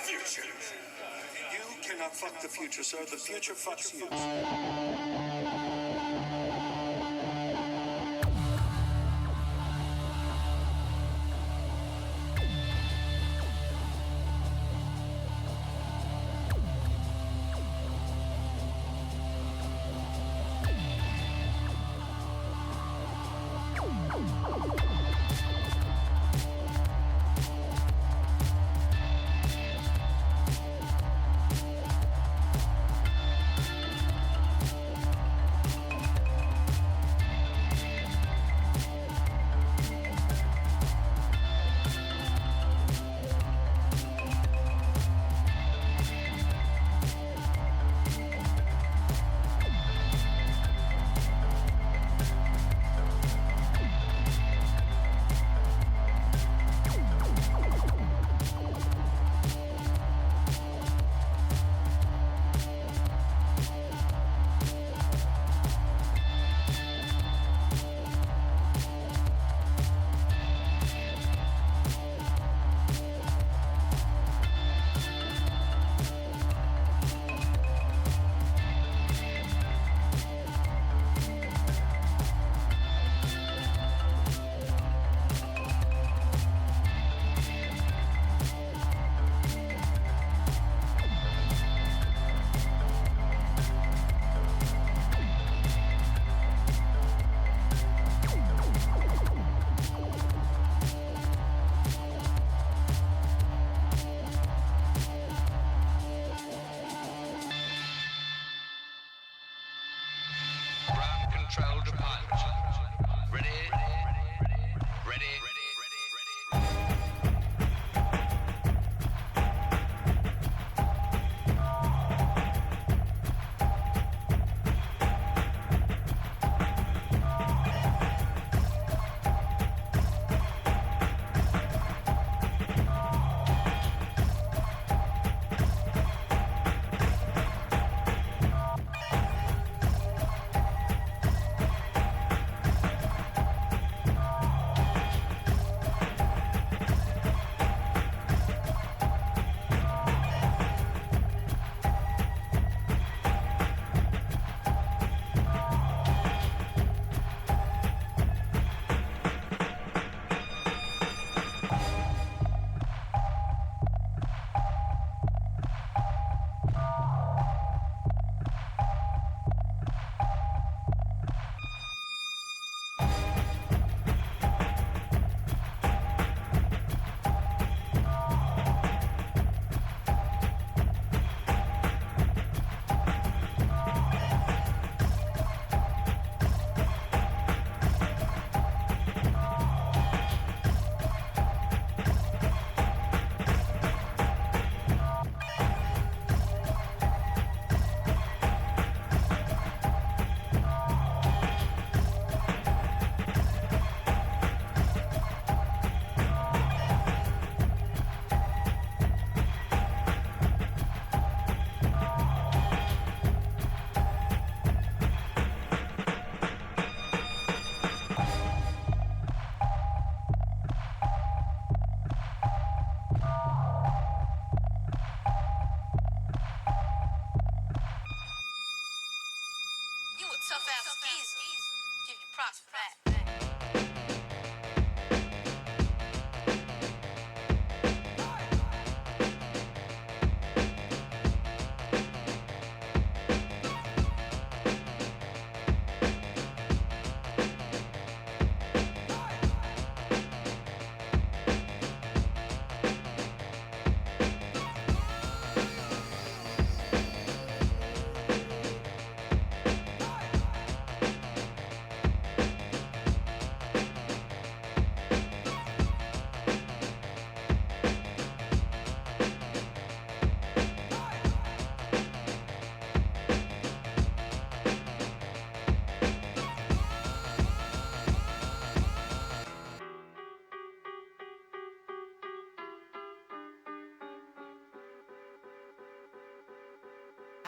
future. You cannot fuck the future, sir. The future fucks you.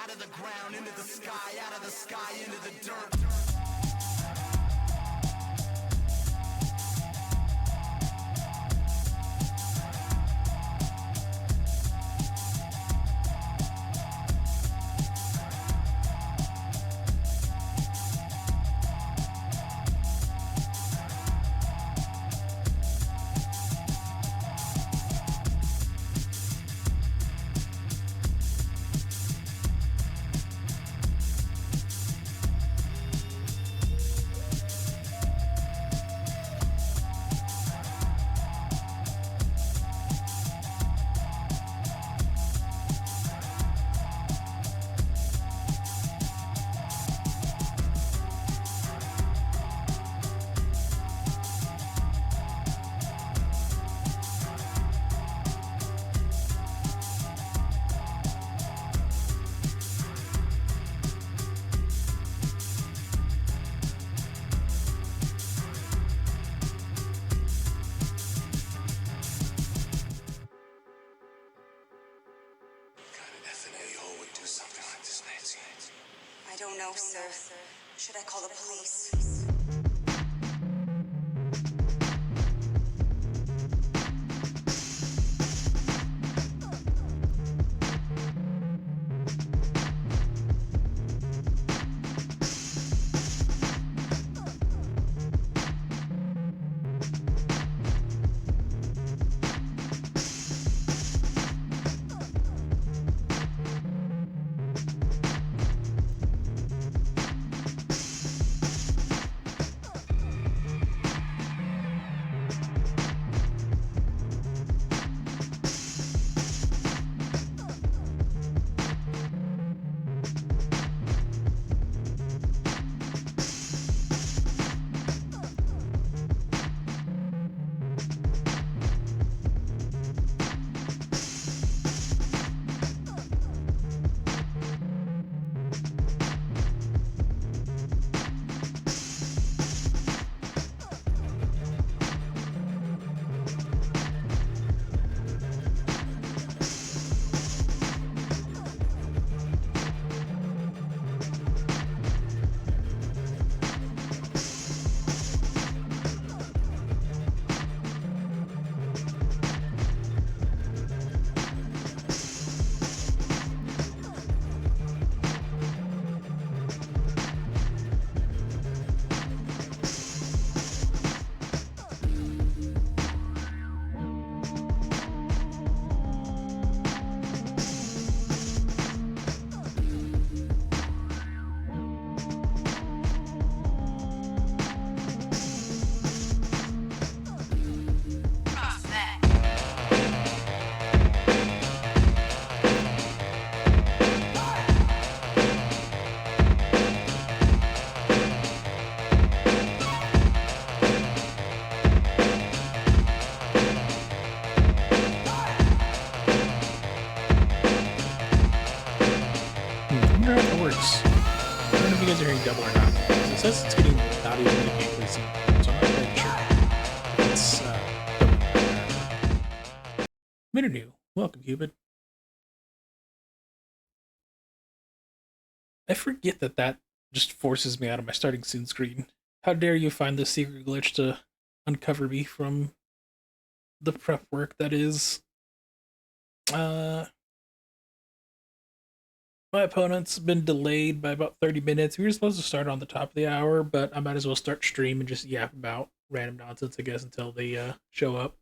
Out of the ground, into the sky, out of the sky, into the dirt. don't know, sir. Should I call the police? Double or not. It says it's getting audio in the gameplay scene, so I'm not quite sure if it's double. Minute new. Welcome, Cupid. I forget that just forces me out of my starting scene screen. How dare you find the secret glitch to uncover me from the prep work that is. My opponent's been delayed by about 30 minutes. We were supposed to start on the top of the hour, but I might as well start stream and just yap about random nonsense, I guess, until they show up.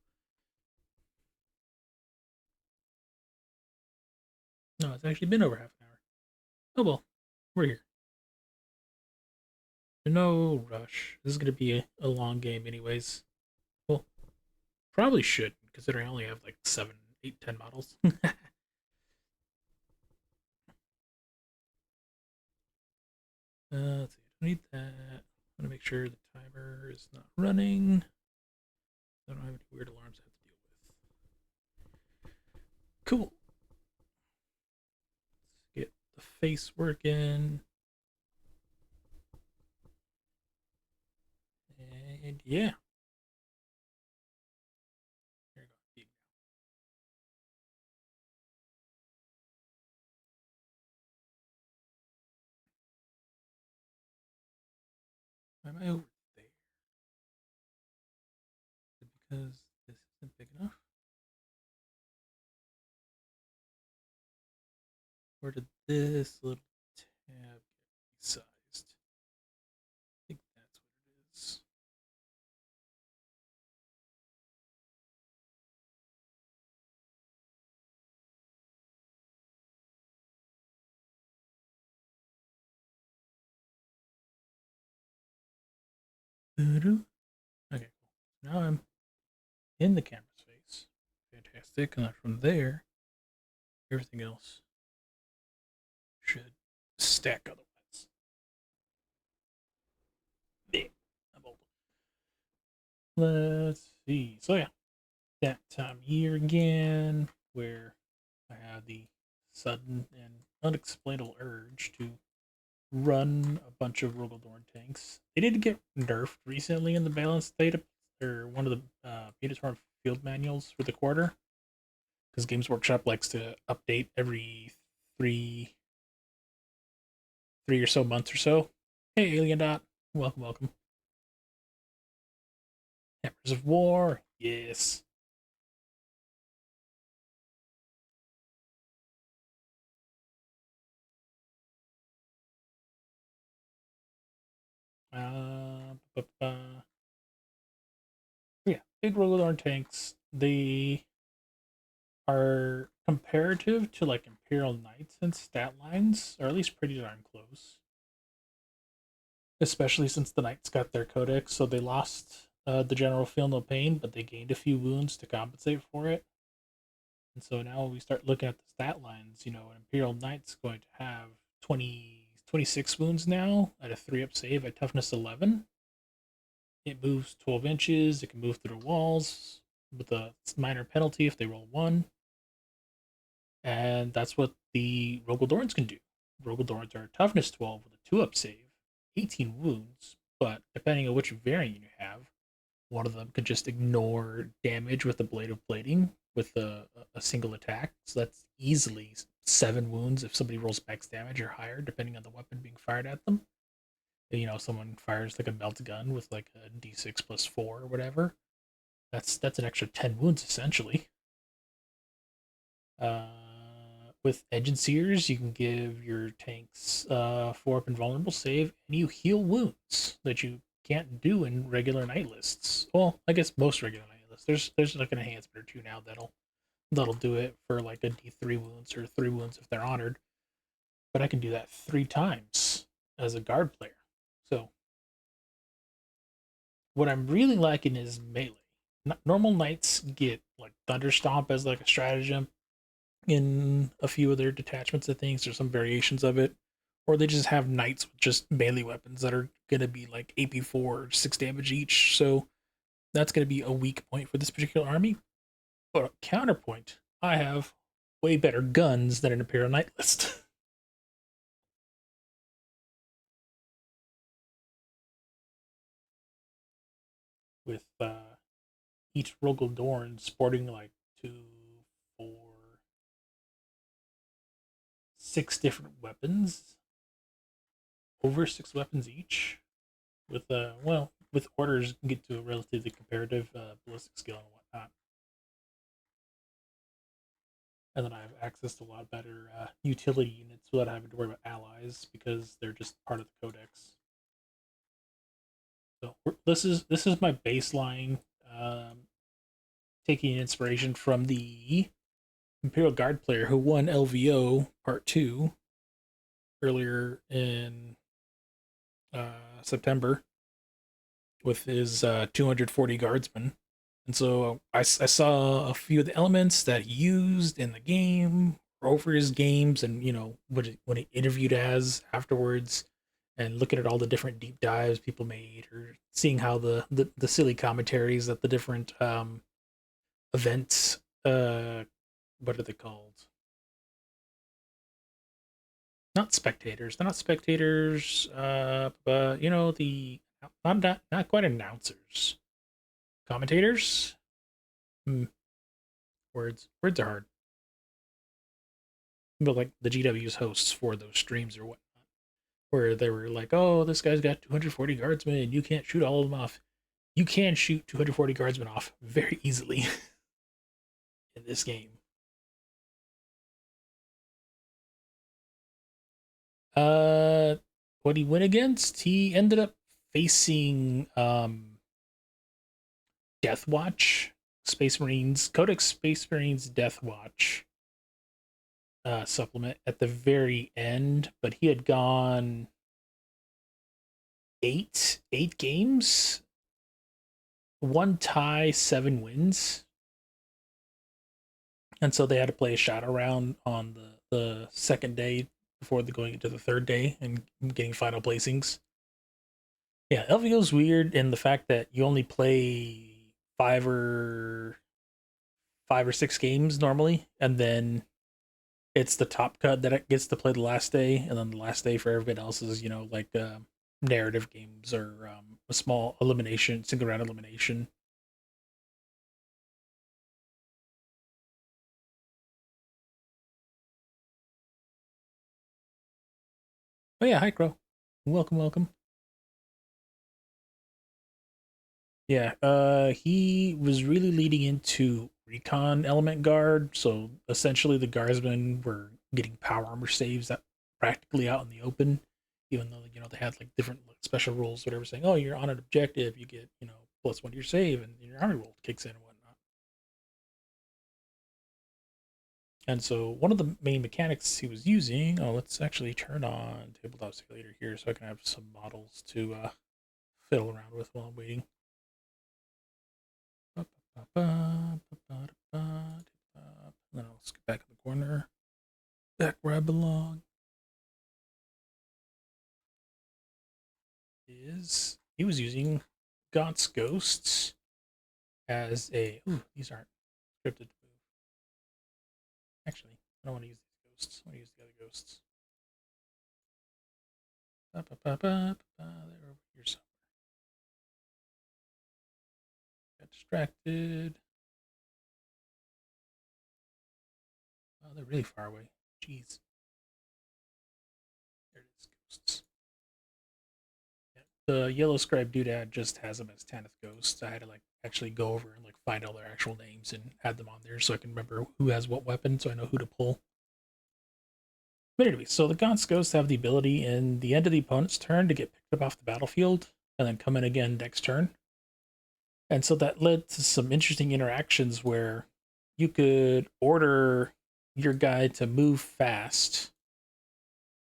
No, it's actually been over half an hour. Oh well, we're here. No rush. This is going to be a long game, anyways. Well, probably should, considering I only have like 7, 8, 10 models. Let's see. I don't need that. I want to make sure the timer is not running. I don't have any weird alarms I have to deal with. Cool. Let's get the face working. And yeah. Here we go. Why am I over there? Because this isn't big enough? Where did this little tab get resized? I think that's what it is. Okay, cool. Now I'm in the camera space. Fantastic. And from there, everything else should stack otherwise. Yeah, I'm old. Let's see. So yeah, that time of year again where I have the sudden and unexplainable urge to run a bunch of Rogaldorn tanks. They did get nerfed recently in the balance data, or one of the Venusaur field manuals for the quarter, because Games Workshop likes to update every 3 or so months or so. Hey, Alien Dot. Welcome, welcome. Hammers of War. Yes. Yeah, big Rogodorn tanks. They are comparative to like Imperial Knights and stat lines, or at least pretty darn close. Especially since the Knights got their codex, so they lost the general feel no pain, but they gained a few wounds to compensate for it. And so now we start looking at the stat lines. An Imperial Knight's going to have 26 wounds now at a 3-up save at toughness 11. It moves 12 inches. It can move through the walls with a minor penalty if they roll 1. And that's what the Rogaldorns can do. Rogaldorns are toughness 12 with a 2-up save, 18 wounds, but depending on which variant you have, one of them could just ignore damage with the Blade of Blading with a single attack. So that's easily 7 wounds if somebody rolls max damage or higher, depending on the weapon being fired at them. Someone fires like a melt gun with like a d6 plus 4 or whatever. That's an extra 10 wounds essentially. With Edge Seers, you can give your tanks 4-up invulnerable save, and you heal wounds that you can't do in regular night lists. Well, I guess most regular night lists. There's like an enhancement or two now that'll do it for like a D3 wounds or 3 wounds if they're honored. But I can do that 3 times as a guard player. So what I'm really liking is melee. Normal knights get like Thunderstomp as like a stratagem in a few of their detachments of things, or some variations of it, or they just have knights with just melee weapons that are gonna be like AP4 or 6 damage each. So that's gonna be a weak point for this particular army. But counterpoint, I have way better guns than an Imperial Knight list. With each Rogaldorn sporting like 2, 4, 6 different weapons, over 6 weapons each. With with orders, you can get to a relatively comparative ballistic skill and whatnot. And then I have access to a lot better utility units without having to worry about allies because they're just part of the codex. So this is my baseline, taking inspiration from the Imperial Guard player who won LVO Part 2 earlier in September with his 240 guardsmen. And so I saw a few of the elements that he used in the game over his games, and when he interviewed as afterwards, and looking at all the different deep dives people made, or seeing how the silly commentaries that the different events, what are they called? Not spectators. They're not spectators. But the not quite announcers. Commentators. Hmm. Words are hard. But like the GW's hosts for those streams or whatnot, where they were like, "Oh, this guy's got 240 guardsmen. You can't shoot all of them off." You can shoot 240 guardsmen off very easily in this game. Uh, what he went against? He ended up facing Death Watch, Space Marines, Codex Space Marines Death Watch supplement at the very end, but he had gone eight games, 1 tie, 7 wins, and so they had to play a shadow round on the second day before going into the third day and getting final placings. Yeah, LVO's weird in the fact that you only play 5 or 6 games normally, and then it's the top cut that it gets to play the last day, and then the last day for everybody else is like narrative games or a small elimination, single round elimination. Oh yeah, hi Crow. Welcome, welcome. Yeah, he was really leading into recon element guard, so essentially the guardsmen were getting power armor saves that practically out in the open, even though they had like different like, special rules, whatever, saying, oh, you're on an objective, you get +1 to your save, and your army roll kicks in and whatnot. And so one of the main mechanics he was using, oh, let's actually turn on tabletop simulator here so I can have some models to fiddle around with while I'm waiting. Then I'll skip back in the corner, back where I belong. He was using Gaunt's Ghosts as a. Ooh, these aren't scripted to move. Actually, I don't want to use these ghosts. I want to use the other ghosts. They're over here somewhere. Got distracted. Oh, they're really far away. Jeez. There it is, ghosts. Yeah. The yellow scribe doodad just has them as Tanith ghosts. I had to like actually go over and like find all their actual names and add them on there so I can remember who has what weapon, so I know who to pull. But anyway, so the Gaunt's Ghosts have the ability in the end of the opponent's turn to get picked up off the battlefield and then come in again next turn. And so that led to some interesting interactions where you could order your guy to move fast,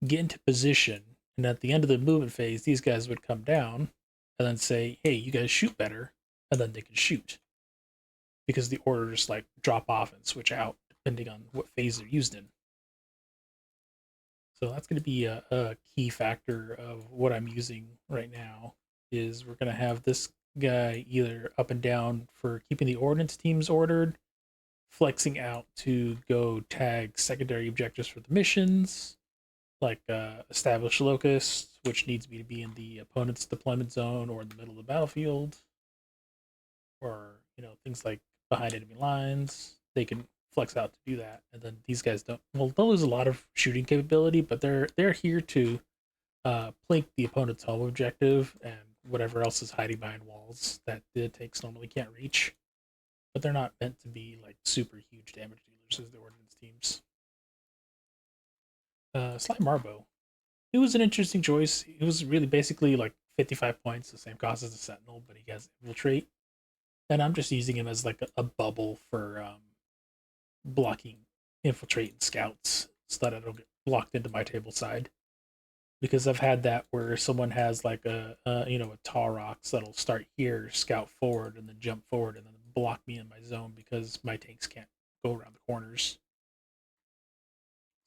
get into position, and at the end of the movement phase, these guys would come down and then say, hey, you guys shoot better, and then they could shoot. Because the orders like drop off and switch out depending on what phase they're used in. So that's going to be a key factor of what I'm using right now. Is we're going to have this guy either up and down for keeping the ordnance teams ordered, flexing out to go tag secondary objectives for the missions, like establish locust, which needs me to be in the opponent's deployment zone or in the middle of the battlefield, or things like behind enemy lines. They can flex out to do that, and then these guys don't. Well, they'll lose a lot of shooting capability, but they're here to plink the opponent's home objective and whatever else is hiding behind walls that the tanks normally can't reach. But they're not meant to be like super huge damage dealers as the ordnance teams. Sly Marbo. It was an interesting choice. It was really basically like 55 points, the same cost as the Sentinel, but he has Infiltrate. And I'm just using him as like a bubble for blocking Infiltrate and Scouts so that I don't get blocked into my table side. Because I've had that where someone has like a tall rocks that'll start here, scout forward, and then jump forward, and then block me in my zone because my tanks can't go around the corners.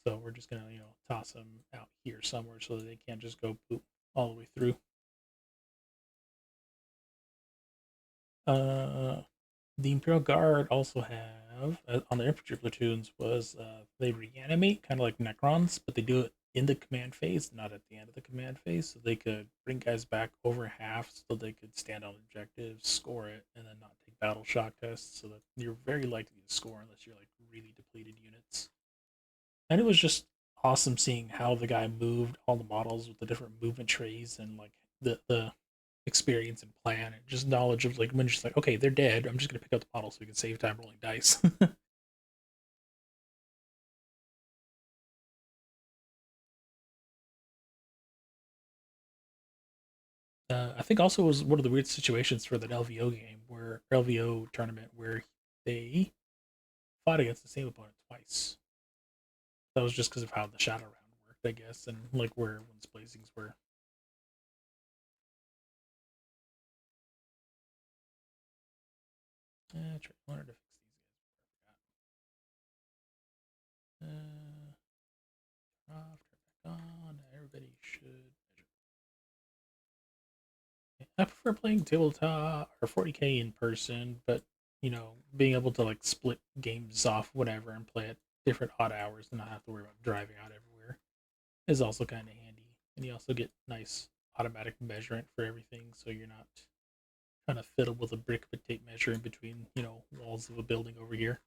So we're just gonna toss them out here somewhere so that they can't just go boop all the way through. The Imperial Guard also have on their infantry platoons was they reanimate kind of like Necrons, but they do it in the command phase, not at the end of the command phase, so they could bring guys back over half so they could stand on objectives, score it, and then not take battle shock tests, so that you're very likely to score unless you're like really depleted units. And it was just awesome seeing how the guy moved all the models with the different movement trays and like the experience and plan and just knowledge of like when just like, okay, they're dead, I'm just gonna pick up the model so we can save time rolling dice. I think also was one of the weird situations for that LVO game where LVO tournament where they fought against the same opponent twice. That was just because of how the shadow round worked, I guess, and like where one's placings were. Wanted to fix these guys. Off, turn back on. Everybody should measure. I prefer playing tabletop or 40k in person, but being able to like split games off whatever and play at different odd hours and not have to worry about driving out everywhere is also kind of handy. And you also get nice automatic measurement for everything, so you're not kind of fiddle with a brick of a tape measure in between, walls of a building over here.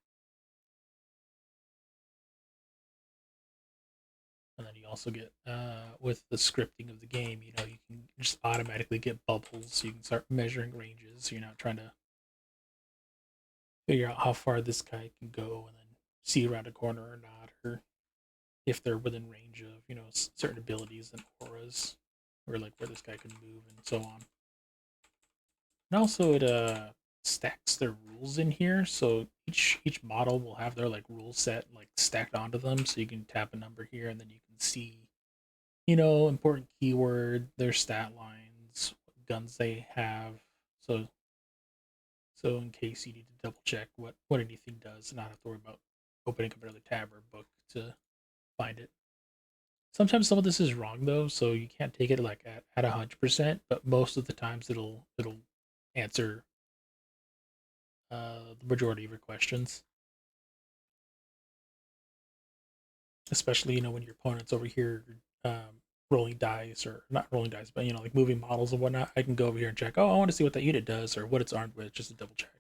And then you also get with the scripting of the game. You know, you can just automatically get bubbles, so you can start measuring ranges. So you're not trying to figure out how far this guy can go and then see around a corner or not, or if they're within range of certain abilities and auras, or like where this guy can move and so on. And also it stacks their rules in here, so each model will have their like rule set like stacked onto them, so you can tap a number here and then you can see important keyword, their stat lines, what guns they have. So in case you need to double check what anything does, not have to worry about opening up another tab or book to find it. Sometimes some of this is wrong though, so you can't take it like at 100%, but most of the times it'll answer the majority of your questions. Especially when your opponent's over here rolling dice, or not rolling dice, but like moving models and whatnot. I can go over here and check. Oh, I want to see what that unit does or what it's armed with, just to double check.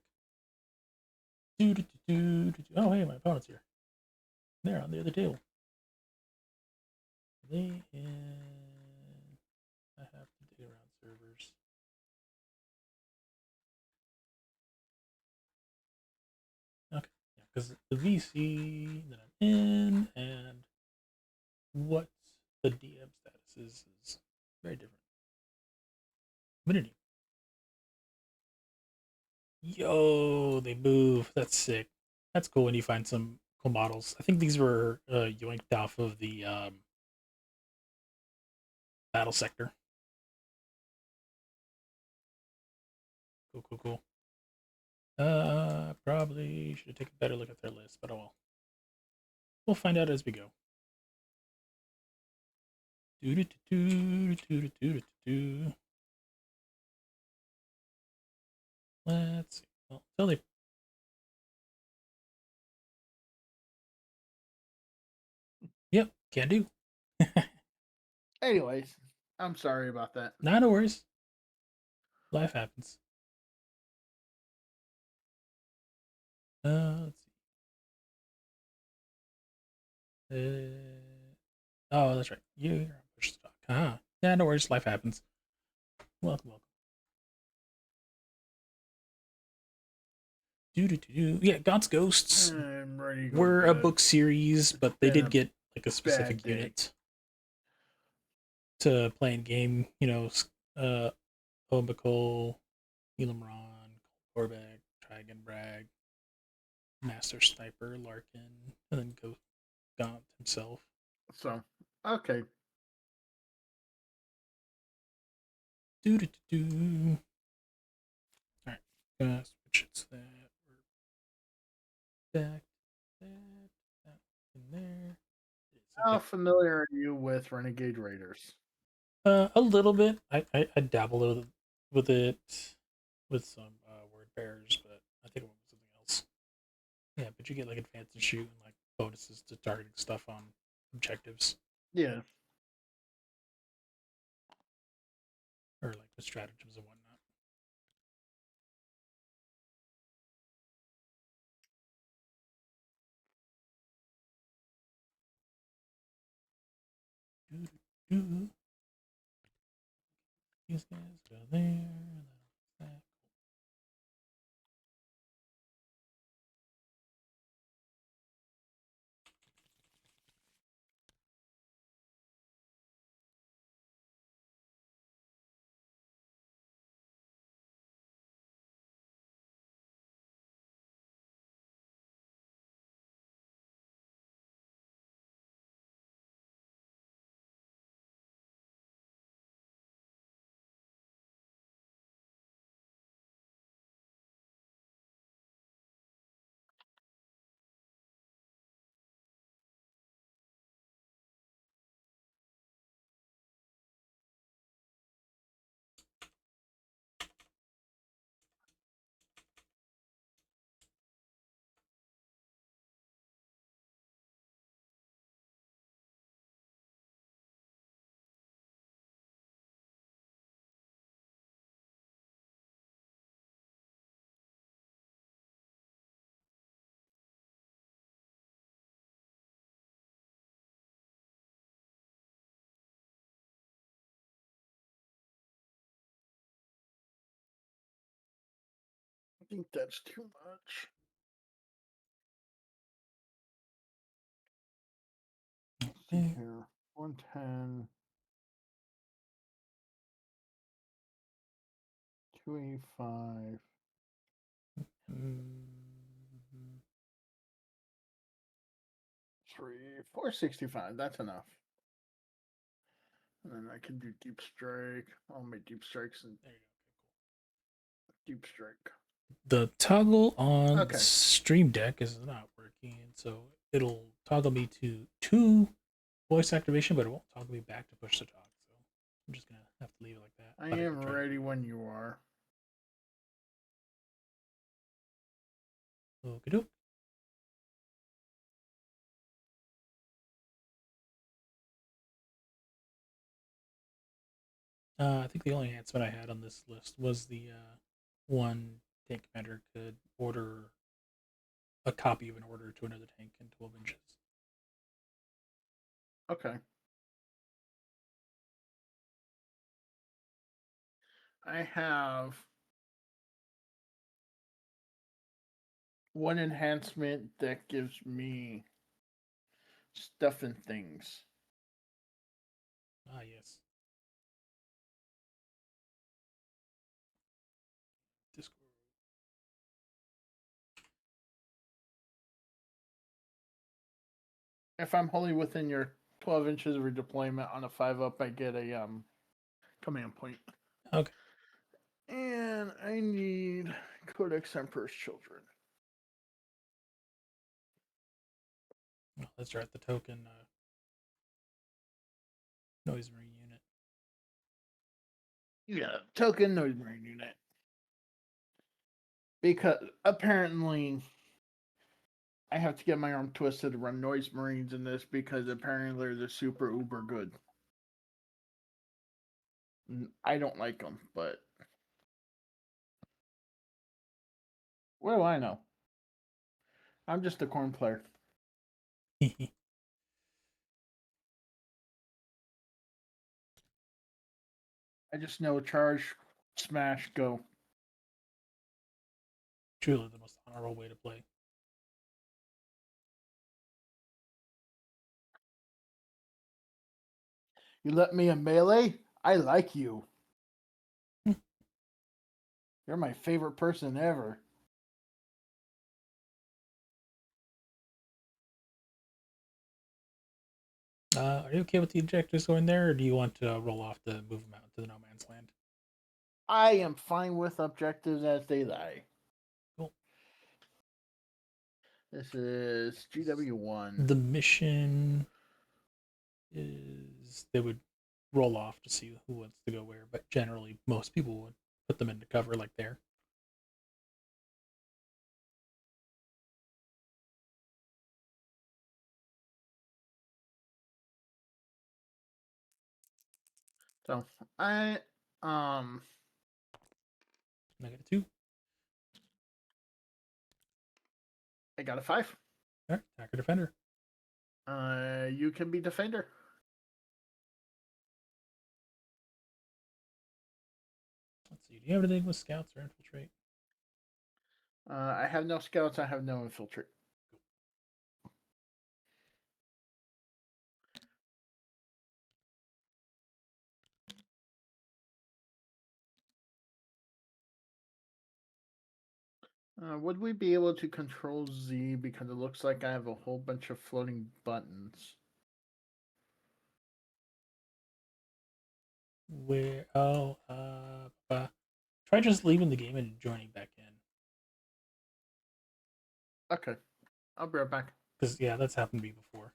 Oh, hey, my opponent's here. They're on the other table. They in. I have to dig around servers. Okay, yeah, because the VC that I'm in and what the DM status is very different. Community. Yo, they move. That's sick. That's cool when you find some cool models. I think these were yoinked off of the battle sector. Cool, cool, cool. Probably should take a better look at their list, but oh well. We'll find out as we go. Let's see. Well, tell they. Yep, can do. Anyways, I'm sorry about that. Nah, no worries. Life happens. Let's see. Oh, that's right. You're on push stock. Yeah, no worries. Life happens. Welcome, welcome. Yeah, God's Ghosts I'm ready to go were to a bed. book series, but they been did a get like a specific day. unit to play in game. Obacol, Elamron, Corbeck, Trigon Bragg, Master Sniper, Larkin, and then Gaunt himself. So, okay. All right, gonna switch it to that. We're back. That in there. How familiar are you with Renegade Raiders? A little bit. I dabble with it with some word pairs, but I think it went with something else. Yeah, but you get like advanced and shoot and like bonuses to targeting stuff on objectives, Yeah. or like the stratagems and whatnot. These guys go there. think that's too much. Let's see Okay. here. 110. 285. Mm, 465. That's enough. And then I can do deep strike. I'll make deep strikes and there you go. deep strike. The toggle on Okay. Stream Deck is not working, so it'll toggle me to 2 voice activation, but it won't toggle me back to push to talk. So I'm just gonna have to leave it like that. I But I am can try to ready when you are. Okie doke. I think the only enhancement I had on this list was the one tank commander could order a copy of an order to another tank in 12 inches. Okay. I have one enhancement that gives me stuff and things. Ah, yes. Discord. If I'm wholly within your 12 inches of redeployment on a 5-up, I get a command point. Okay. And I need Codex Emperor's Children. Well, let's start the token noise marine unit. Yeah, token noise marine unit. Because apparently I have to get my arm twisted to run noise marines in this because apparently they're super uber good. I don't like them, but what do I know? I'm just a corn player. I just know charge, smash, go. Truly the most honorable way to play. You let me in melee? I like you. You're my favorite person ever. Are you okay with the objectives going there, or do you want to roll off to move them out to the no man's land? I am fine with objectives as they lie. Cool. This is GW1. The mission is they would roll off to see who wants to go where, but generally most people would put them into cover like there. So um -2. I got a 5. All right, attacker defender. You can be defender. Let's see. Do you have anything with scouts or infiltrate? I have no scouts. I have no infiltrate. Would we be able to control Z because it looks like I have a whole bunch of floating buttons? Where? Oh, try just leaving the game and joining back in. Okay, I'll be right back. Because yeah, that's happened to me before.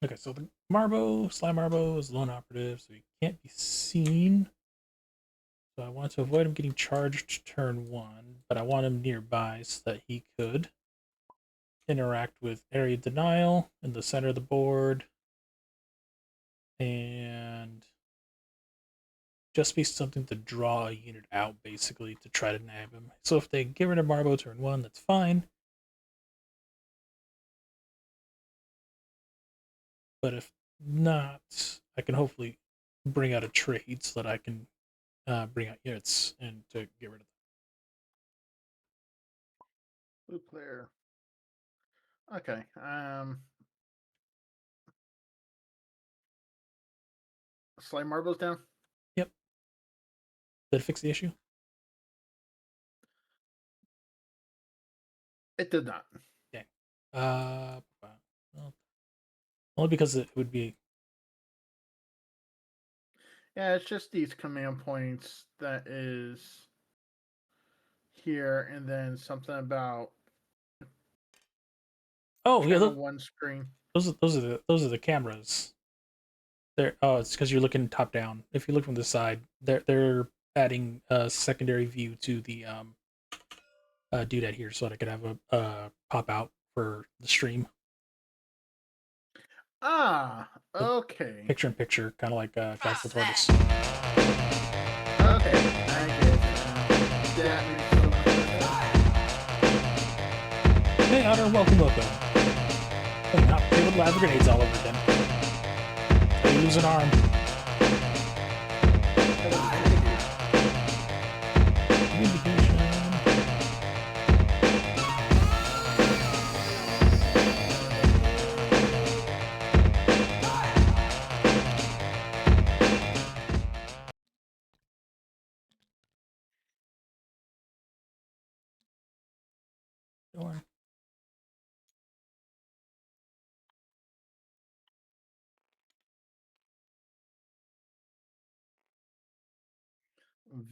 Okay, so the Sly Marbo is lone operative, so he can't be seen. So I want to avoid him getting charged turn 1, but I want him nearby so that he could interact with area denial in the center of the board and just be something to draw a unit out, basically, to try to nab him. So if they get rid of Marbo turn 1, that's fine. But if not, I can hopefully bring out a trade so that I can bring out units and to get rid of them. Blue player. Okay. Slide marbles down. Yep. Did it fix the issue? It did not. Okay. Well, only because it would be. Yeah, it's just these command points that is here, and then something about Oh yeah, channel one screen. those are the cameras. They're it's because you're looking top down. If you look from the side, they're adding a secondary view to the doodad here, so that I could have a pop out for the stream. Ah, The okay. Picture in picture, kind of like Classical Tortoise. Okay, I get it now. That makes so much sense. Hey, Otter, welcome. Oh, not play with lava grenades all over again. You lose an arm. Vindication. Darn.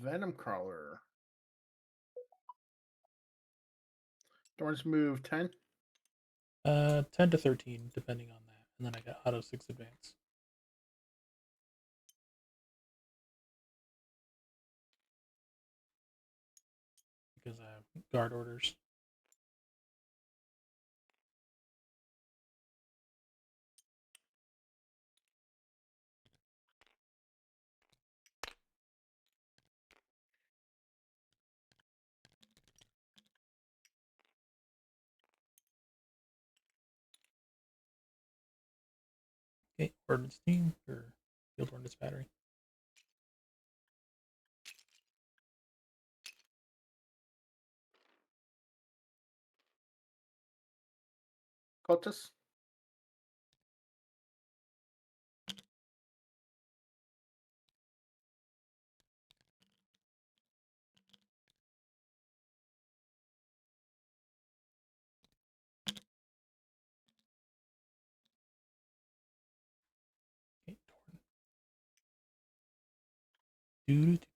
Venom crawler. Dorn's move 10. 10 to 13, depending on that. And then I got auto 6 advance. Because I have guard orders. Okay, ordnance team, or field ordnance battery. Cultist. Okay, Torn.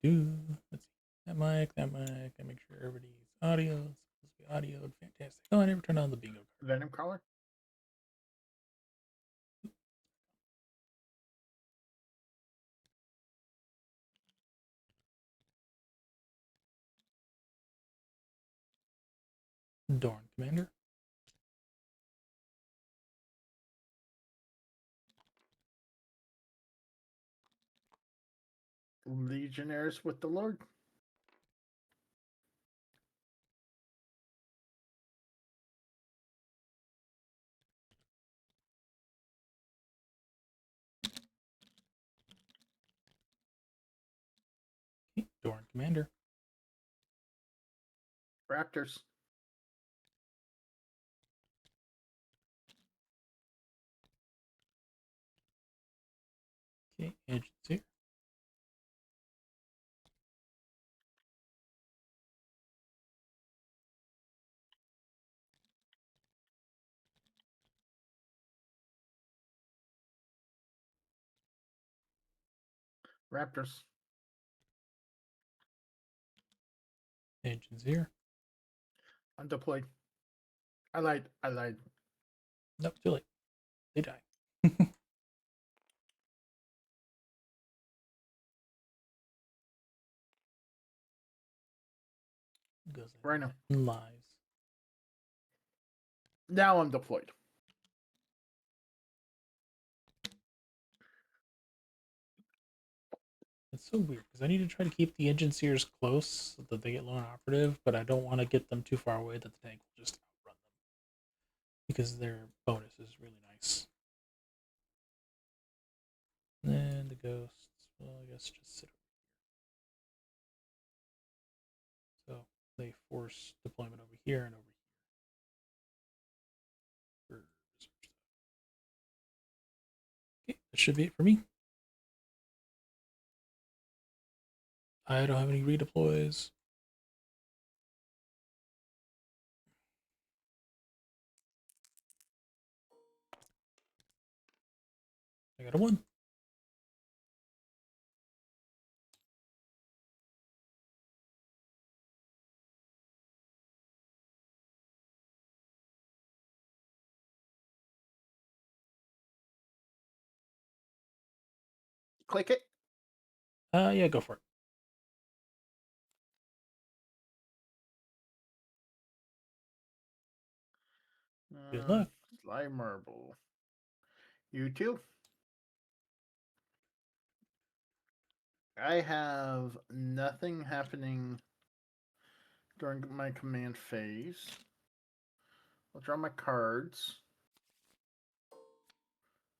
Do. Let's see. That mic. I make sure everybody's audio is supposed to be audioed. Fantastic. Oh, I never turned on the bingo card. Venom crawler. Dorn Commander. Legionnaires with the Lord. Okay, Dorn Commander. Raptors. Okay, Agents here. Raptors. Agents here. Undeployed. I lied. Nope, too late. They die. Goes Rhino. lies. Now I'm deployed. Let's It's so weird because I need to try to keep the engine seers close so that they get low and operative, but I don't want to get them too far away that the tank will just outrun them because their bonus is really nice. And then the ghosts, well, I guess just sit over here. So they force deployment over here and over here. Okay, that should be it for me. I don't have any redeploys. I got a 1. Click it. Yeah, go for it. Good luck. Sly Marble. You too. I have nothing happening during my command phase. I'll draw my cards.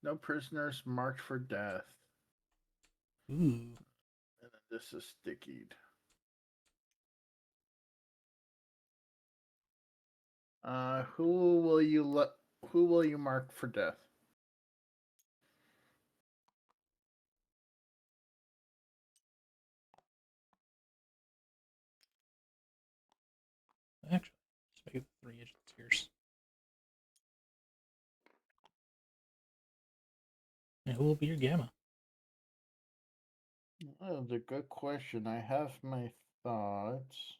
No prisoners marked for death. Ooh. And then this is stickied. Who will you mark for death? Actually, just make it 3 engine seers. And who will be your gamma? Oh, that's a good question. I have my thoughts.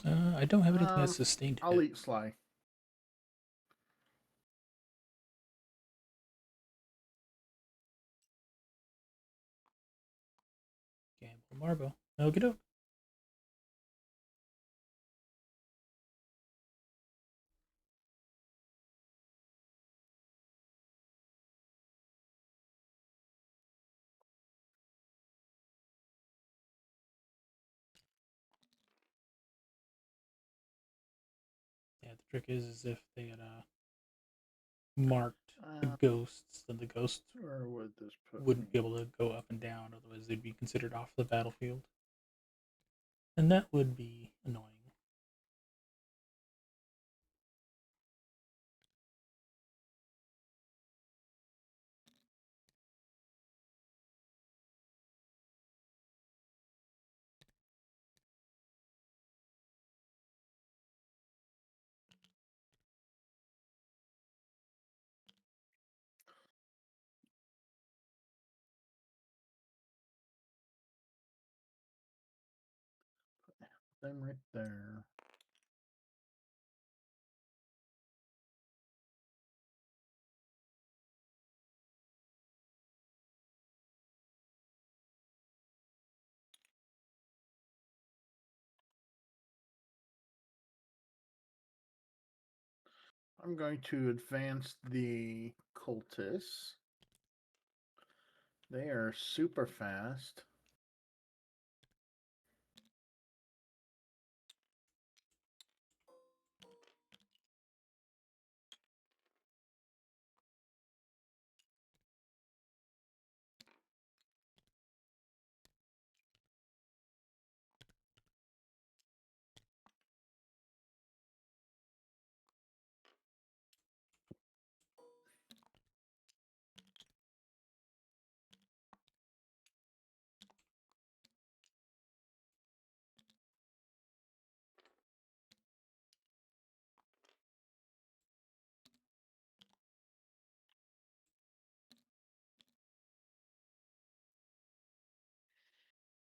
I don't have anything that's sustained I'll hit. eat Sly. Gamble Marbo. Okie doke. Yeah, the trick is if they had marked the ghosts, then the ghosts Where would this put wouldn't be me? able to go up and down, otherwise they'd be considered off the battlefield. And that would be annoying. Them right there. I'm going to advance the cultists. They are super fast.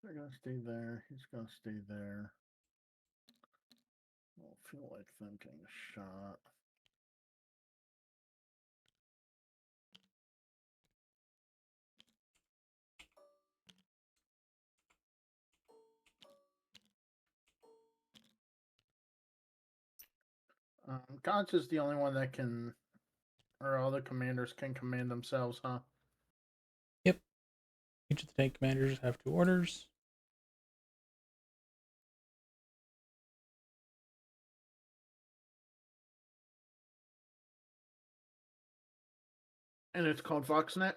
They're going to stay there. He's going to stay there. I don't feel like them getting a shot. Gaunt's is the only one that can, or all the commanders can command themselves, huh? Yep. Each of the tank commanders have 2 orders. And it's called Voxnet,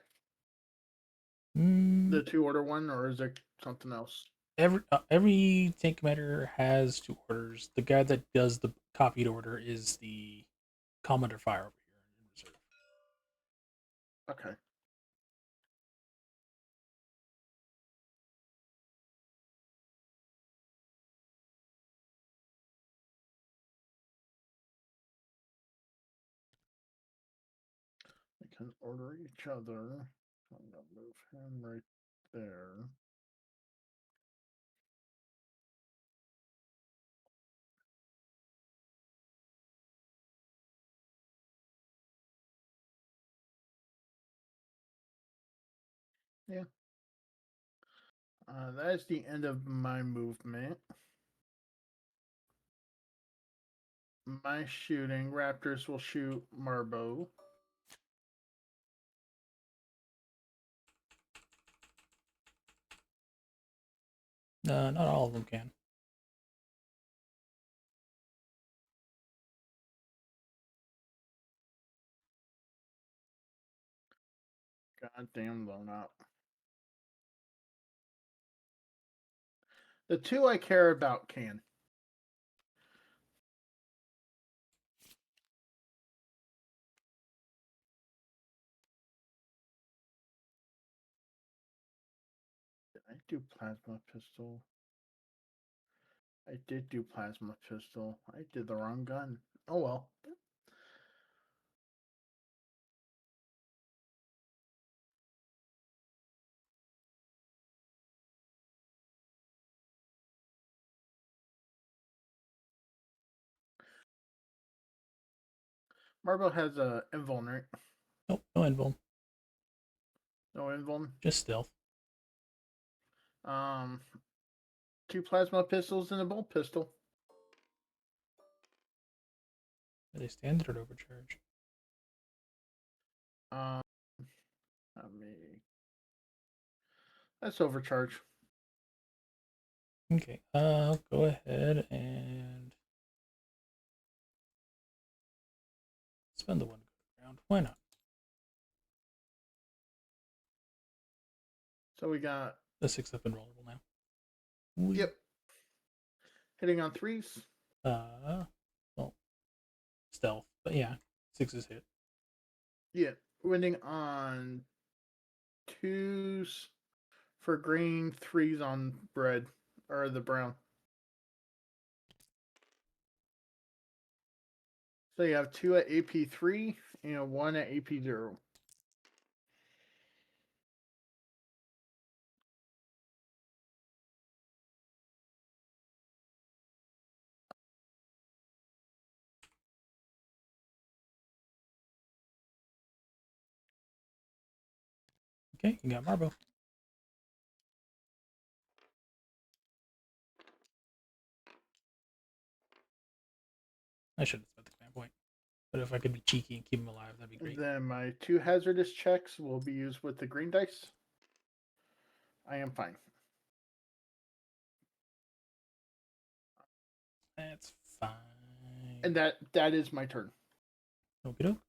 Mm, the 2 order one, or is it something else? every tank commander has 2 orders. The guy that does the copied order is the Commander Fire over here in reserve. Okay. They can order each other. I'm gonna move him right there. Yeah. That is the end of my movement. My shooting. Raptors will shoot Marbo. Not all of them can. Goddamn blown up. The 2 I care about can. Did I do plasma pistol? I did do plasma pistol. I did the wrong gun. Oh well. Marbo has a invuln, right? Nope, no invuln. No invuln. Just stealth. Um, 2 plasma pistols and a bolt pistol. Are they standard or overcharge? Um, let me. That's overcharge. Okay, go ahead and spend the 1 to go to the ground. Why not? So we got. The 6 up and rollable now. Whee. Yep. Hitting on 3s. Well, stealth, but yeah, 6s hit. Yeah. Winning on 2s for green, 3s on red. Or the brown. So you have 2 at AP3 and 1 at AP0. Okay, you got Marbo. I should have spent the command point. But if I could be cheeky and keep him alive, that'd be great. Then my 2 hazardous checks will be used with the green dice. I am fine. That's fine. And that is my turn. Okie doke.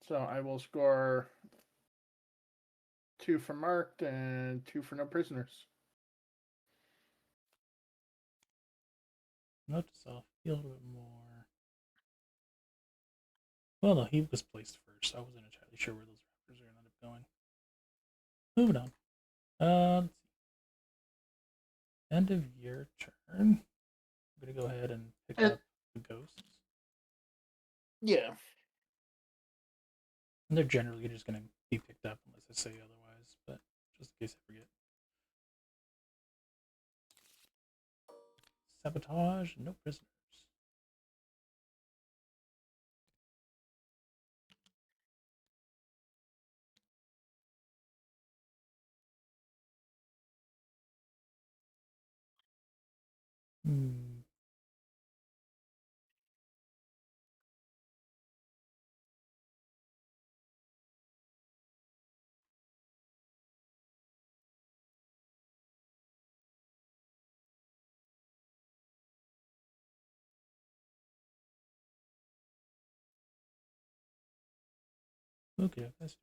So I will score 2 for marked and 2 for no prisoners. Notice I'll feel a little bit more. Well, no, he was placed first. I wasn't entirely sure where those raptors are going to end up going. Moving on. Let's see. End of your turn. I'm going to go ahead and pick up the ghosts. Yeah. And they're generally just going to be picked up unless I say otherwise, but just in case I forget. Sabotage, no prisoners. Hmm. Okay, that's doable.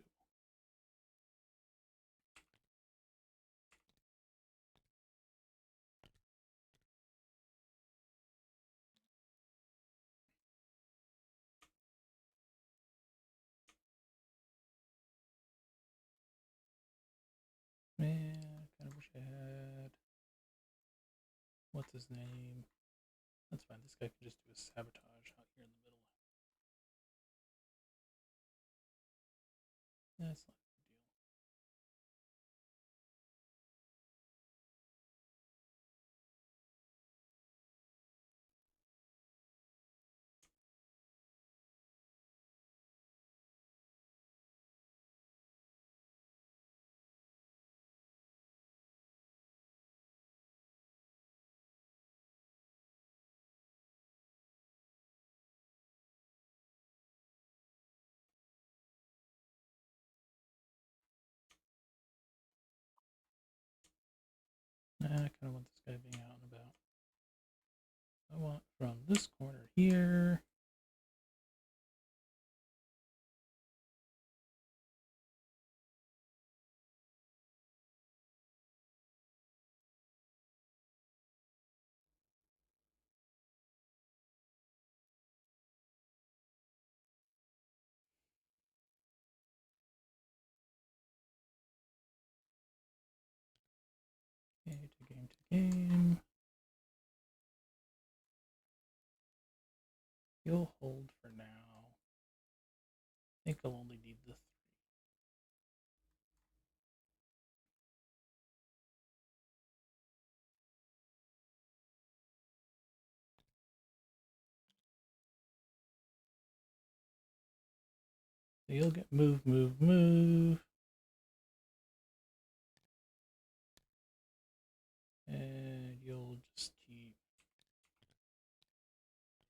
Man, kind of wish I had. What's his name? That's fine. This guy can just do a sabotage out here in the middle. That's not a big deal. I kind of want this guy being out and about. I want from this corner here. Okay, to game to game. You'll hold for now. I think I'll only need the 3. So you'll get move, move, move. And you'll just keep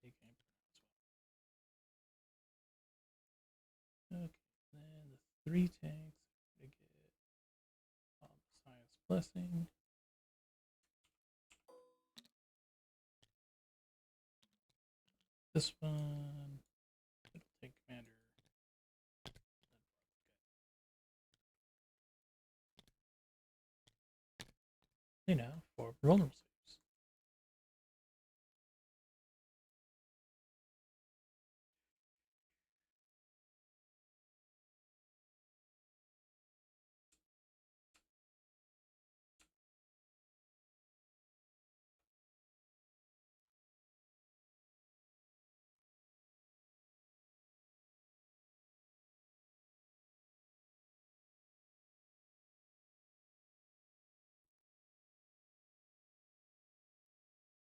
taking as well. Okay, then the 3 tanks to get on the science blessing. This one, it'll take commander. You know, for vulnerable saves.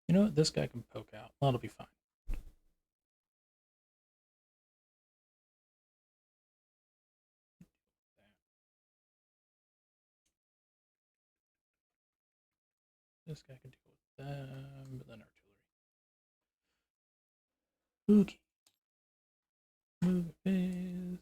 You know what? This guy can poke out. That'll be fine. This guy can deal with them, but then artillery. Okay. Move phase.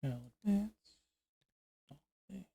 Now advance. Okay.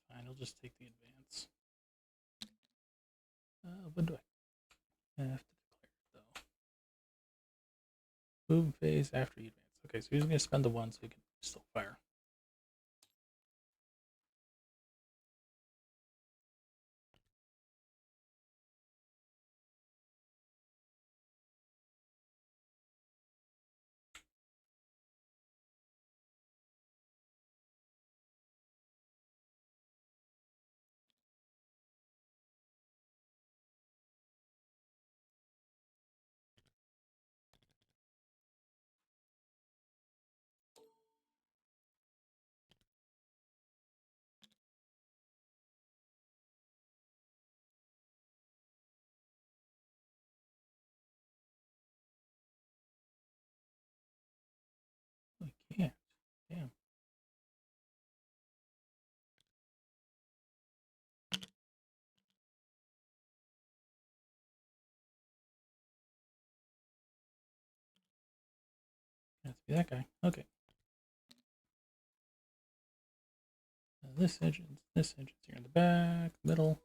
Fine, I'll just take the advance. When do I have to declare it, though? Move phase after you advance. Okay, so he's going to spend the 1 so he can still fire. I can't. Damn. Has to be that guy. Okay. This engine's here in the back, middle.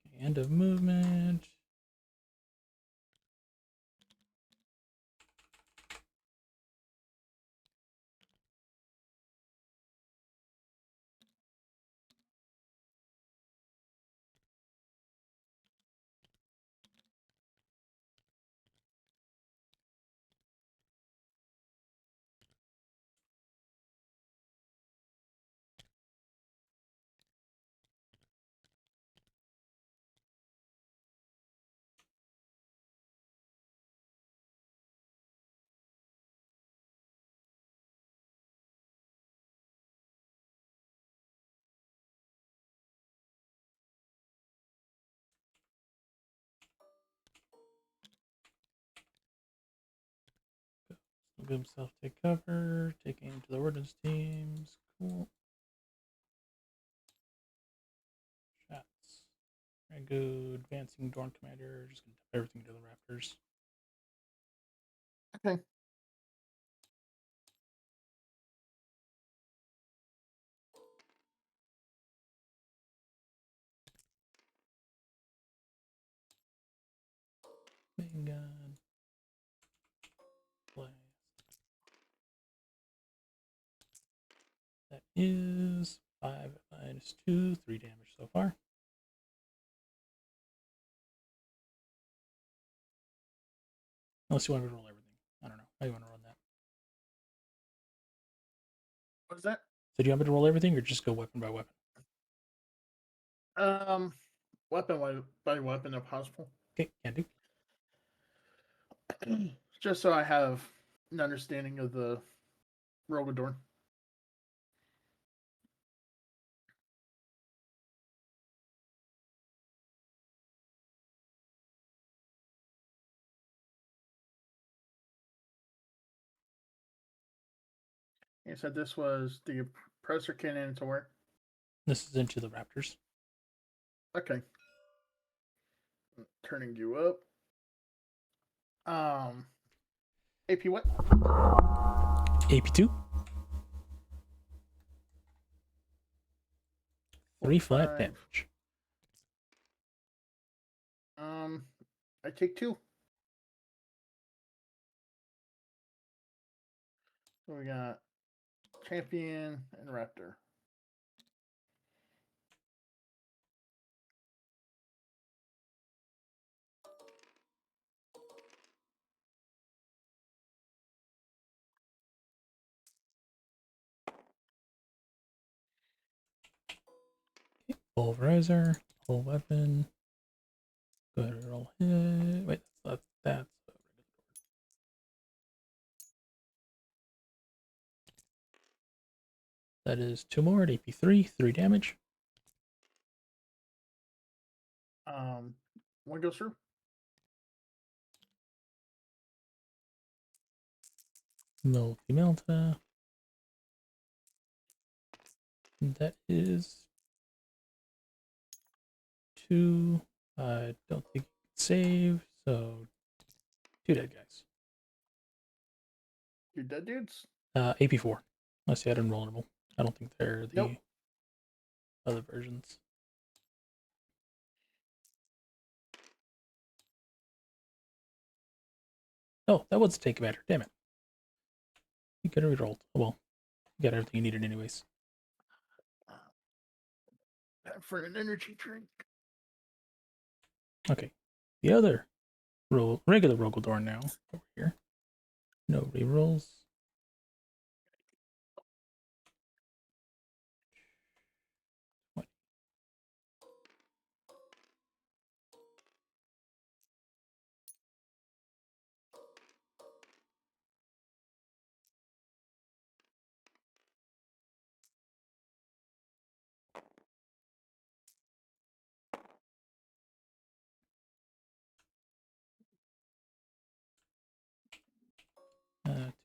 Okay, end of movement. Give himself take cover, take aim to the ordnance teams. Cool. Shots. Very good. Advancing Dorn Commander. Just gonna dump everything to the Raptors. Okay. Main gun. Blast. That is 5 minus 2, 3 damage so far. Unless you want to roll everything. I don't know. How you want to run that? What is that? So do you want me to roll everything or just go weapon by weapon? Weapon by weapon if possible. Okay, can do. Just so I have an understanding of the Rogadorn. You said this was the oppressor cannon to where? This is into the Raptors. Okay. Turning you up. AP what? AP2. 3 flat 5. damage. I take 2. So we got champion and raptor. Pulverizer. Whole weapon. Go ahead and roll hit. Wait, that's that is 2 more at AP3, 3 damage. One goes through. Multi-melta. That is 2. I don't think you can save, so 2 dead guys. You're dead dudes? AP4. Unless you had invulnerable. I don't think they're the Nope. other versions. Oh, that was take matter. Damn it. You could have rerolled. Oh, well, you got everything you needed anyways. Time for an energy drink. Okay. The other regular Rogaldorn now. Over here. No rerolls. What?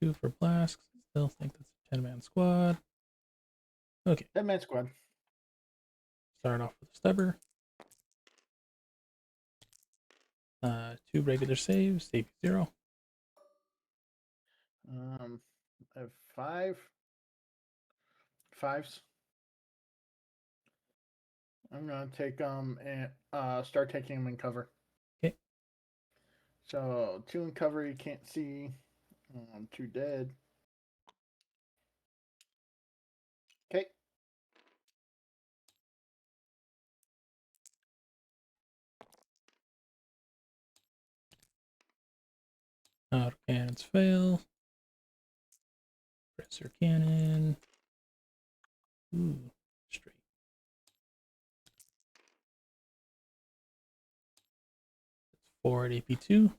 2 for Blast. I still think that's a 10-man squad. Okay. 10-man squad. Start off with a stubber. 2 regular saves, AP 0. I have 5 fives. I'm gonna take them and start taking them in cover. Okay. So 2 in cover, you can't see. 2 dead. Okay. Auto cannons fail. Presser cannon. Ooh, straight. That's 4 at AP2.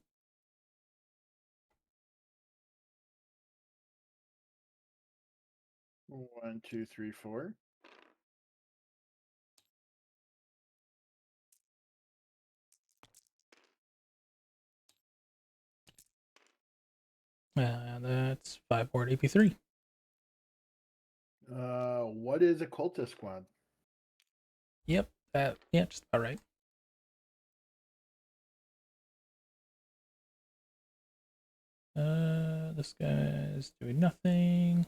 One, two, three, 4. That's 5 more at AP3. What is a cultist squad? Yep, yeah, just about right. This guy's doing nothing.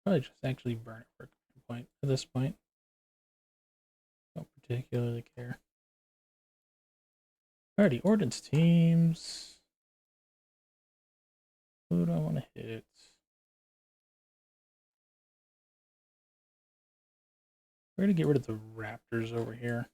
Probably just actually burn it for a point at this point. Don't particularly care. Alrighty, ordnance teams. Who do I want to hit? We're gonna get rid of the raptors over here.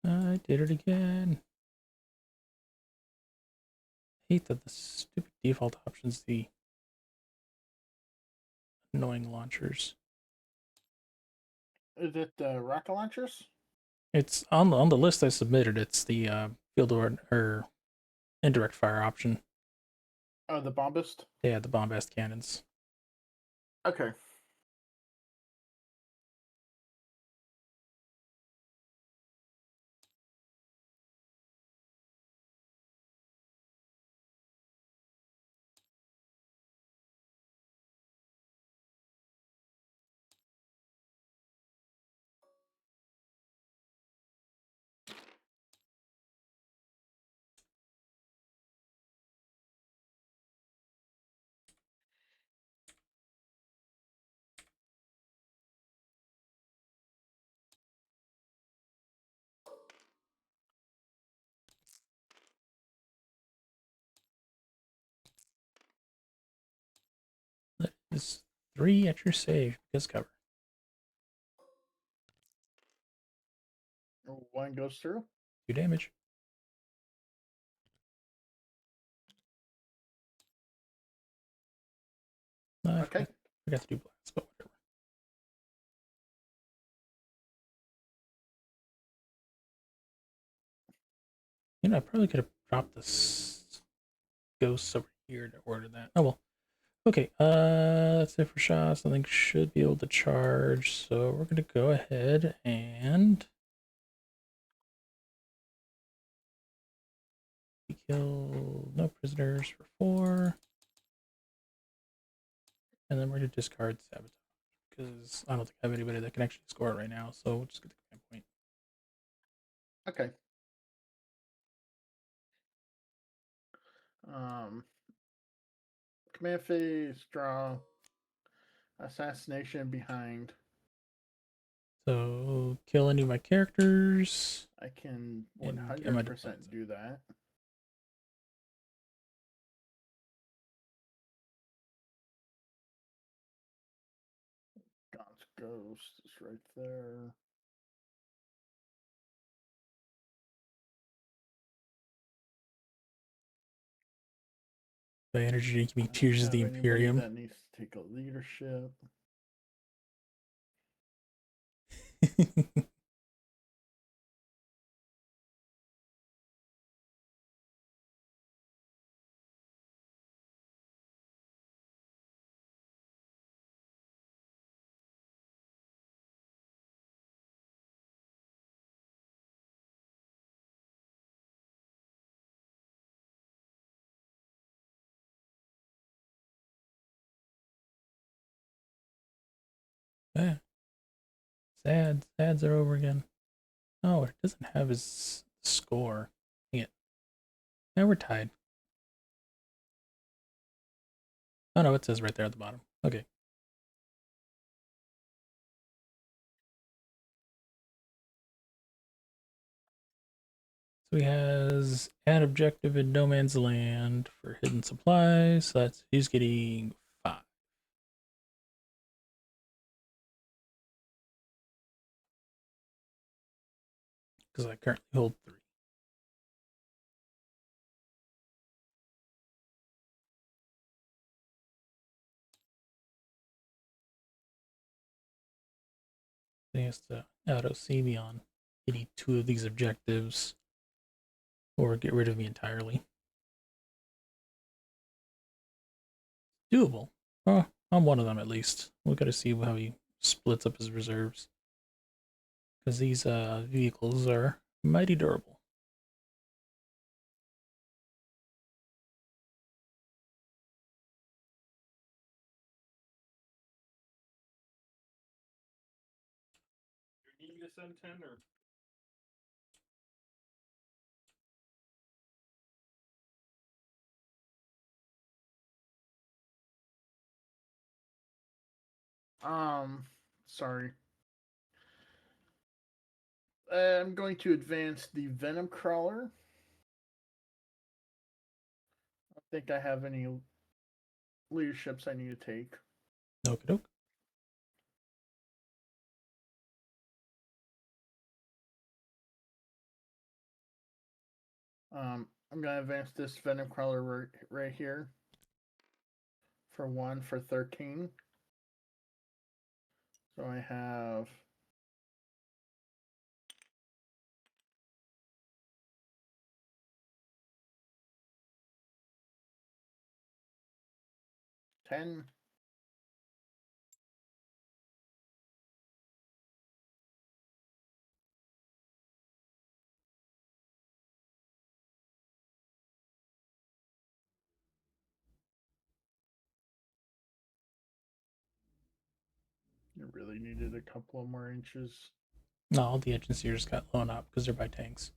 I did it again. I hate that the stupid default option's the annoying launchers. Is it rocket launchers? It's on the list I submitted. It's the field or indirect fire option. Oh, the bombist? Yeah, the bombast cannons. Okay. That is 3 at your save because cover. 1 goes through. 2 damage. Okay. Forgot to do blast, but whatever. You know, I probably could have dropped this ghosts over here to order that. Oh well. Okay, that's it for Shaw. Something should be able to charge, so we're gonna go ahead and kill no prisoners for 4. And then we're gonna discard sabotage because I don't think I have anybody that can actually score it right now, so we'll just get the command point. Okay. Command phase, draw, assassination behind. So kill any of my characters. I can And get my 100% defense. do that. God's Ghost is right there. The energy drink can be I Tears of don't the have anybody Imperium. that needs to take a leadership. Yeah. Sads are over again. Oh, it doesn't have his score. Dang it. Now we're tied. Oh no, it says right there at the bottom. Okay. So he has add objective in no man's land for hidden supplies. So that's he's getting 5. Because I currently hold 3. He has to auto see me on any 2 of these objectives or get rid of me entirely. Doable. Oh, on one of them at least. We got to see how he splits up his reserves. Because these vehicles are mighty durable. You need me to send 10 or? Sorry. I'm going to advance the Venom Crawler. I don't think I have any leaderships I need to take. Okie doke. I'm going to advance this Venom Crawler right here for 1 for 13. So I have ten. You really needed a couple of more inches. No, all the engines here just got blown up because they're by tanks.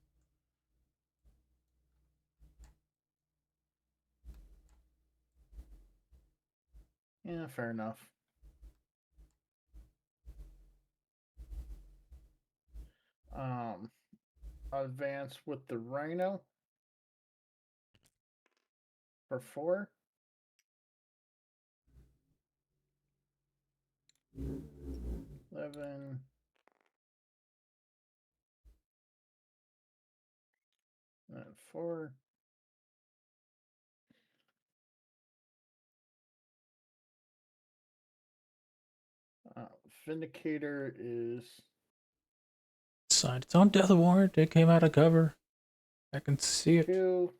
Yeah, fair enough. Advance with the Rhino for 4. 11. And 4. Vindicator is Signed its own death warrant. It came out of cover. I can see it. 2.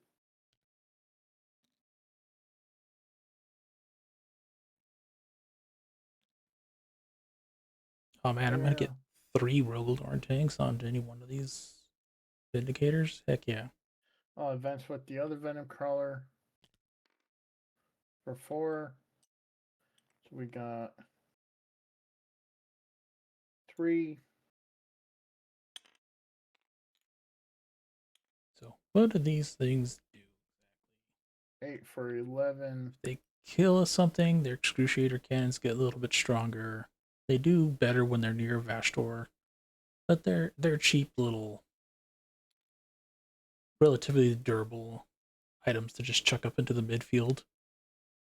Oh man, I'm gonna Yeah. get 3 Rogaldorn tanks onto any one of these Vindicators. Heck yeah. I'll advance with the other Venom Crawler for 4. So we got 3. So what do these things do? 8 for 11. They kill something, their excruciator cannons get a little bit stronger. They do better when they're near Vastor, but they're cheap little, relatively durable items to just chuck up into the midfield.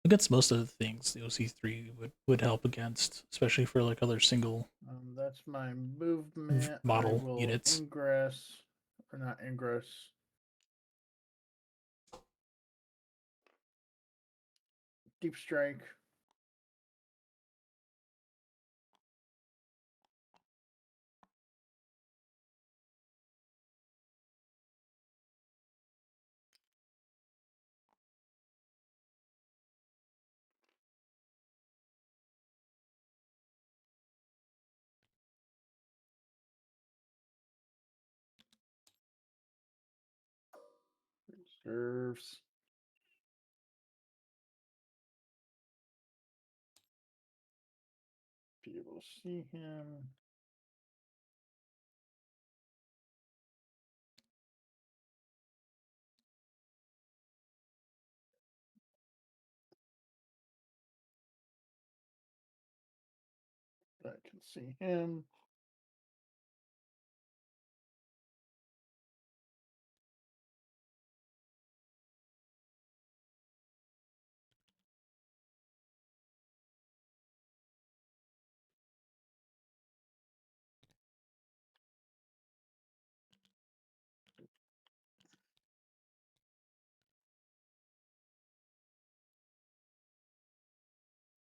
Against most of the things the OC3 would help against, especially for like other single That's my movement. I model will units. ingress, or not ingress. Deep strike. Reserves. Be able to see him. I can see him.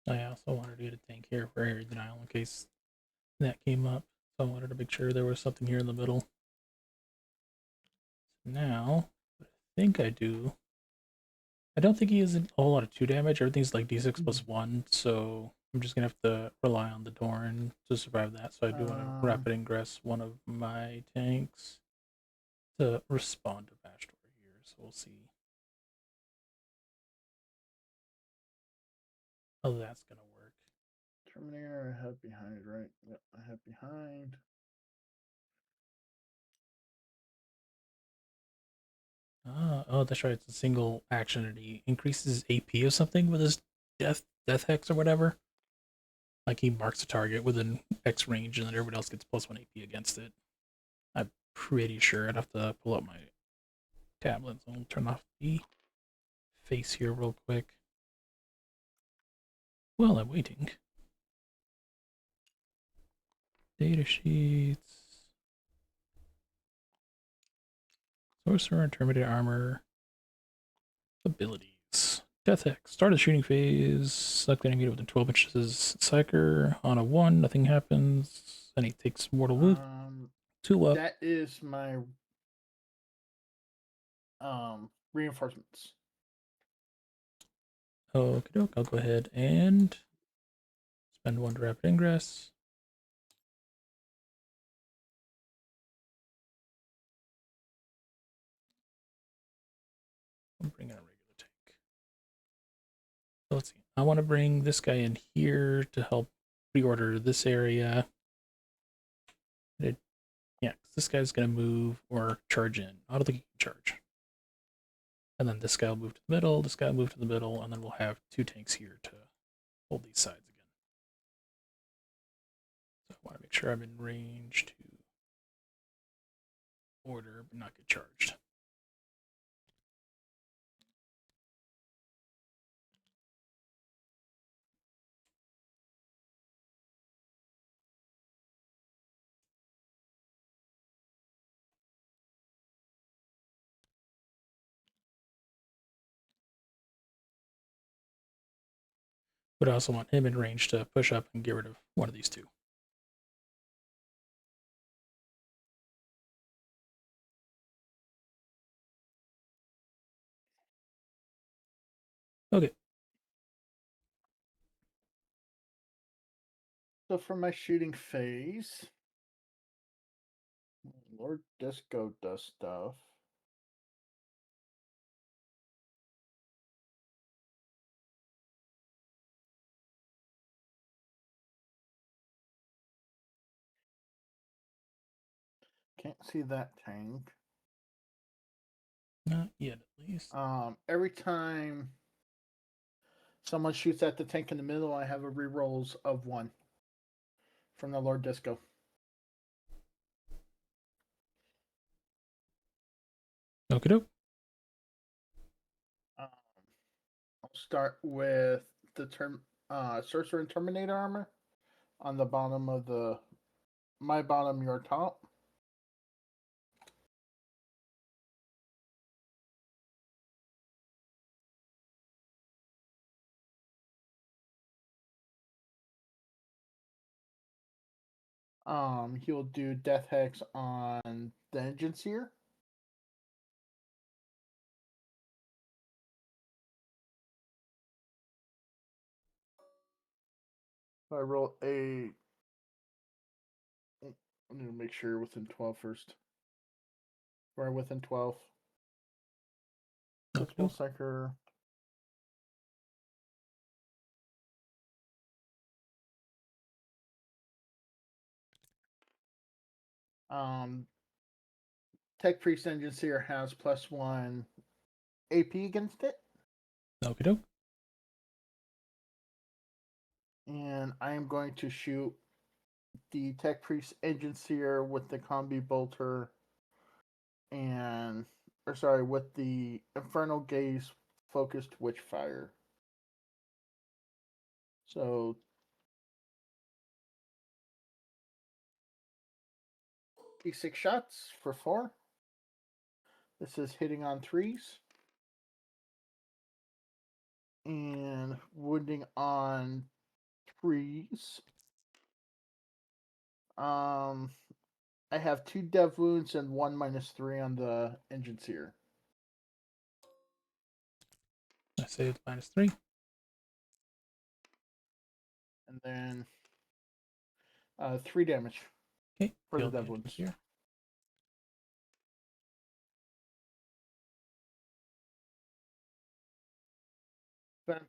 I also wanted to get a tank here for area denial in case that came up. So I wanted to make sure there was something here in the middle. So now, what I think I do, I don't think he has a whole lot of 2 damage. Everything's like d6 plus 1, so I'm just gonna have to rely on the Dorn to survive that. So I do want to rapid ingress one of my tanks to respond to Bastor here. So we'll see how that's gonna work. Terminator, I have behind, right? Yep, I have behind. Oh, that's right. It's a single action, and he increases AP or something with his death hex or whatever. Like he marks a target within X range, and then everybody else gets +1 AP against it. I'm pretty sure. I'd have to pull up my tablet, so I'll turn off the face here real quick. While I'm waiting. Data sheets. Sorcerer and Terminator armor. Abilities. Death Hex. Start a shooting phase. Select the enemy within 12 inches. Psyker. On a 1, nothing happens. Then he takes mortal wound. 2 up. That is my reinforcements. Okay, doke. I'll go ahead and spend 1 to rapid ingress. I'll bring in a regular tank. So let's see. I want to bring this guy in here to help reorder this area. Yeah, because this guy's going to move or charge in. I don't think he can charge. And then this guy will move to the middle, this guy will move to the middle, and then we'll have 2 tanks here to hold these sides again. So I want to make sure I'm in range to order but not get charged. But I also want him in range to push up and get rid of one of these 2. Okay. So for my shooting phase, Lord Disco does stuff. Can't see that tank. Not yet, at least. Every time someone shoots at the tank in the middle, I have a rerolls of 1 from the Lord Disco. Okie doke. Um, I'll start with the Sorcerer and Terminator armor on the bottom of my bottom, your top. He'll do Death Hex on the Engine Seer. I roll a. I'm gonna make sure you're within 12 first. We're within 12. Okie Principal doke. Psyker. Tech Priest Engine Seer has +1 AP against it. Okie doke. And I am going to shoot the Tech Priest Engine Seer with the Combi Bolter with the Infernal Gaze focused Witchfire. So D6 shots for 4. This is hitting on 3s. And wounding on 3s. I have 2 dev wounds and 1 -3 on the Engine Seer. I say it's -3. And then 3 damage Okay. for the Field dev engine wounds. here.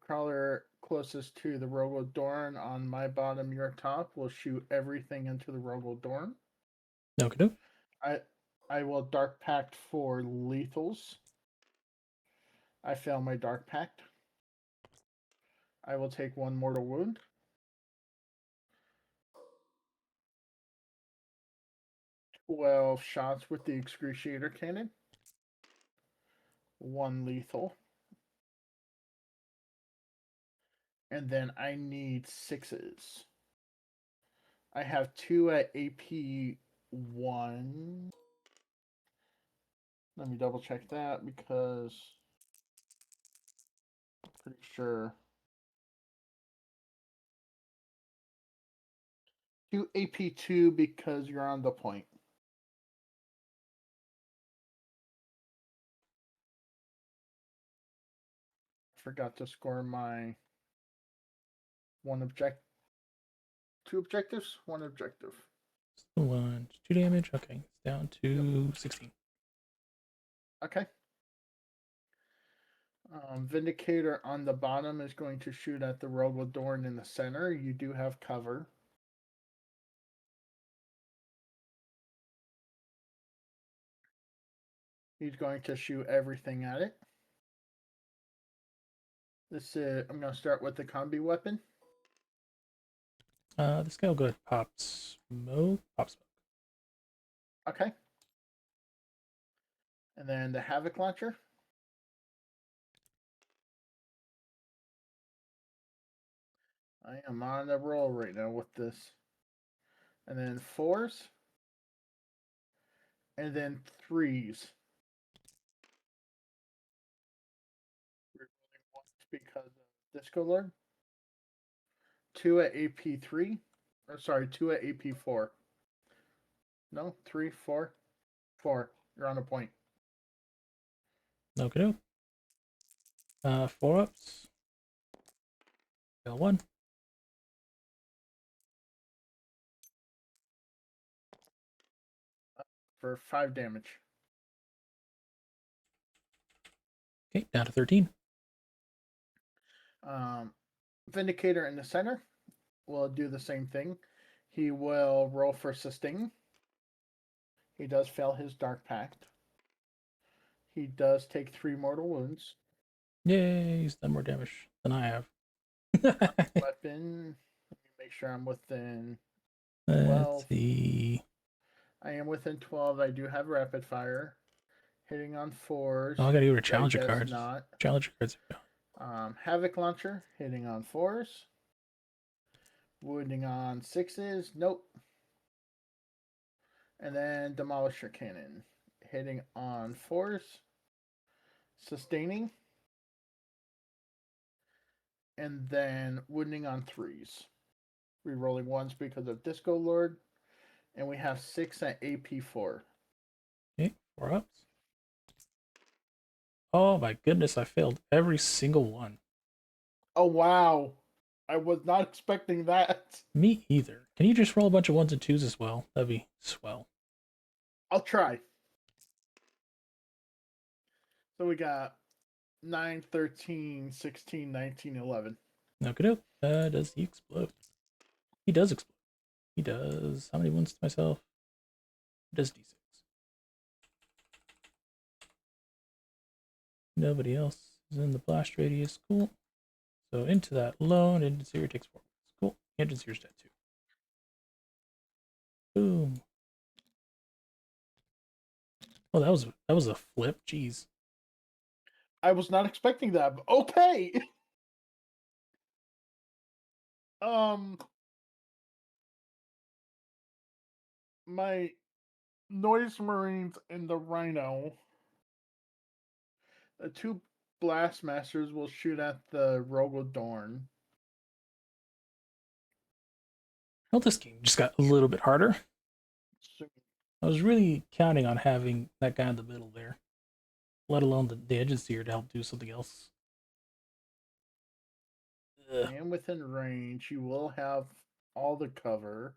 Crawler closest to the Rogodorn on my bottom, your top will shoot everything into the Rogodorn. Okie doke. I will Dark Pact for lethals. I fail my Dark Pact. I will take 1 mortal wound. Twelve shots with the Excruciator Cannon. 1 lethal. And then I need 6s. I have 2 at AP 1. Let me double check that because I'm pretty sure. 2 AP2 because you're on the point. Forgot to score my 2 objectives, 1 objective. So 1, 2 damage. Okay, it's down to 16. Okay. Vindicator on the bottom is going to shoot at the Rogodorn in the center. You do have cover. He's going to shoot everything at it. I'm going to start with the combi weapon. This guy will go to pop smoke. Pop smoke. Okay. And then the Havoc Launcher. I am on a roll right now with this. And then 4s. And then 3s. We're rolling 1s because of Disco Lord. 2 at AP3. Or sorry, 2 at AP4. No, 3, 4. 4. You're on a point. Okie doke. 4 ups. Fail 1. for 5 damage. Okay, down to 13. Vindicator in the center will do the same thing. He will roll for sustain. He does fail his Dark Pact. He does take 3 mortal wounds. Yay, he's done more damage than I have. Weapon. Let me make sure I'm within 12. Let's see. I am within 12. I do have rapid fire. Hitting on 4s. Oh, I gotta go to I challenger guess cards. not. Challenger cards. Havoc Launcher. Hitting on 4s. Wounding on 6s. Nope. And then Demolisher Cannon. Hitting on 4s. Sustaining. And then wounding on 3s. Rerolling 1s because of Disco Lord. And we have 6 at AP4. Okay, 4 ups. Oh my goodness, I failed every single one. Oh, wow. I was not expecting that. Me either. Can you just roll a bunch of 1s and 2s as well? That'd be swell. I'll try. So we got 9, 13, 16, 19, 11. Okay, does he explode? He does explode. He does. How many wounds to myself? He does d6. Nobody else is in the blast radius. Cool. So into that lone, and Seer takes 4 wounds. Cool. And Seer's dead too. Boom. Oh, that was a flip. Jeez. I was not expecting that. But okay. My Noise Marines and the Rhino, the 2 Blast Masters will shoot at the Rogodorn. Well, this game just got a little bit harder. I was really counting on having that guy in the middle there, let alone the Agency to help do something else. Ugh. And within range, you will have all the cover.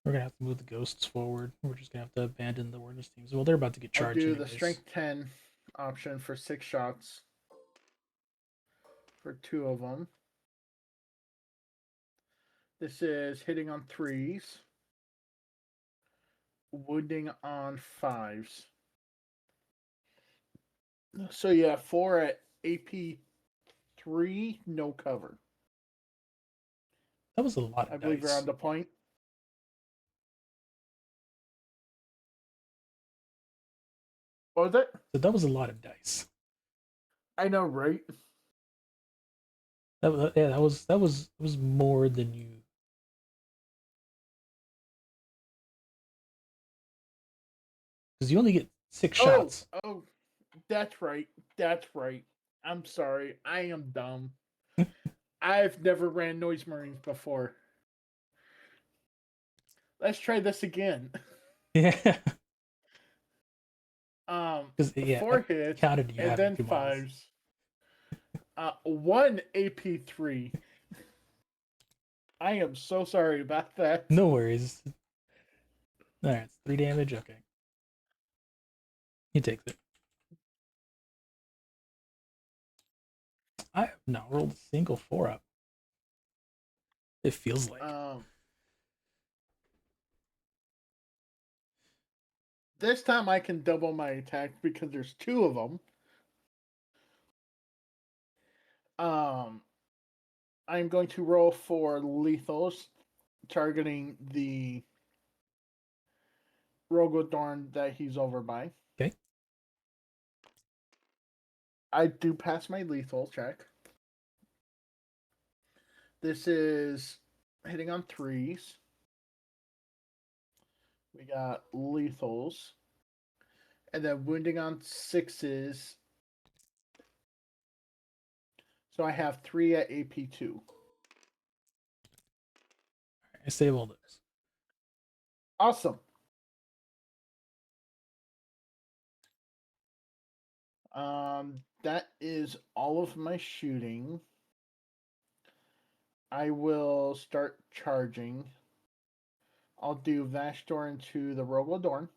We're gonna have to move the ghosts forward. We're just gonna have to abandon the awareness teams. Well, they're about to get I'll charged. do Anyways. the strength 10 option for 6 shots for 2 of them. This is hitting on 3s, wounding on 5s. So yeah, 4 at AP3, no cover. That was a lot of I believe dice. you're on the point. What was it? So that was a lot of dice. I know, right? That was more than you. Because you only get 6 shots. Oh, that's right. That's right. I'm sorry. I am dumb. I've never ran Noise Marines before. Let's try this again. Yeah. Because 4 hits counted you and then 5s. 1 AP3. I am so sorry about that. No worries. All right, it's 3 damage. Okay, he takes it. I have not rolled a single 4 up. It feels like. This time I can double my attack because there's 2 of them. I'm going to roll for lethals, targeting the Rogodorn that he's over by. Okay. I do pass my lethal check. This is hitting on 3s. We got lethals. And then wounding on 6s. So I have 3 at AP2. I save all those. Awesome. That is all of my shooting. I will start charging. I'll do Vashdor into the Rogodorn.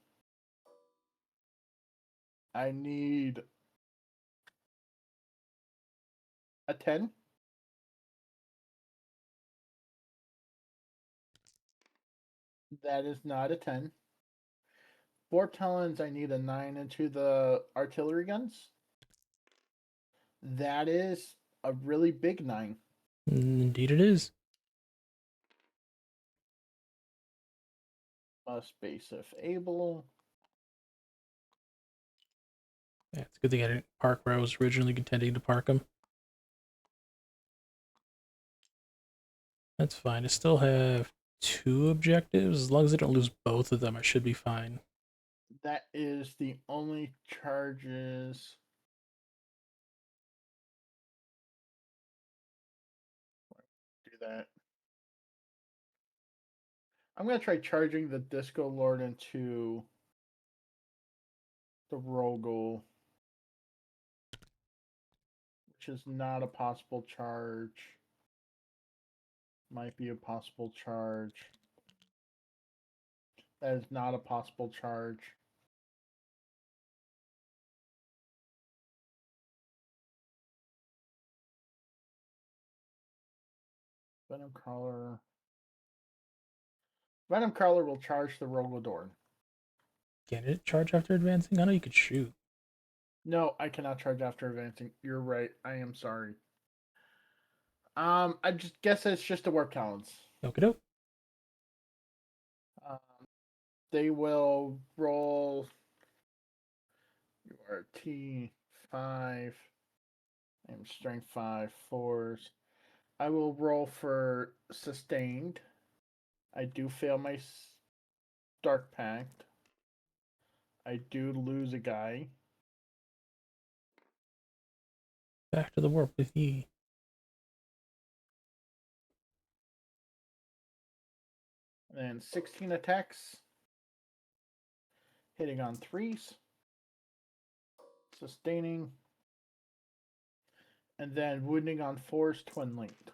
I need a 10. That is not a 10. Talons, I need a 9 into the artillery guns. That is a really big 9. Indeed, it is. Must base if able. Yeah, it's a good thing I didn't park where I was originally intending to park them. That's fine. I still have 2 objectives. As long as I don't lose both of them, I should be fine. That is the only charges. Do that. I'm gonna try charging the Disco Lord into the Rogel, which is not a possible charge. Might be a possible charge. That is not a possible charge. Venom Crawler. Venom Crawler will charge the Rogodorn. Can it charge after advancing? I know you could shoot. No, I cannot charge after advancing. You're right. I am sorry. I just guess it's just a Warp Talons. Okie doke. Um, they will roll your T5. I'm strength 5, 4s. I will roll for sustained. I do fail my Dark Pact. I do lose a guy. Back to the warp with ye. And 16 attacks. Hitting on 3s. Sustaining. And then wounding on 4s, twin linked.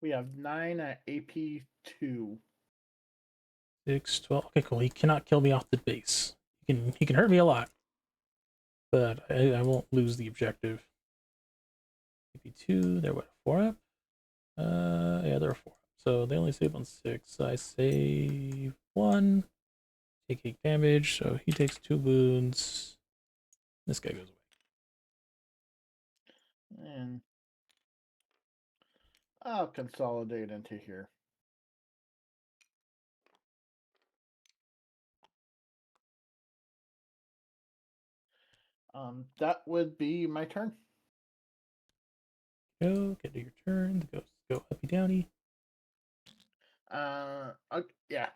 We have 9 at AP2. 6, 12. Okay, cool. He cannot kill me off the base. He can hurt me a lot. But I won't lose the objective. AP2, they're what, 4 up? Yeah, they're 4 up. So they only save on 6. I save 1. Take 8 damage, so he takes 2 wounds. This guy goes away. And I'll consolidate into here. That would be my turn. Go, get to your turn. The ghosts go uppy downy. Yeah.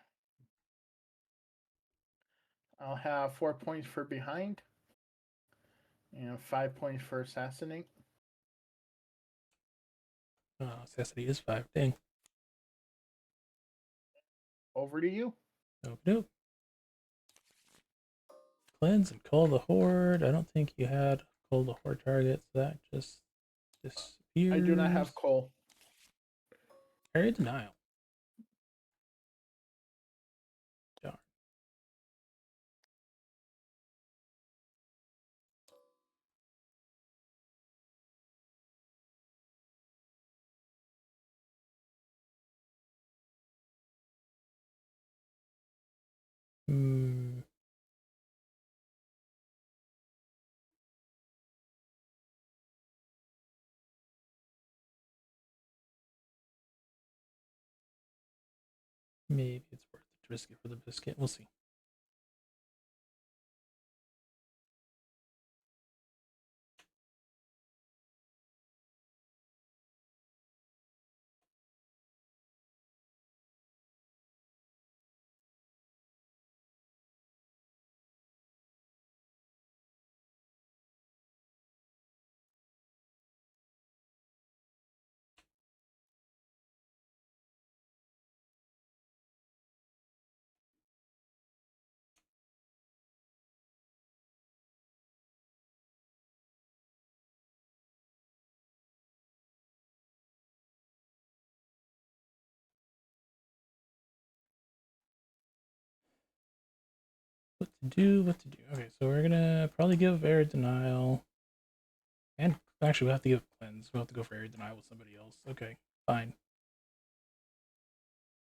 I'll have 4 points for behind. And 5 points for assassinate. Necessity is 5. Dang. Over to you. Nope. Cleanse and call the horde. I don't think you had call the horde target, so that just disappears. I do not have coal. Area denial. Darn. Hmm. Maybe it's worth it to risk it for the biscuit. We'll see. do, what to do. Okay, so we're gonna probably give area denial. And actually, we'll have to give cleanse. We'll have to go for area denial with somebody else. Okay, fine.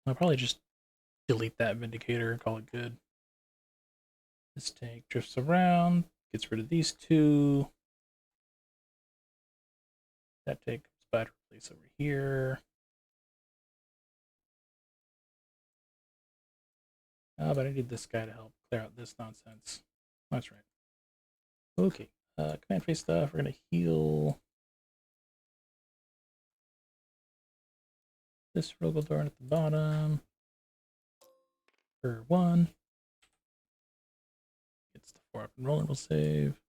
I'll probably just delete that Vindicator and call it good. This tank drifts around, gets rid of these two. That tank comes by to replace over here. Oh, but I need this guy to help clear out this nonsense. That's right. Okay, command phase stuff. We're gonna heal this Rogaldorn at the bottom for 1. Gets the 4 up and rolling. We'll save.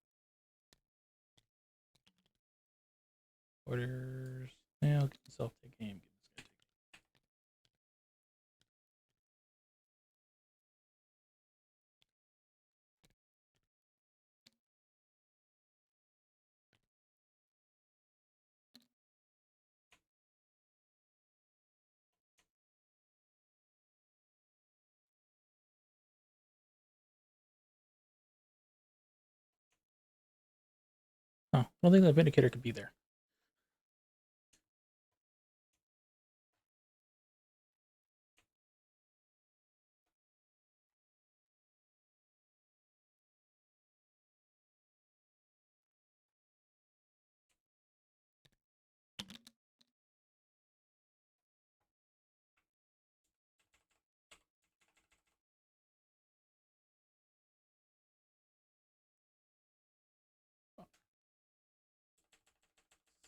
Orders. Now get myself to game. Get this guy taken. Oh, I don't think that Vindicator could be there.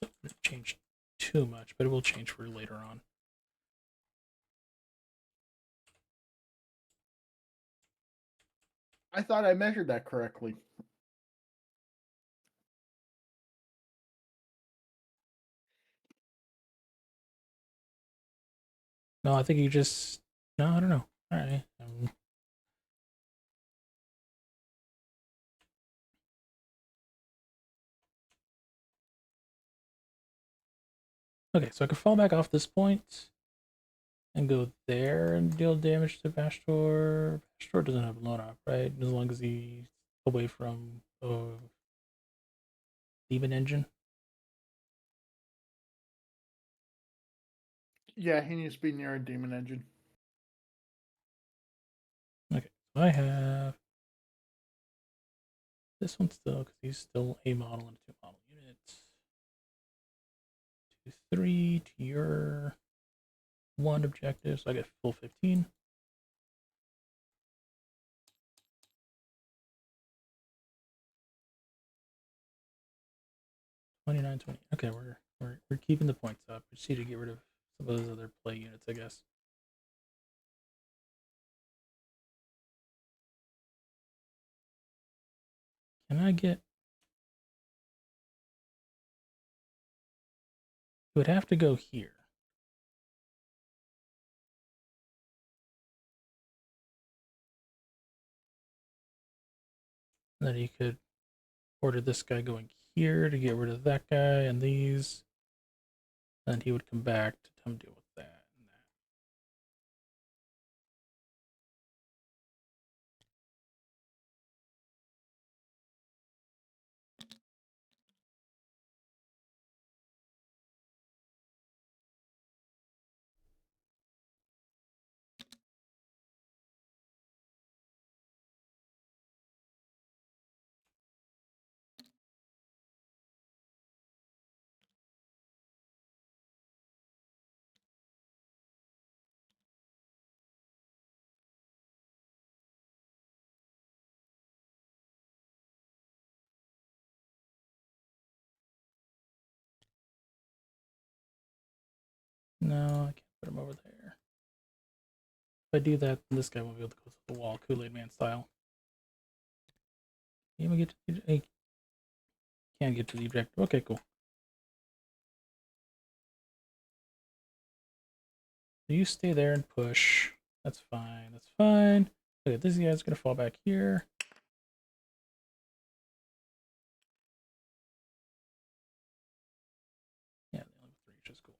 It won't change too much, but it will change for later on. I thought I measured that correctly. No, I think you just. No, I don't know. All right. Okay, so I can fall back off this point and go there and deal damage to Bastor. Bastor doesn't have a load up, right? As long as he's away from Demon Engine. Yeah, he needs to be near a demon engine. Okay, so I have this one still because he's still a model and 2 model units. 2, 3 to your 1 objective, so I get full 15. $29.20. Okay, we're keeping the points up. We just need to get rid of some of those other play units, I guess. Can I get? It would have to go here. And then you could order this guy going here to get rid of that guy and these. And he would come back to come deal with that and that. No, I can't put him over there. If I do that, then this guy won't be able to go through the wall, Kool-Aid Man style. Can we get to the, can't get to the objective. Okay, cool. So you stay there and push. That's fine. That's fine. Okay, this guy's gonna fall back here. Yeah, they only have 3, which is cool.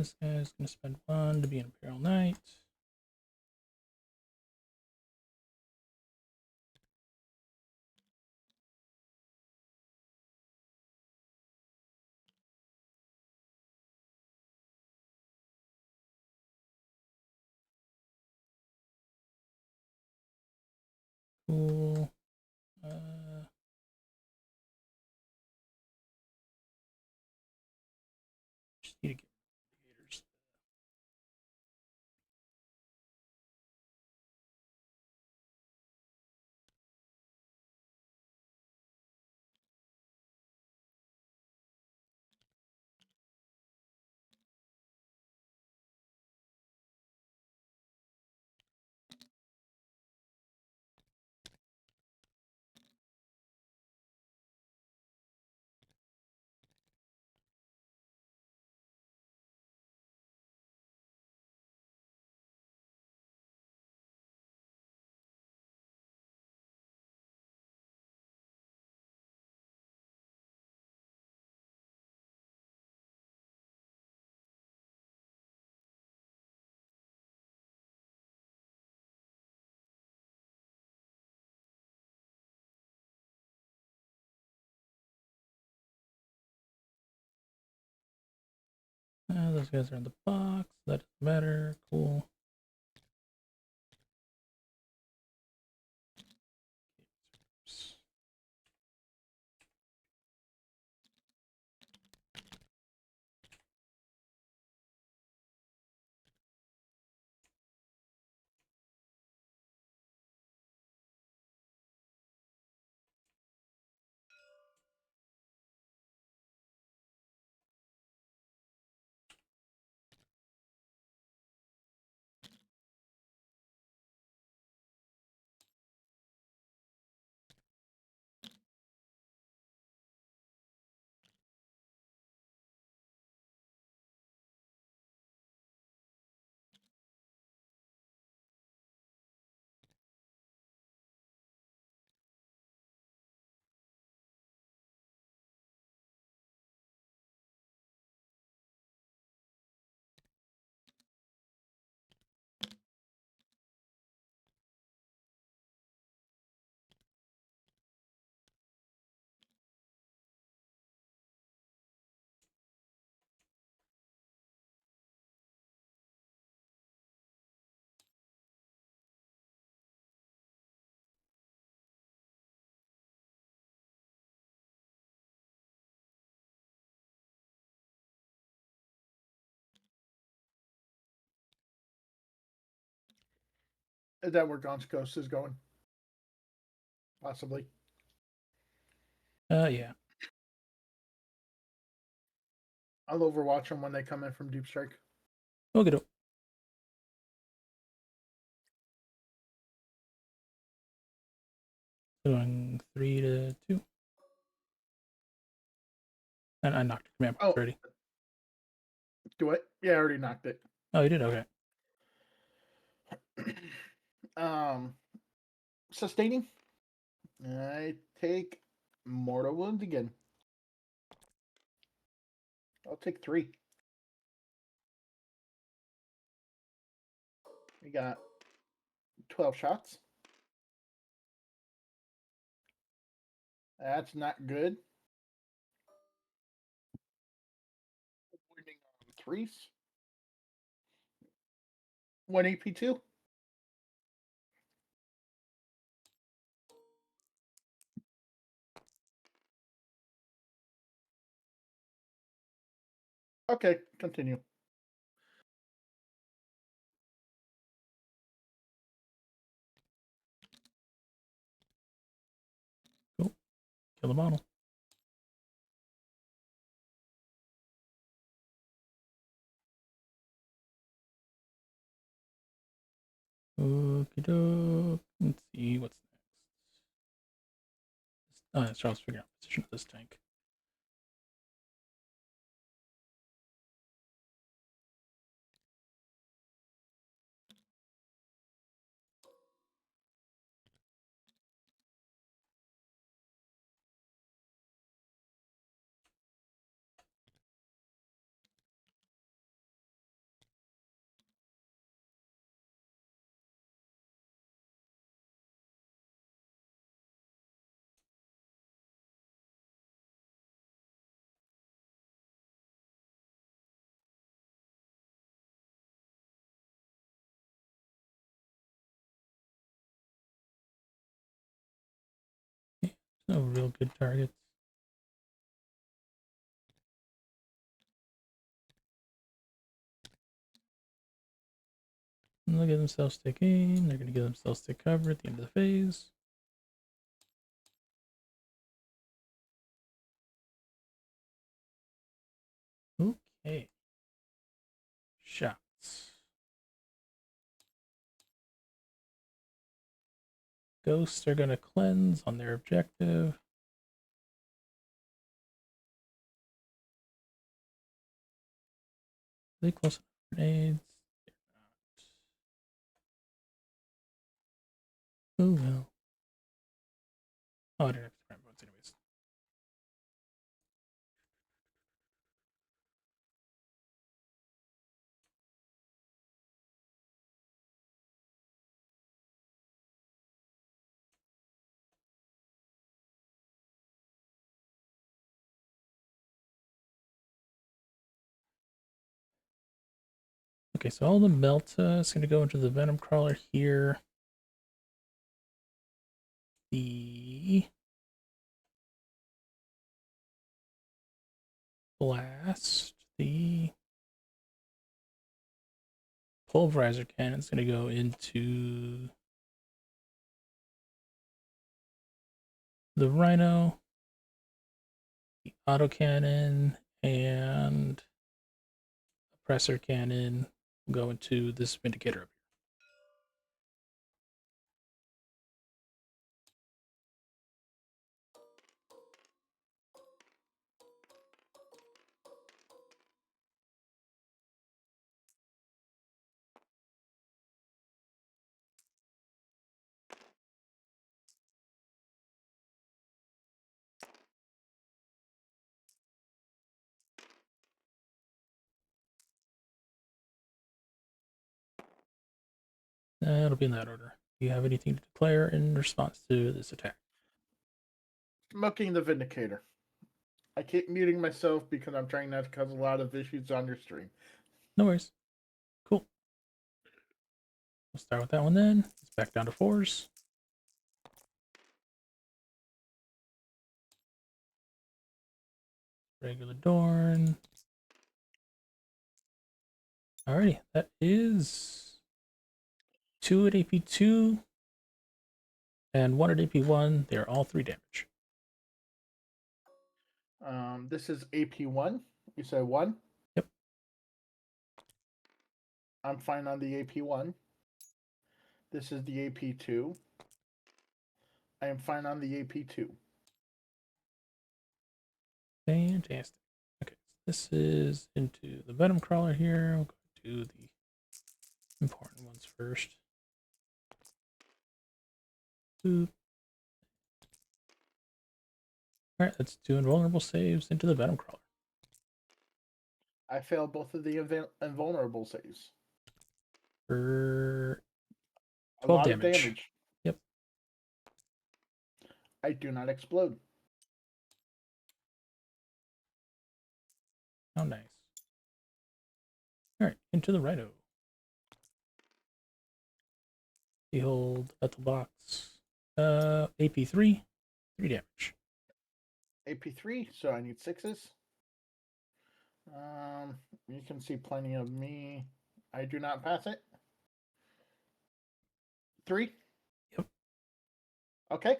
This guy's gonna spend 1 to be an Imperial Knight. Cool. Just need to get indicators. Those guys are in the box. That doesn't matter. Cool. Is that where Gaunt's Ghost is going? Possibly. Yeah. I'll overwatch them when they come in from Deep Strike. Okay. Going 3 to 2. And I knocked command box Oh, already. do it. Yeah, I already knocked it. Oh, you did? Okay. Sustaining. I take mortal wounds again. I'll take 3. We got 12 shots. That's not good. Avoiding 3s. 1 AP2. Okay, continue. Cool. Kill the model. Okie doke. Let's see what's next. Oh, that's Charles figuring out position of this tank. No real good targets. And they'll get themselves stick aim. They're going to get themselves stick cover at the end of the phase. Okay. Shots. Ghosts are going to cleanse on their objective. Are they close enough for grenades? They're not. Oh well. Oh, I didn't have to grab boats anyways. Okay, so all the Melta is going to go into the Venom Crawler here. The Blast, the Pulverizer Cannon is going to go into the Rhino, the Autocannon, and Oppressor Cannon will go into this Vindicator up here. It'll be in that order. Do you have anything to declare in response to this attack? Smoking the Vindicator. I keep muting myself because I'm trying not to cause a lot of issues on your stream. No worries. Cool. We'll start with that one then. It's back down to 4s. Regular Dorn. Alrighty, that is 2 at AP2 and 1 at AP1. They're all 3 damage. This is AP1. You said 1? Yep. I'm fine on the AP1. This is the AP2. I am fine on the AP2. Fantastic. Okay, so this is into the Venom Crawler here. We'll go to the important ones first. Boop. Alright, let's do invulnerable saves into the Venom Crawler. I failed both of the invulnerable saves. For A 12 lot damage. of damage. Yep. I do not explode. How nice. Alright, into the Rhino. Behold, Metal Box. AP3, 3 damage. AP3, so I need 6s. You can see plenty of me. I do not pass it. 3? Yep. Okay.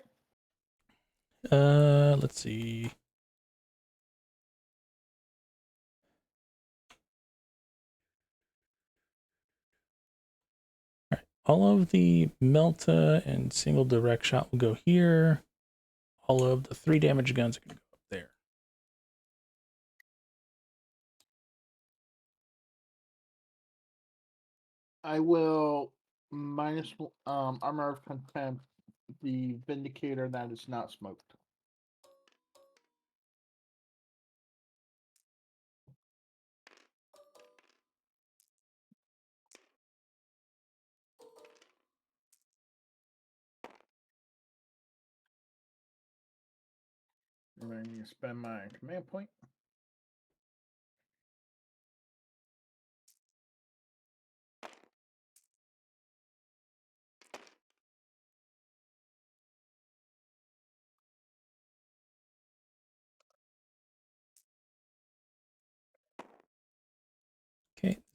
Let's see. Alright, all of the Melta and single direct shot will go here. All of the 3 damage guns are going to go up there. I will minus armor of contempt the Vindicator that is not smoked. And I need to spend my command point.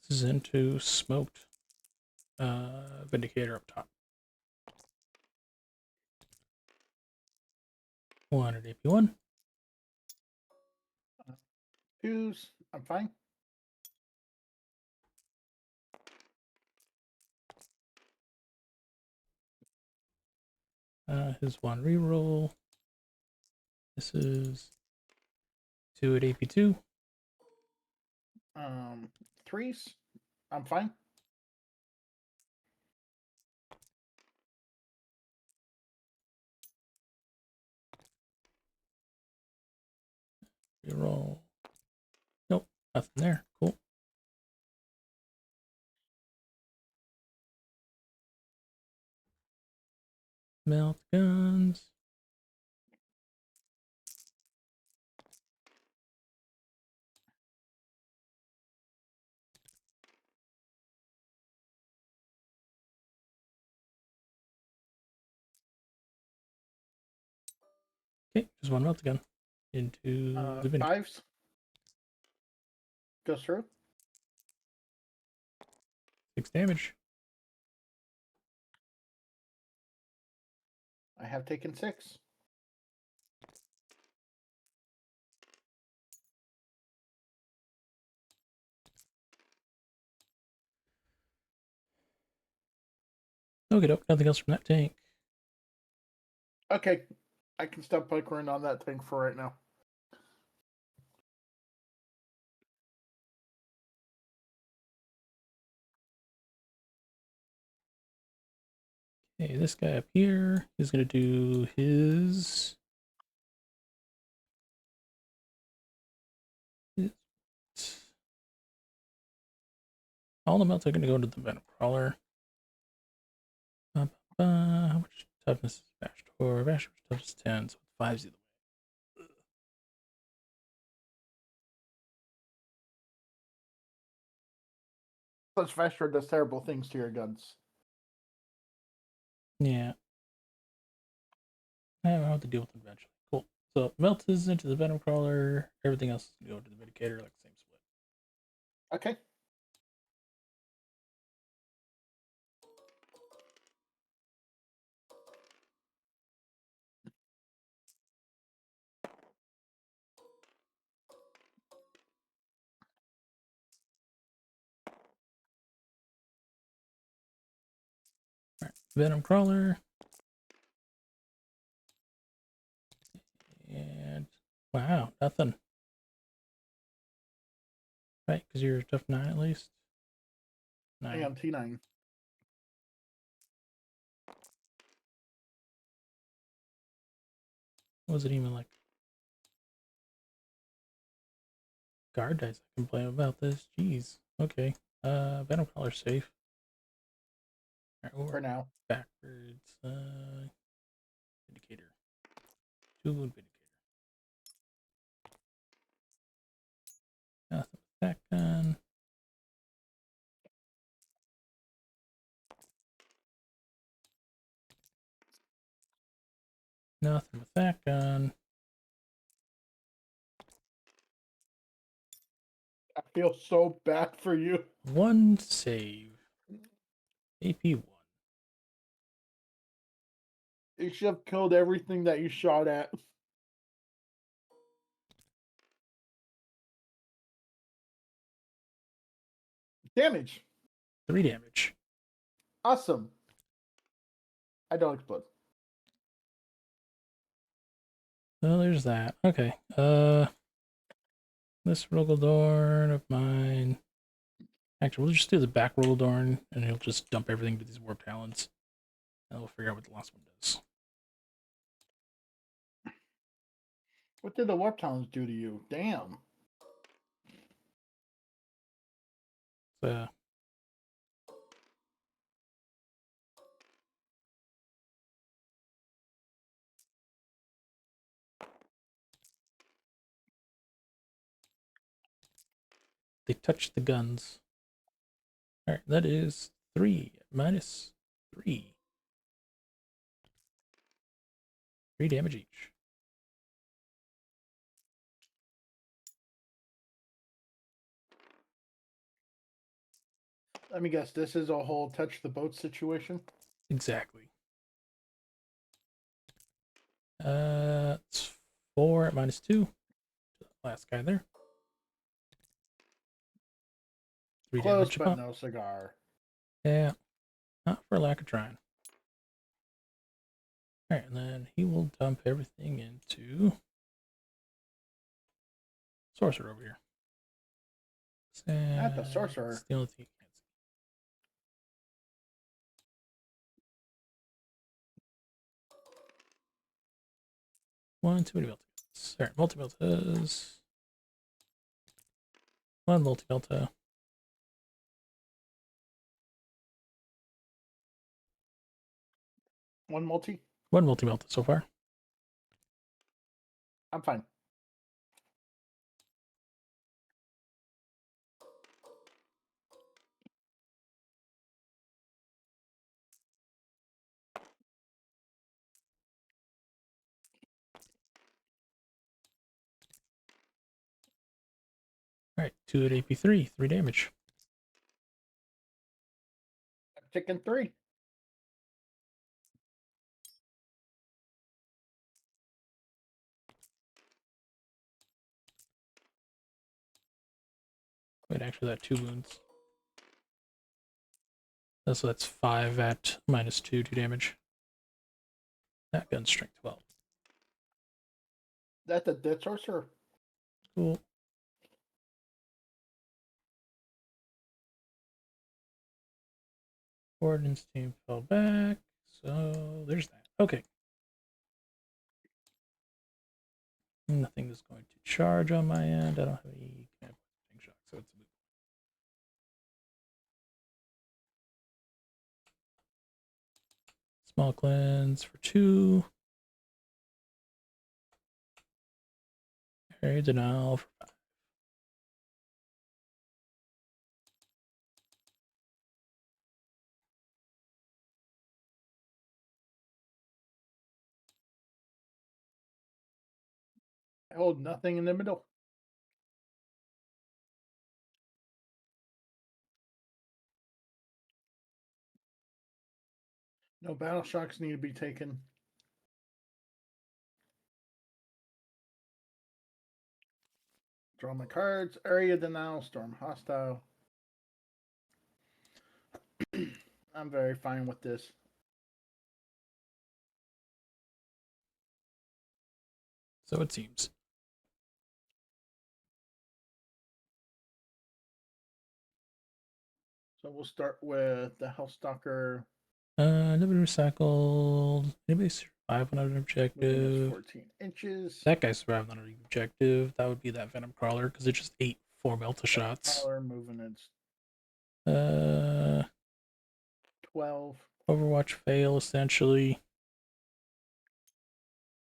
is into smoked Vindicator up top. 100 AP1. Twos. I'm fine. His one reroll. This is 2 at AP2. Threes. I'm fine. Reroll. Nope, nothing there. Cool. Melt guns. Okay, just one melt gun into the Vindicator. Fives. Goes through. 6 damage. I have taken 6. Okay, nope, nothing else from that tank. Okay. I can stop puckering on that thing for right now. Okay, this guy up here is going to do his... All the melts are going to go into the Venom Crawler. How much toughness is Vastor? Vastor's toughness 10, so 5's either way. Plus, Vestra does terrible things to your guns. Yeah. I'll have to deal with them eventually. Cool. So melt is into the Venom Crawler. Everything else is going to go into the Vindicator, like same split. Okay. Alright, Venom Crawler. And wow, nothing. Right, because you're tough 9 at least. I 9. am T9. What was it even like? Guard dice I complain about this. Jeez. Okay. Venom Crawler safe. Alright, For now. backwards. Indicator. 2 wound indicator. Nothing with that gun. Nothing with that gun. I feel so bad for you. 1 save. AP1. You should have killed everything that you shot at. Damage. 3 damage. Awesome. I don't explode. Well, there's that. Okay. This Rogaldorn of mine. Actually, we'll just do the back Rogaldorn, and he'll just dump everything to these Warp Talons. And we'll figure out what the last one does. What did the Warp Talons do to you? Damn. So, they touch the guns. Alright, that is 3 minus 3. 3 damage each. Let me guess. This is a whole touch the boat situation. Exactly. It's 4 at -2. Last guy there. 3 Close, damage but up. no cigar. Yeah. Not for lack of trying. Alright, and then he will dump everything into Sorcerer over here. Not the sorcerer. It's the only thing you can't see. 1, 2 multi-meltas. Alright, multi-meltas. 1 multi-melta. One multi. 1 multi-melta so far. I'm fine. Alright, 2 at AP3, 3 damage. I'm taking 3. Wait, actually, that 2 wounds. So that's 5 at -2, 2 damage. That gun's strength 12. That's a dead sorcerer. Cool. Gordon's team fell back, so there's that. Okay. Nothing is going to charge on my end. I don't have any command points shock, so it's a moot. Small cleanse for 2. Area denial for 5. I hold nothing in the middle. No battle shocks need to be taken. Draw my cards. Area denial. Storm hostile. I'm very fine with this. So it seems. So we'll start with the Hellstalker. Nobody recycled. Anybody survive on an Moving objective? is 14 inches. That guy survived on an objective. That would be that Venom Crawler, because it just ate 4 Melta shots. Power moving is 12. Overwatch fail, essentially.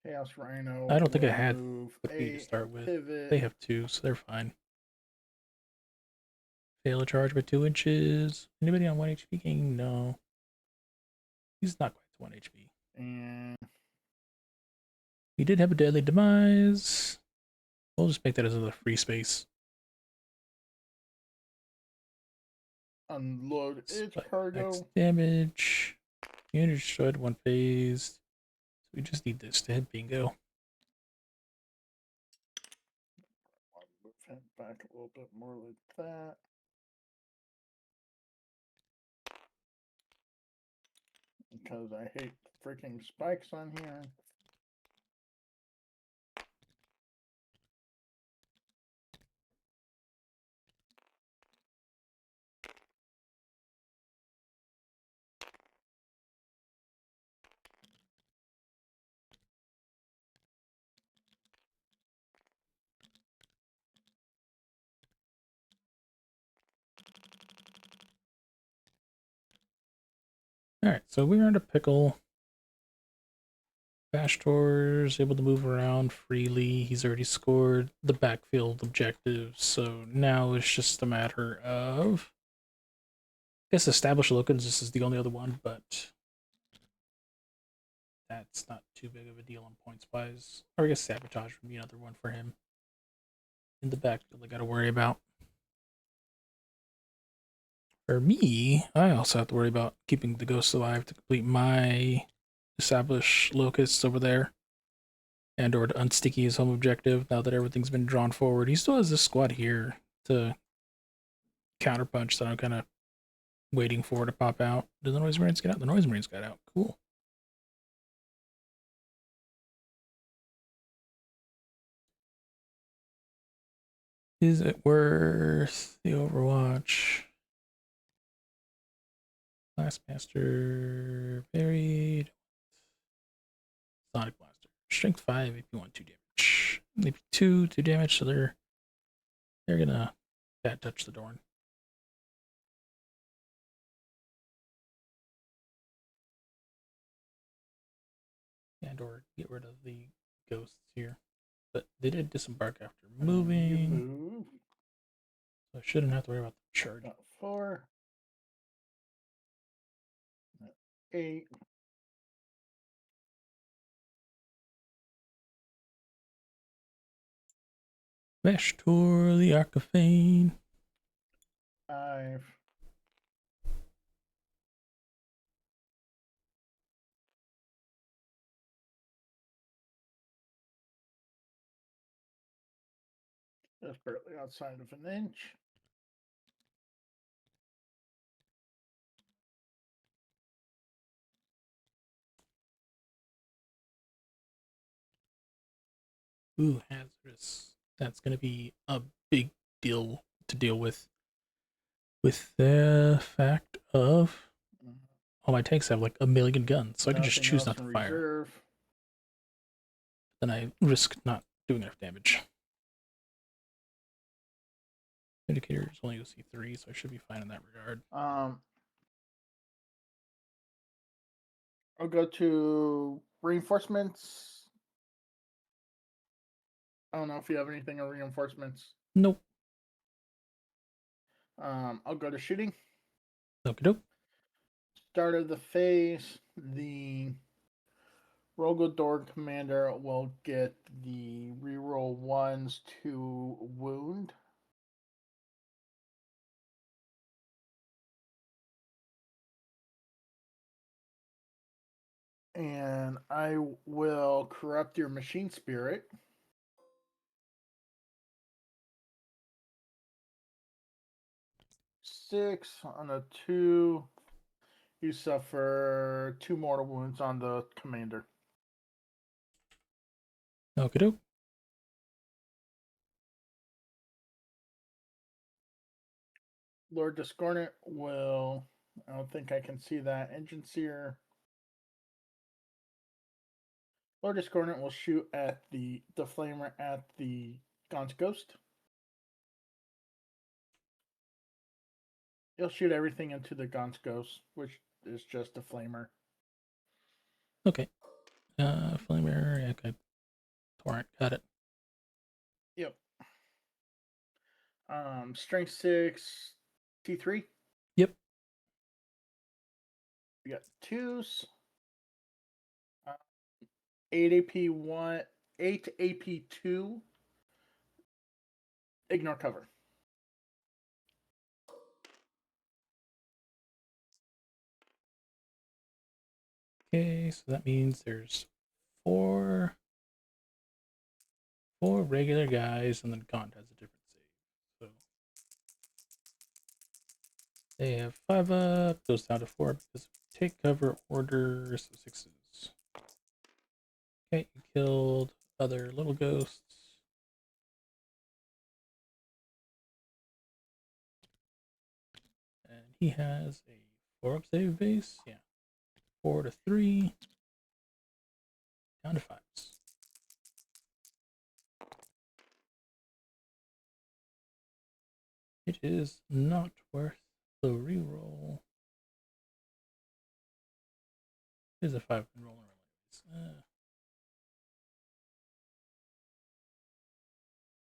Chaos Rhino. I don't think I will had move 3 to 8. start with. Pivot. They have 2, so they're fine. Fail a charge by 2 inches. Anybody on 1 HP gain? No. He's not quite to 1 HP. And He did have a deadly demise. We'll just make that as a free space. unload its Spike cargo. X damage. Unit destroyed, 1 phased. So we just need this to hit bingo. I'll move him back a little bit more like that. Because I hate freaking spikes on here. Alright, so we're in a pickle. Bashtor's able to move around freely. He's already scored the backfield objectives, so now it's just a matter of, I guess, establish locals. This is the only other one, but that's not too big of a deal on points wise. Or I guess sabotage would be another one for him in the backfield I got to worry about. For me, I also have to worry about keeping the ghosts alive to complete my establish locusts over there, and or to unsticky his home objective. Now that everything's been drawn forward, he still has this squad here to counterpunch that I'm kind of waiting for to pop out. Did the noise marines get out? The noise marines got out. Cool. Is it worth the Overwatch? Blastmaster buried. Sonic Blaster. Strength 5, AP1, 2 damage. AP2, 2 damage, so they're gonna bad touch the Dorn. And or get rid of the ghosts here. But they did disembark after moving. Move. So I shouldn't have to worry about the charge. Got 4. 8. Mesh Tour, the Arcafane. 5. Just barely outside of an inch. Ooh, hazardous. That's gonna be a big deal to deal with. With the fact of all my tanks have like a million guns, so I can just Nothing choose else not to in fire. reserve. Then I risk not doing enough damage. Indicator is only OC3, so I should be fine in that regard. I'll go to reinforcements. I don't know if you have anything on reinforcements. Nope. I'll go to shooting. Okie doke. Start of the phase, the Rogodor commander will get the reroll 1s to wound. And I will corrupt your machine spirit. Six on a 2. You suffer 2 mortal wounds on the commander. Okie doke. Lord Discordant will. I don't think I can see that. Engine Seer. Lord Discordant will shoot at the flamer at the Gaunt's Ghost. He'll shoot everything into the Gaunt's Ghost, which is just a flamer. Okay. Flamer. Okay. Torrent. Got it. Yep. Strength 6, T3. Yep. We got 2s. 8 AP1, 8 AP2. Ignore cover. Okay, so that means there's four regular guys, and then Gaunt has a different save. So they have 5 up, goes down to 4 because take cover order, so 6s. Okay, you killed other little ghosts. And he has a 4 up save base. Yeah. 4 to 3. Down to 5s. It is not worth the reroll. It is a 5 roller.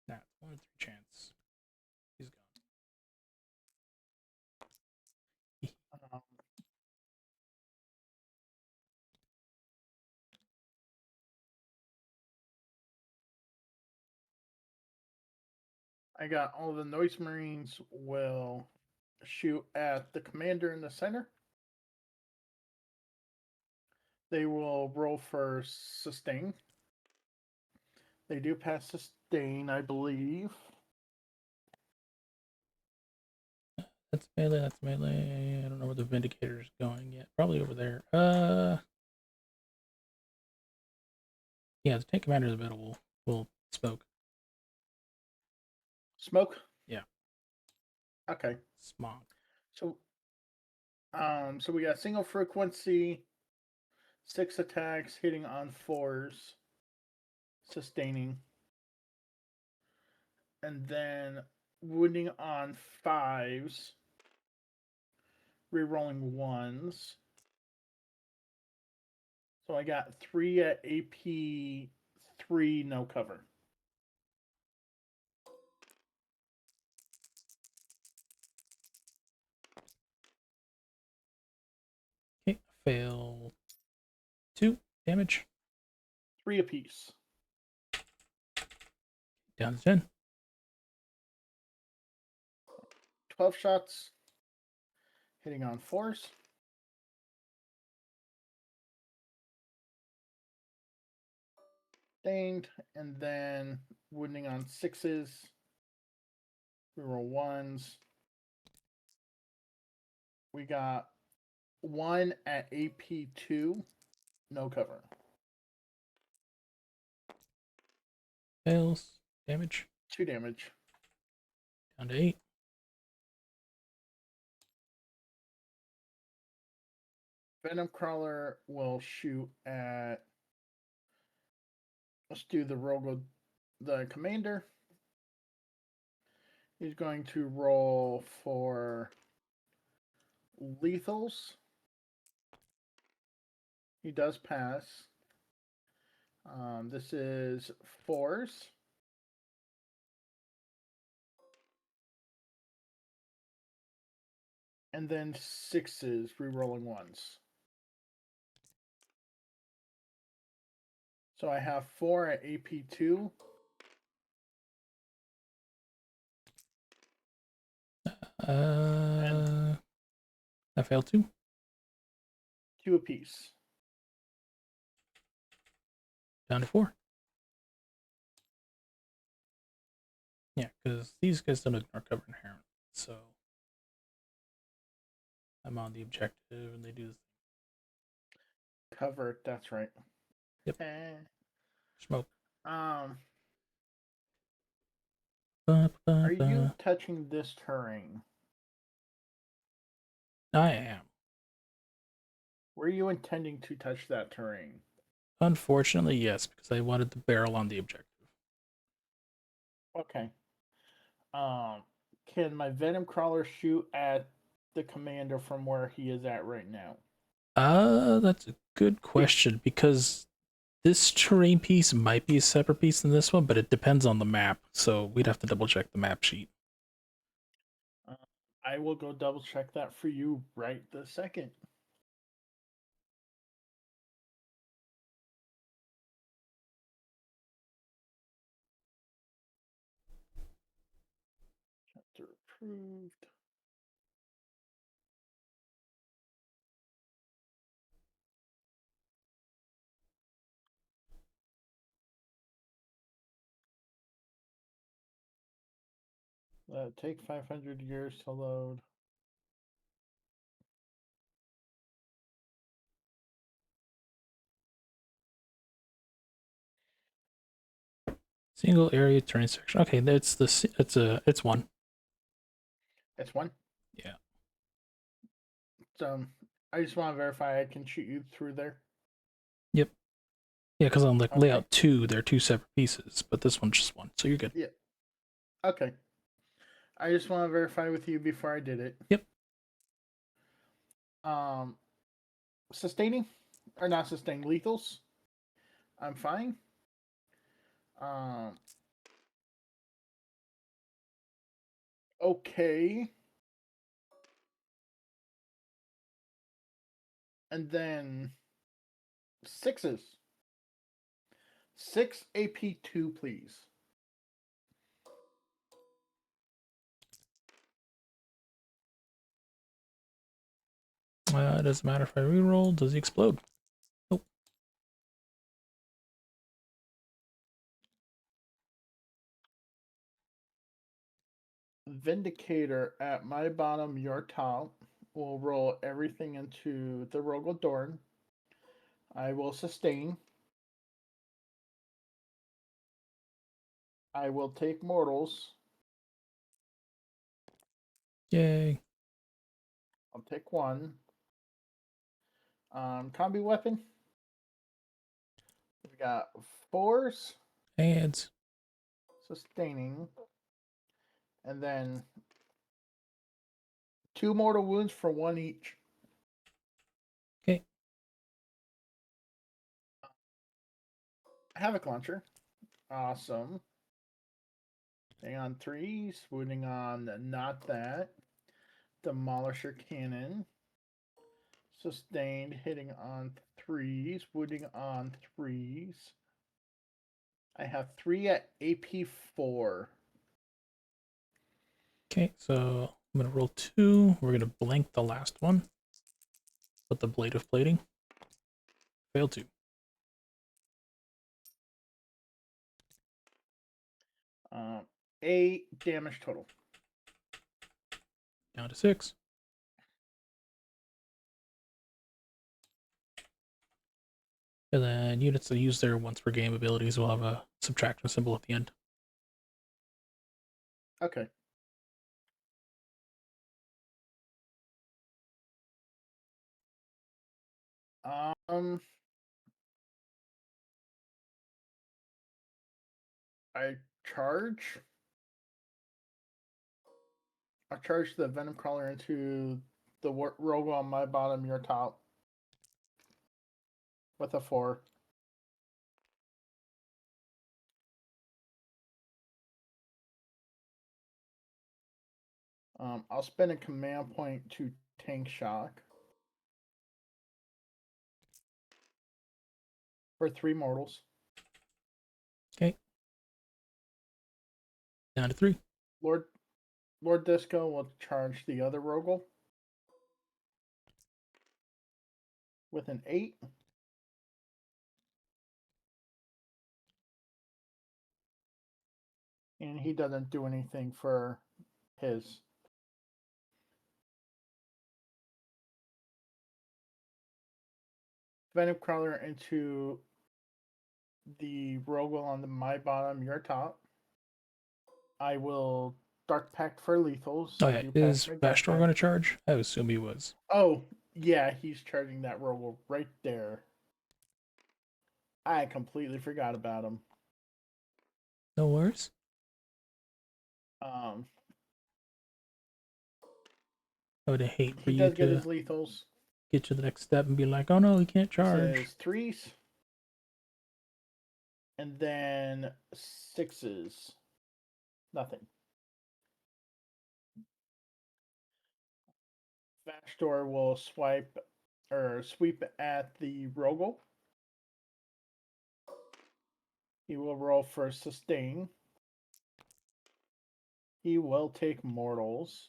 Nah, 1 in 3 chance. He's gone. Um, I got all the Noise Marines will shoot at the commander in the center. They will roll for sustain. They do pass sustain, I believe. That's melee. That's melee. I don't know where the Vindicator's going yet. Probably over there. Yeah, the tank commander in the middle will smoke. Smoke? Yeah. Okay. Smog. So we got single frequency, 6 attacks, hitting on 4s, sustaining, and then wounding on 5s, rerolling 1s. So I got 3 at AP 3, no cover. Okay, fail 2 damage. 3 apiece. Down to 10. 12 shots, hitting on 4s. Sustained, and then wounding on 6s, reroll 1s. We got 1 at AP 2, no cover. Fails. Damage. 2 damage. Down to 8. Venom Crawler will shoot at. Let's do the commander. He's going to roll for lethals. He does pass. This is 4s. And then 6s, rerolling 1s. So I have 4 at AP 2. I failed 2. 2 apiece. Down to 4. Yeah, because these guys don't ignore cover inherently. So I'm on the objective and they do this. Cover, that's right. Yep. Eh. Smoke. Are Ba. you touching this terrain? I am. Were you intending to touch that terrain? Unfortunately, yes, because I wanted the barrel on the objective. Okay. Can my Venom Crawler shoot at the commander from where he is at right now? That's a good question because this terrain piece might be a separate piece than this one, but it depends on the map. So we'd have to double check the map sheet. I will go double check that for you right this second. Chapter approved. Take 500 years to load. Single area terrain section. Okay, it's one. It's 1. Yeah. So I just want to verify I can shoot you through there. Yep. Yeah, because on like Okay. layout 2, they're 2 separate pieces, but this one's just one, so you're good. Yeah. Okay. I just want to verify with you before I did it. Yep. Sustaining or not sustaining lethals. I'm fine. Okay. And then 6s. 6 AP2, please. It doesn't matter if I reroll. Does he explode? Nope. Vindicator at my bottom, your top. Will roll everything into the Rogel Dorn. I will sustain. I will take mortals. Yay. I'll take one. Combi weapon. We got fours, Hands. sustaining, and then 2 mortal wounds for 1 each. Okay. Havoc launcher. Awesome. Hang on 3s, wounding on not that. Demolisher cannon. Sustained, hitting on 3s, wounding on 3s. I have 3 at AP4. Okay, so I'm gonna roll 2. We're gonna blank the last one. Put the blade of plating. Fail 2. 8 damage total. Down to 6. And then units that use their once per game abilities will have a subtraction symbol at the end. Okay. I charge. I charge the Venom Crawler into the rogue on my bottom, your top. With a 4. I'll spend a command point to tank shock. For 3 mortals. Okay. Down to 3. Lord Disco will charge the other Rogel with an 8. And he doesn't do anything for his. Venom Crawler into the Rogel on my bottom, your top. I will Dark Pact for lethals. Oh I yeah, do is pass my Dark Vastor going to Pact. charge? I would assume he was. Oh, yeah, he's charging that Rogel right there. I completely forgot about him. No worries. Um, I would hate for he you does get to his lethals. get to the next step and be like, oh no, he can't charge. Says 3s. And then 6s. Nothing. Vastor will sweep at the Rogel. He will roll for sustain. He will take mortals.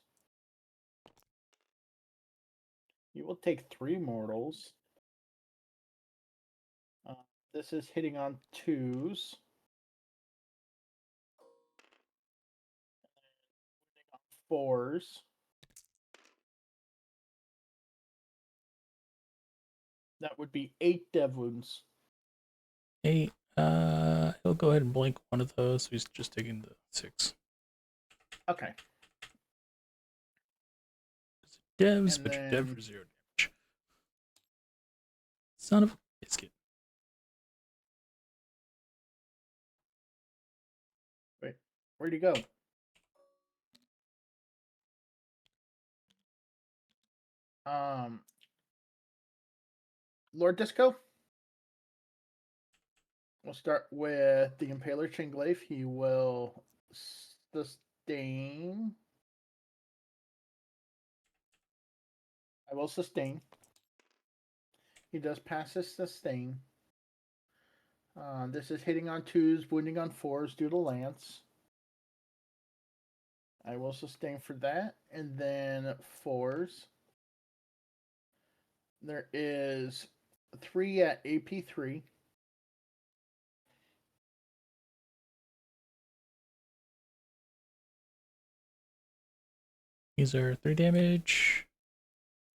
He will take 3 mortals. This is hitting on 2s. 4s. That would be 8 dev wounds. 8. He'll go ahead and blink one of those. So he's just taking the 6. Okay. Devs, And but your dev then- for 0 damage. Son of a biscuit. Wait, where'd he go? Lord Disco. We'll start with the Impaler Chinglaive. He will sustain. I will sustain. He does pass his sustain. This is hitting on 2s, wounding on 4s due to lance. I will sustain for that. And then 4s. There is 3 at AP3. These are 3 damage.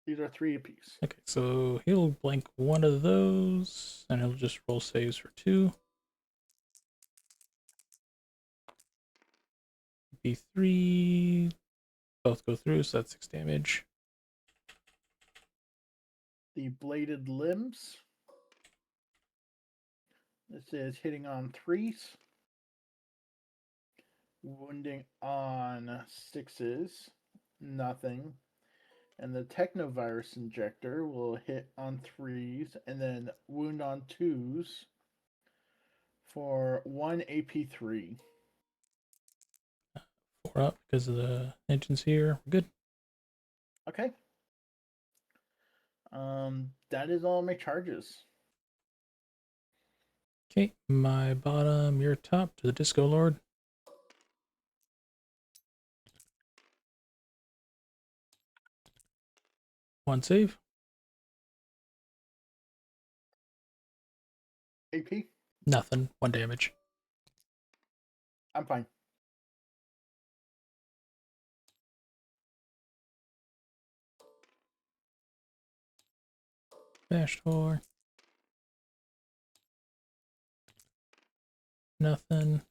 These are 3 apiece. Okay, so he'll blank one of those, and he'll just roll saves for 2. Be 3. Both go through, so that's 6 damage. The bladed limbs. This is hitting on 3s. Wounding on 6s. Nothing. And the technovirus injector will hit on 3s and then wound on 2s for 1 AP3. 4 up because of the engines here. Good. Okay. That is all my charges. Okay, my bottom, your top to the Disco Lord. One save. AP? Nothing. 1 damage. I'm fine. Bashed door. Nothing.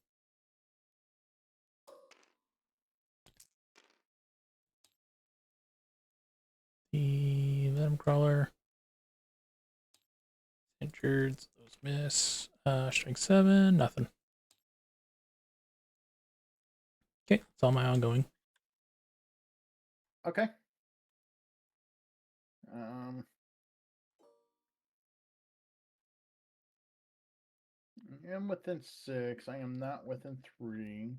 The Venom Crawler. Injured. Those miss. Strength 7. Nothing. Okay, that's all my ongoing. Okay. I am within 6. I am not within 3. Need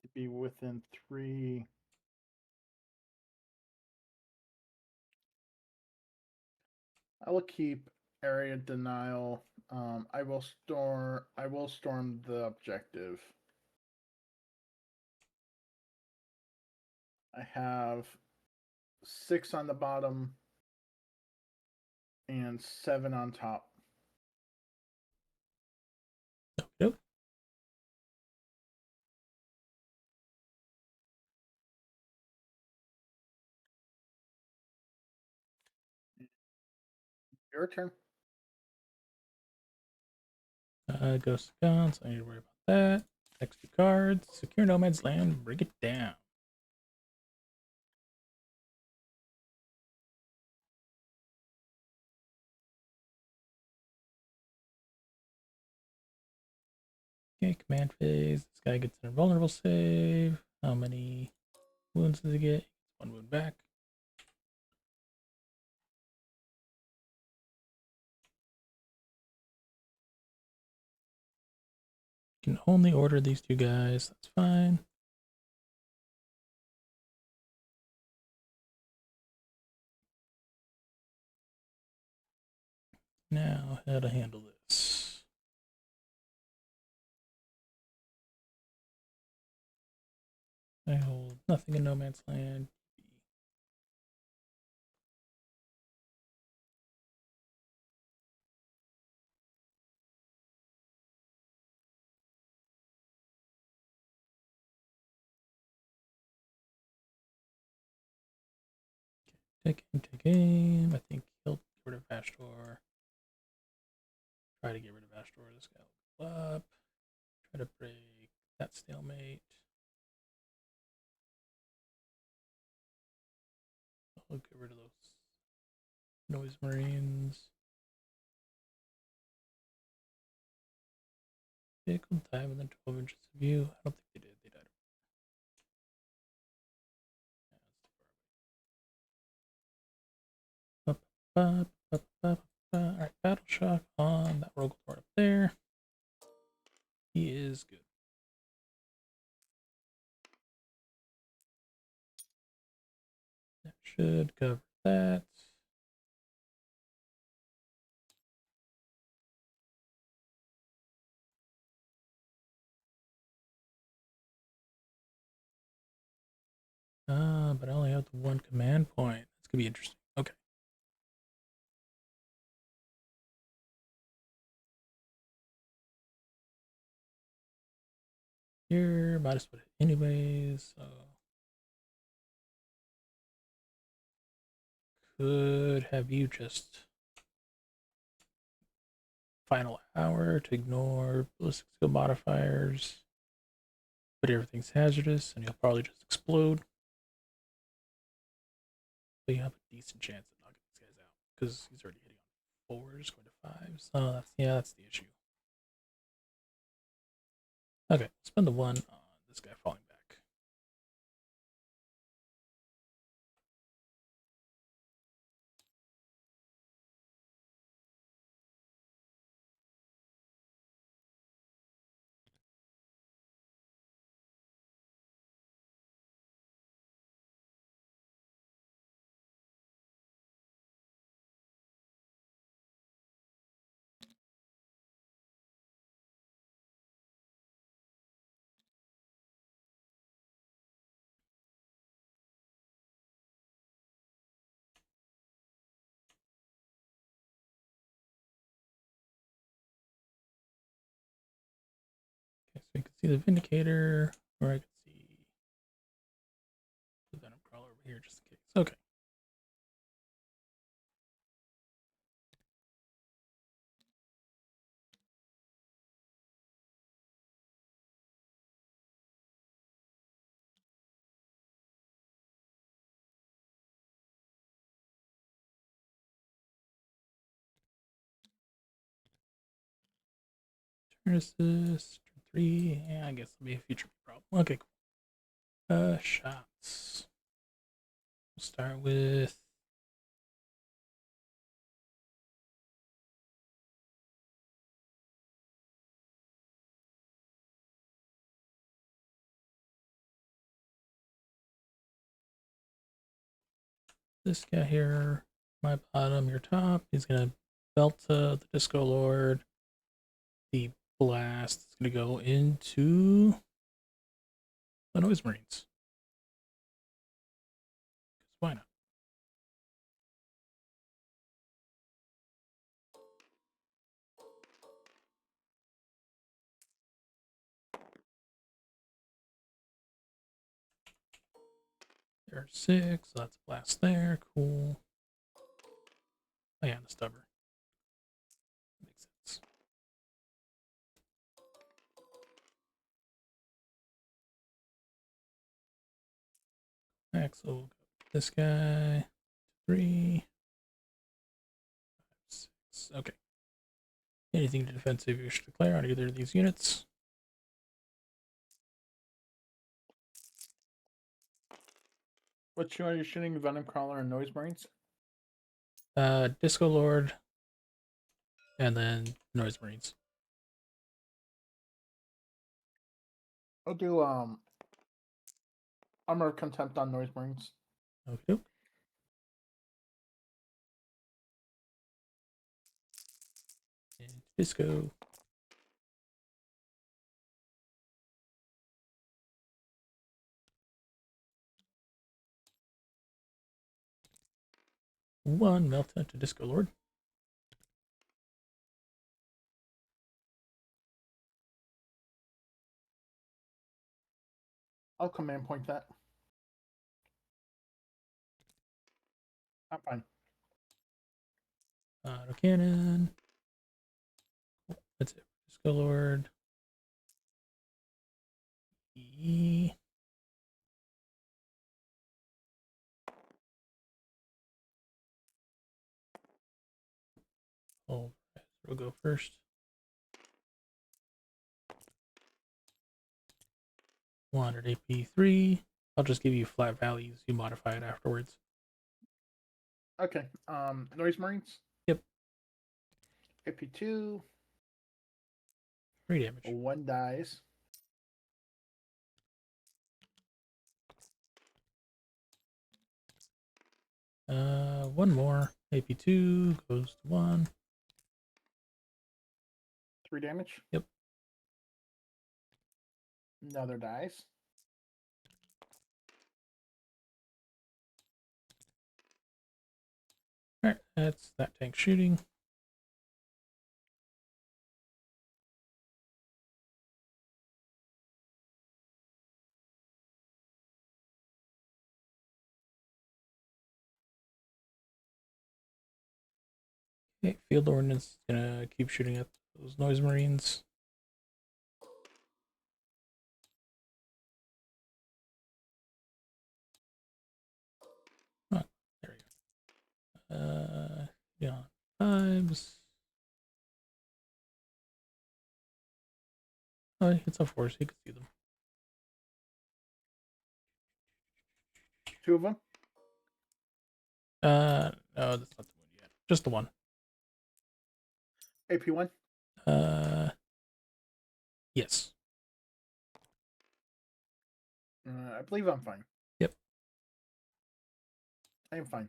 to be within 3. I will keep area denial. I will storm the objective. I have 6 on the bottom and 7 on top. Nope. Your turn. Ghost guns. I need to worry about that. Next 2 cards. Secure Nomad's Land. Bring it down. Okay, command phase. This guy gets an invulnerable save. How many wounds does he get? 1 wound back. You can only order these 2 guys. That's fine. Now, how to handle this? I hold nothing in No Man's Land. Take aim. I think he'll get rid of Astor. Try to get rid of Astor. This guy will go up. Try to break that stalemate. I'll get rid of those noise marines. Vehicle dive within 12 inches of you. I don't think they did. They died. Alright, Battle Shock on that Rogue Lord up there. He is good. That should cover that. with one command point. This could be interesting. Okay. Here, might as well hit anyways. So could have you just final hour to ignore ballistic skill modifiers, but everything's hazardous, and you'll probably just explode. So you have a decent chance of knocking these guys out because he's already hitting on 4s, going to 5s. Oh, that's the issue. Okay, spend the 1 on this guy falling back. Okay, so you can see the Vindicator, or I can see the Venom Crawler over here just in case. Okay. Turn assist, turn 3. Yeah, I guess it'll be a future problem. Okay, cool. Shots. We'll start with this guy here. My bottom, your top. He's gonna belt the Disco Lord. The blast is gonna go into the Noise Marines. Why not? There's 6. So that's a blast there. Cool. Oh yeah, the stubber. Makes sense. Next, we'll go this guy. 3, 5, 6. Okay. Anything defensive you wish to declare on either of these units? Which one are you shooting? Venom Crawler and Noise Marines? Disco Lord, and then Noise Marines. I'll do Armor of Contempt on Noise Marines. Okay. And Disco. One Melta to Disco Lord. I'll command point that. I'm fine. Auto cannon. That's it. Disco Lord. E. All right, we'll go first. 100 AP3. I'll just give you flat values. You modify it afterwards. Okay. Noise Marines. Yep. AP2. 3 damage. 1 dies. One more. AP2 goes to 1. 3 damage. Yep. Another dies. Alright, that's that tank shooting. Okay, field ordnance is gonna keep shooting at those noise marines. Oh, there we go. Yeah, vibes. Oh, it's on fours. You can see them. Two of them. No, that's not the one yet. Just the one. AP1. Yes. I believe I'm fine. Yep. I am fine.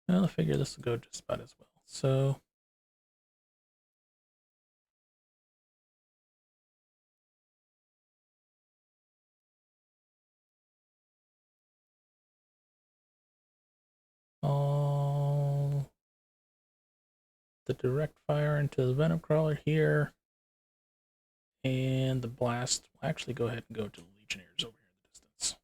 Well, I figure this will go just about as well. So, all the direct fire into the venom crawler here, and the blast will actually go ahead and go to the legionnaires over here in the distance.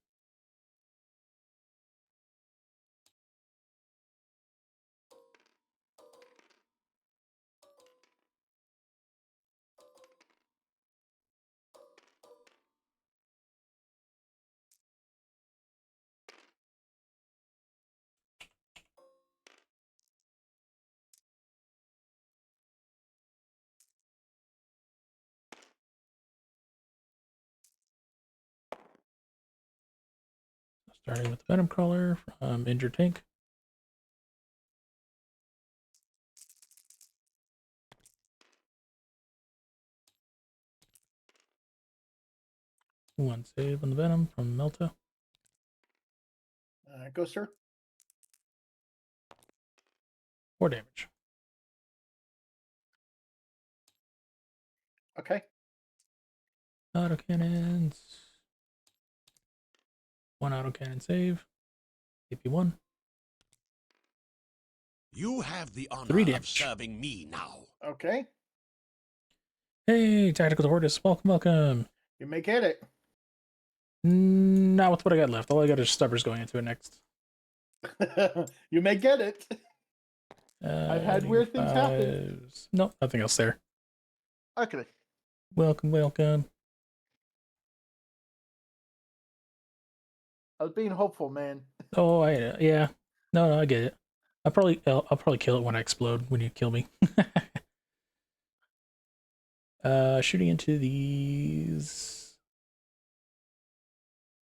Starting with the venom crawler from injured tank. One save on the venom from Melta. Go, sir. 4 damage. Okay. Autocannons. 1 autocannon save. AP1. You have the honor 3 of damage. serving me now. Okay. Hey, Tactical Tortoise. Welcome, welcome. You may get it. Not with what I got left. All I got is stubbers going into it next. You may get it. I've had weird things happen. Nope, nothing else there. Okay. Welcome, welcome. I was being hopeful, man. Oh, yeah. No, I get it. I'll probably kill it when I explode when you kill me. Shooting into these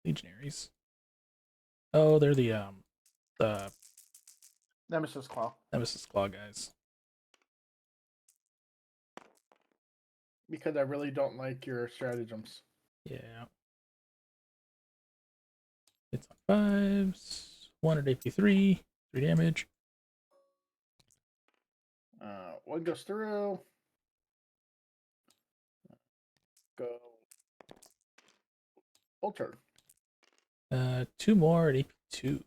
legionaries. Oh, they're the Nemesis Claw. Nemesis Claw guys. Because I really don't like your stratagems. Yeah. It's on 5s. 1 at AP3. 3 damage. One goes through. Go. Alter. 2 more at AP2.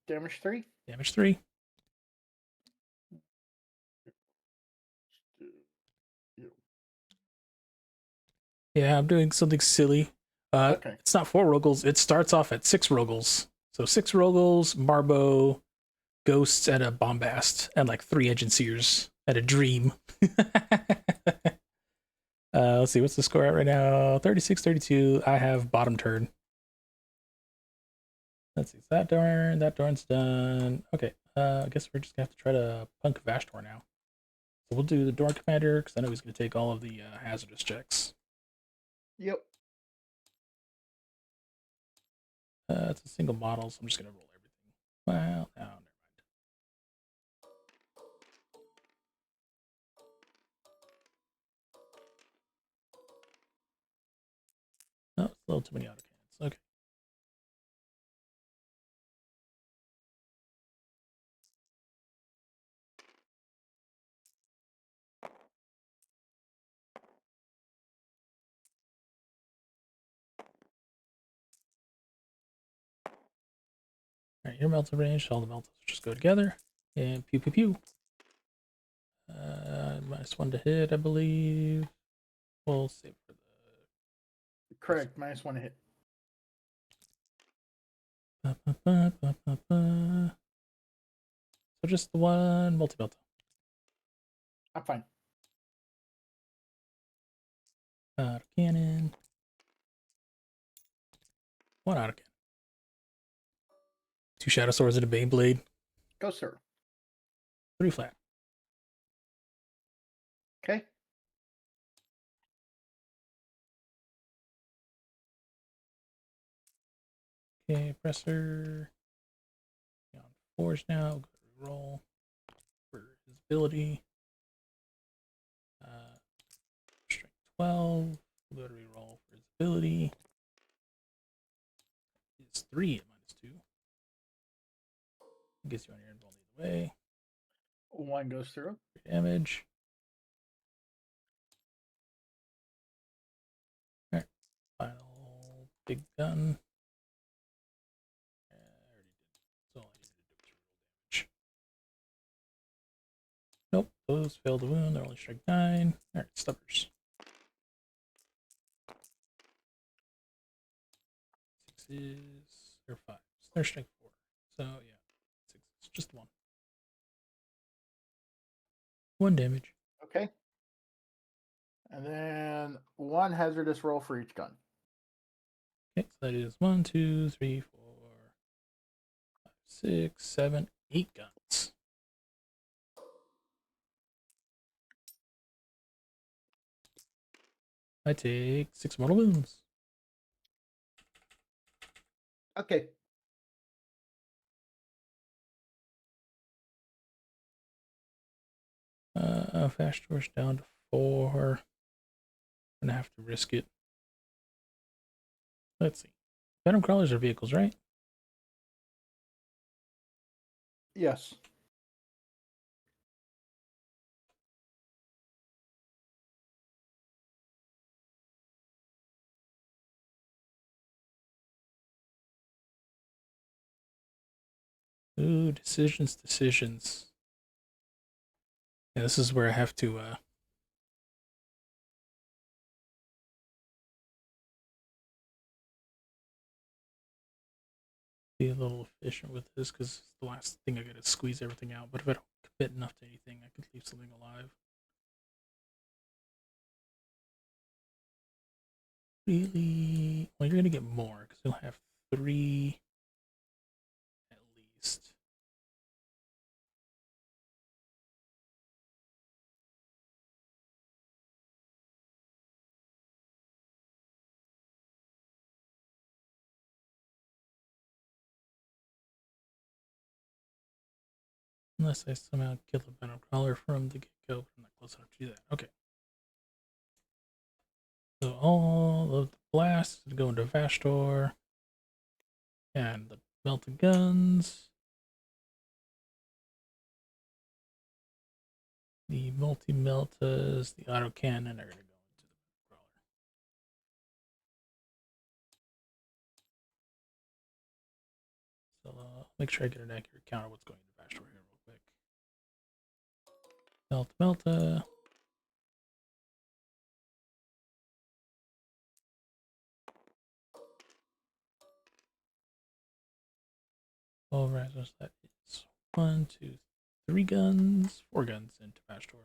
Damage 3. Damage 3. Yeah, I'm doing something silly. Okay. It's not 4 Rogals. It starts off at 6 Rogals. So 6 Rogals, Marbo, Ghosts, and a Bombast, and like 3 Agencyrs, and a Dream. Let's see, what's the score at right now? 36-32. I have bottom turn. Let's see, that darn's done. Okay, I guess we're just gonna have to try to punk Vashtor now. So we'll do the Dorn Commander, because I know he's gonna take all of the hazardous checks. Yep. It's a single model, so I'm just gonna roll everything. Well, no, never mind. No, it's a little too many autocannons. Okay. Alright, your melta range, all the meltas just go together. And pew pew pew. -1 to hit, I believe. We'll save for the. Correct. -1 hit. So just the one multi-melta. I'm fine. Auto cannon. One auto cannon. 2 shadow swords and a Beyblade. Go, sir. 3 flat. Okay. Okay, presser. On 4s now. Go to roll for his ability. Strength 12. We'll go to reroll for his ability. It's 3 at -2. Gets you on your invuln either way. 1 goes through. 3 damage. Alright. Final big gun. I already did. That's all I needed to do was reroll damage. Nope, those failed the wound. They're only strike 9. Alright, stubbers. 6s or 5s. They're strike 4. So yeah, 6s. Just 1. 1 damage. Okay. And then 1 hazardous roll for each gun. Okay, so that is 1, 2, 3, 4, 5, 6, 7, 8 guns. I take 6 mortal wounds. Okay. Fast torch down to 4. I'm gonna have to risk it. Let's see. Venom crawlers are vehicles, right? Yes. Ooh, decisions. Yeah, this is where I have to be a little efficient with this, because the last thing I gotta squeeze everything out. But if I don't commit enough to anything, I could leave something alive. Really? Well, you're gonna get more because you'll have 3 at least. Unless I somehow kill the venom crawler from the get-go, but I'm not close enough to do that. Okay. So all of the blasts go into Vastor. And the melted guns. The multi-meltas, the autocannon are going to go into the crawler. So make sure I get an accurate count of what's going into Vastor here real quick. Melta. All right, so that is 1, 2, 3 guns, 4 guns into Vastor.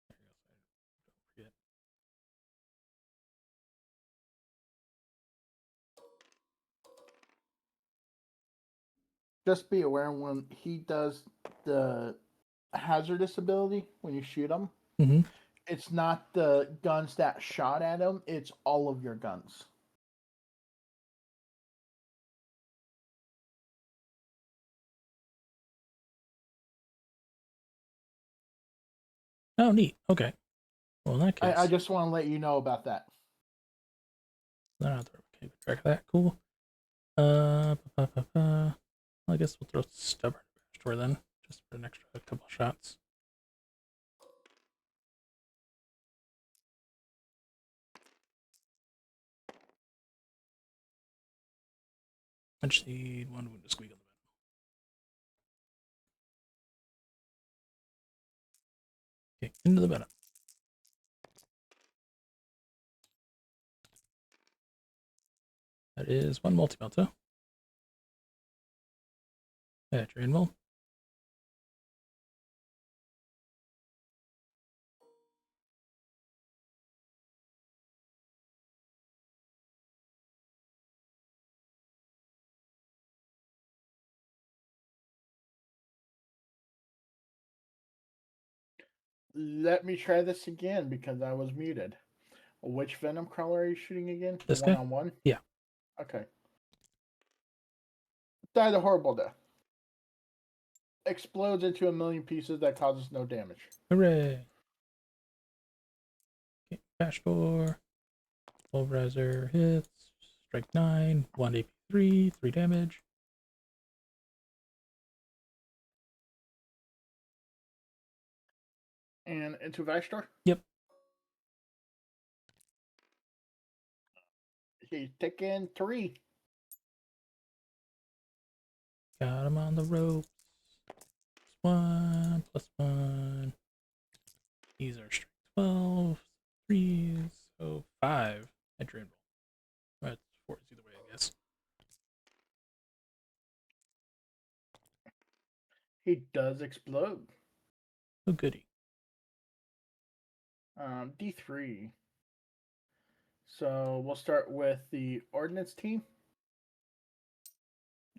There you go. Don't forget. Just be aware when he does the hazardous ability, when you shoot him, Mm-hmm. it's not the guns that shot at him, it's all of your guns. Oh, neat. Okay. Well, in that case, I just want to let you know about that. I don't have to keep track of that. Cool. Well, I guess we'll throw stubborn Vastor then, just for an extra couple shots. I just need one wound to squeak on the bed. Okay, into the bed. That is one multi-melta. Drain well. Let me try this again because I was muted. Which Venom Crawler are you shooting again? The This guy? one-on-one? Yeah. Okay. Died a horrible death. Explodes into a million pieces that causes no damage. Hooray! Okay, bash door. Pulverizer hits. Strike 9. 1 AP3. 3 damage. And into Vastor? Yep. He's taking 3. Got him on the ropes. +1. +1. These are strike 12. 3s. So 5. I drain roll. That's 4s either way, I guess. He does explode. Oh, goody. D3. So we'll start with the Ordnance team.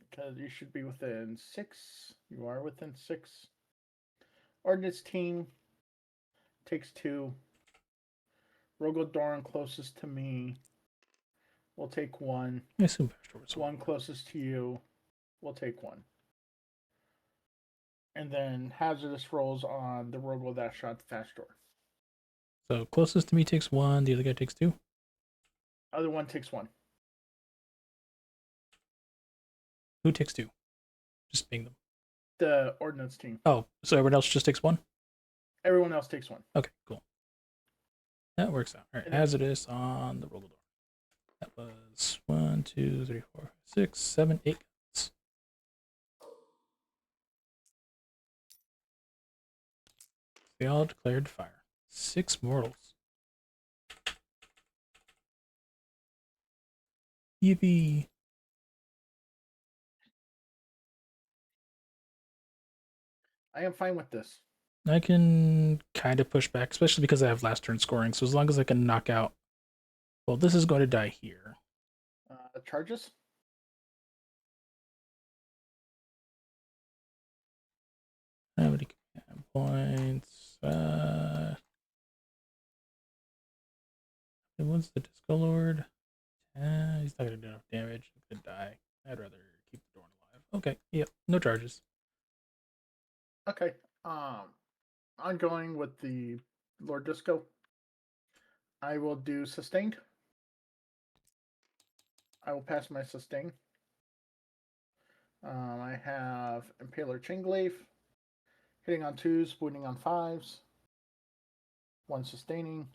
Because you should be within 6. You are within 6. Ordnance team takes 2. Rogodoran closest to me will take 1. I assume bash door was One closest to you will take 1. And then hazardous rolls on the Rogo that shot the fast door. So closest to me takes 1. The other guy takes 2. Other one takes 1. Who takes 2? Just ping them. The Ordnance team. Oh, so everyone else just takes 1? Everyone else takes 1. Okay, cool. That works out. All right, hazardous on the roll door. That was 1, 2, 3, 4, 6, 7, 8 guns. They all declared fire. 6 mortals. Yippee. I am fine with this. I can kind of push back, especially because I have last turn scoring. So as long as I can knock out. Well, this is going to die here. Charges? How many points? What's the Disco Lord? He's not going to do enough damage. He's going to die. I'd rather keep the door alive. Okay, yep, no charges. Okay. I'm going with the Lord Disco. I will do sustained. I will pass my sustain. I have Impaler Chainglaive. Hitting on 2s, wounding on 5s. 1 sustaining.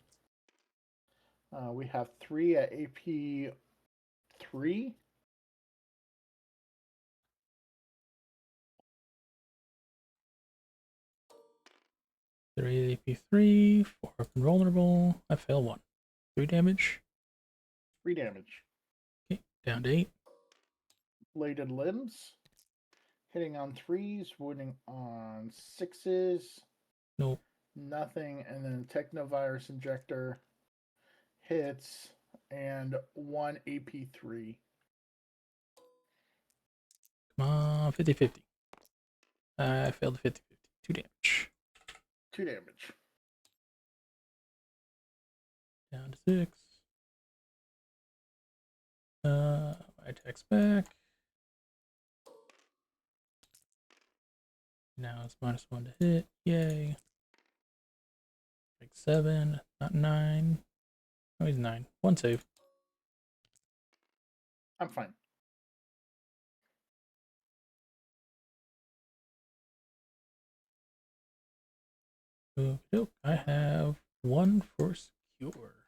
We have 3 at AP 3. Three AP3, 4 vulnerable. I fail 1. 3 damage. 3 damage. Okay, down to 8. Bladed Limbs. Hitting on 3s, wounding on 6s. Nope. Nothing. And then Technovirus Injector hits and 1 AP3. Come on, 50-50. I failed the 50-50. 2 damage. 2 damage. Down to 6. My attack's back. Now it's -1 to hit. Yay. Like 7, not 9. Oh, he's 9. 1 save. I'm fine. Nope. I have 1 for secure.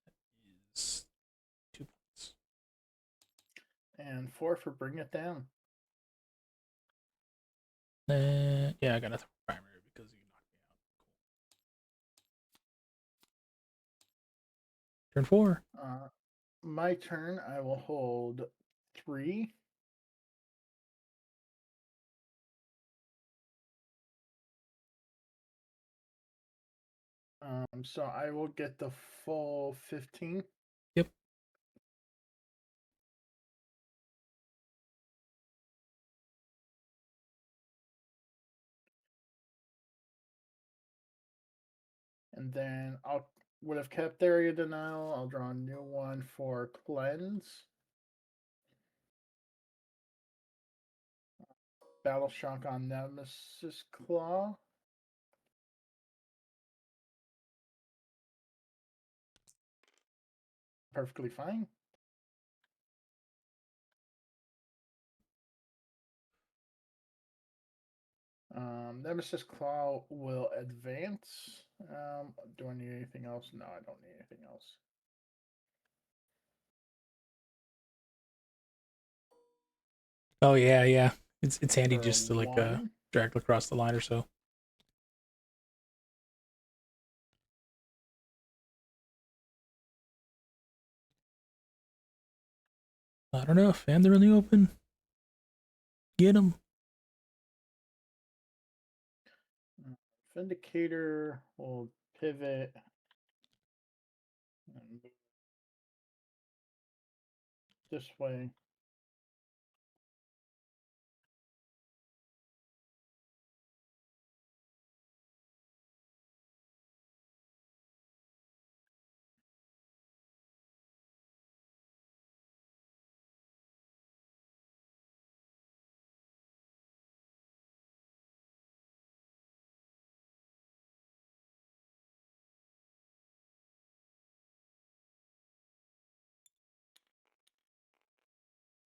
That is 2 points. And 4 for bring it down. Yeah, I got a primary because you knocked me out. Cool. Turn 4. My turn. I will hold 3. So I will get the full 15. Yep. And then I'll would have kept area denial. I'll draw a new one for cleanse. Battle shock on Nemesis Claw. Perfectly fine. Nemesis Claw will advance. Do I need anything else? No, I don't need anything else. Oh yeah, yeah. It's handy For just to like 1. drag across the line or so. Not enough, and they're in the open. Get them. Vindicator will pivot and move this way.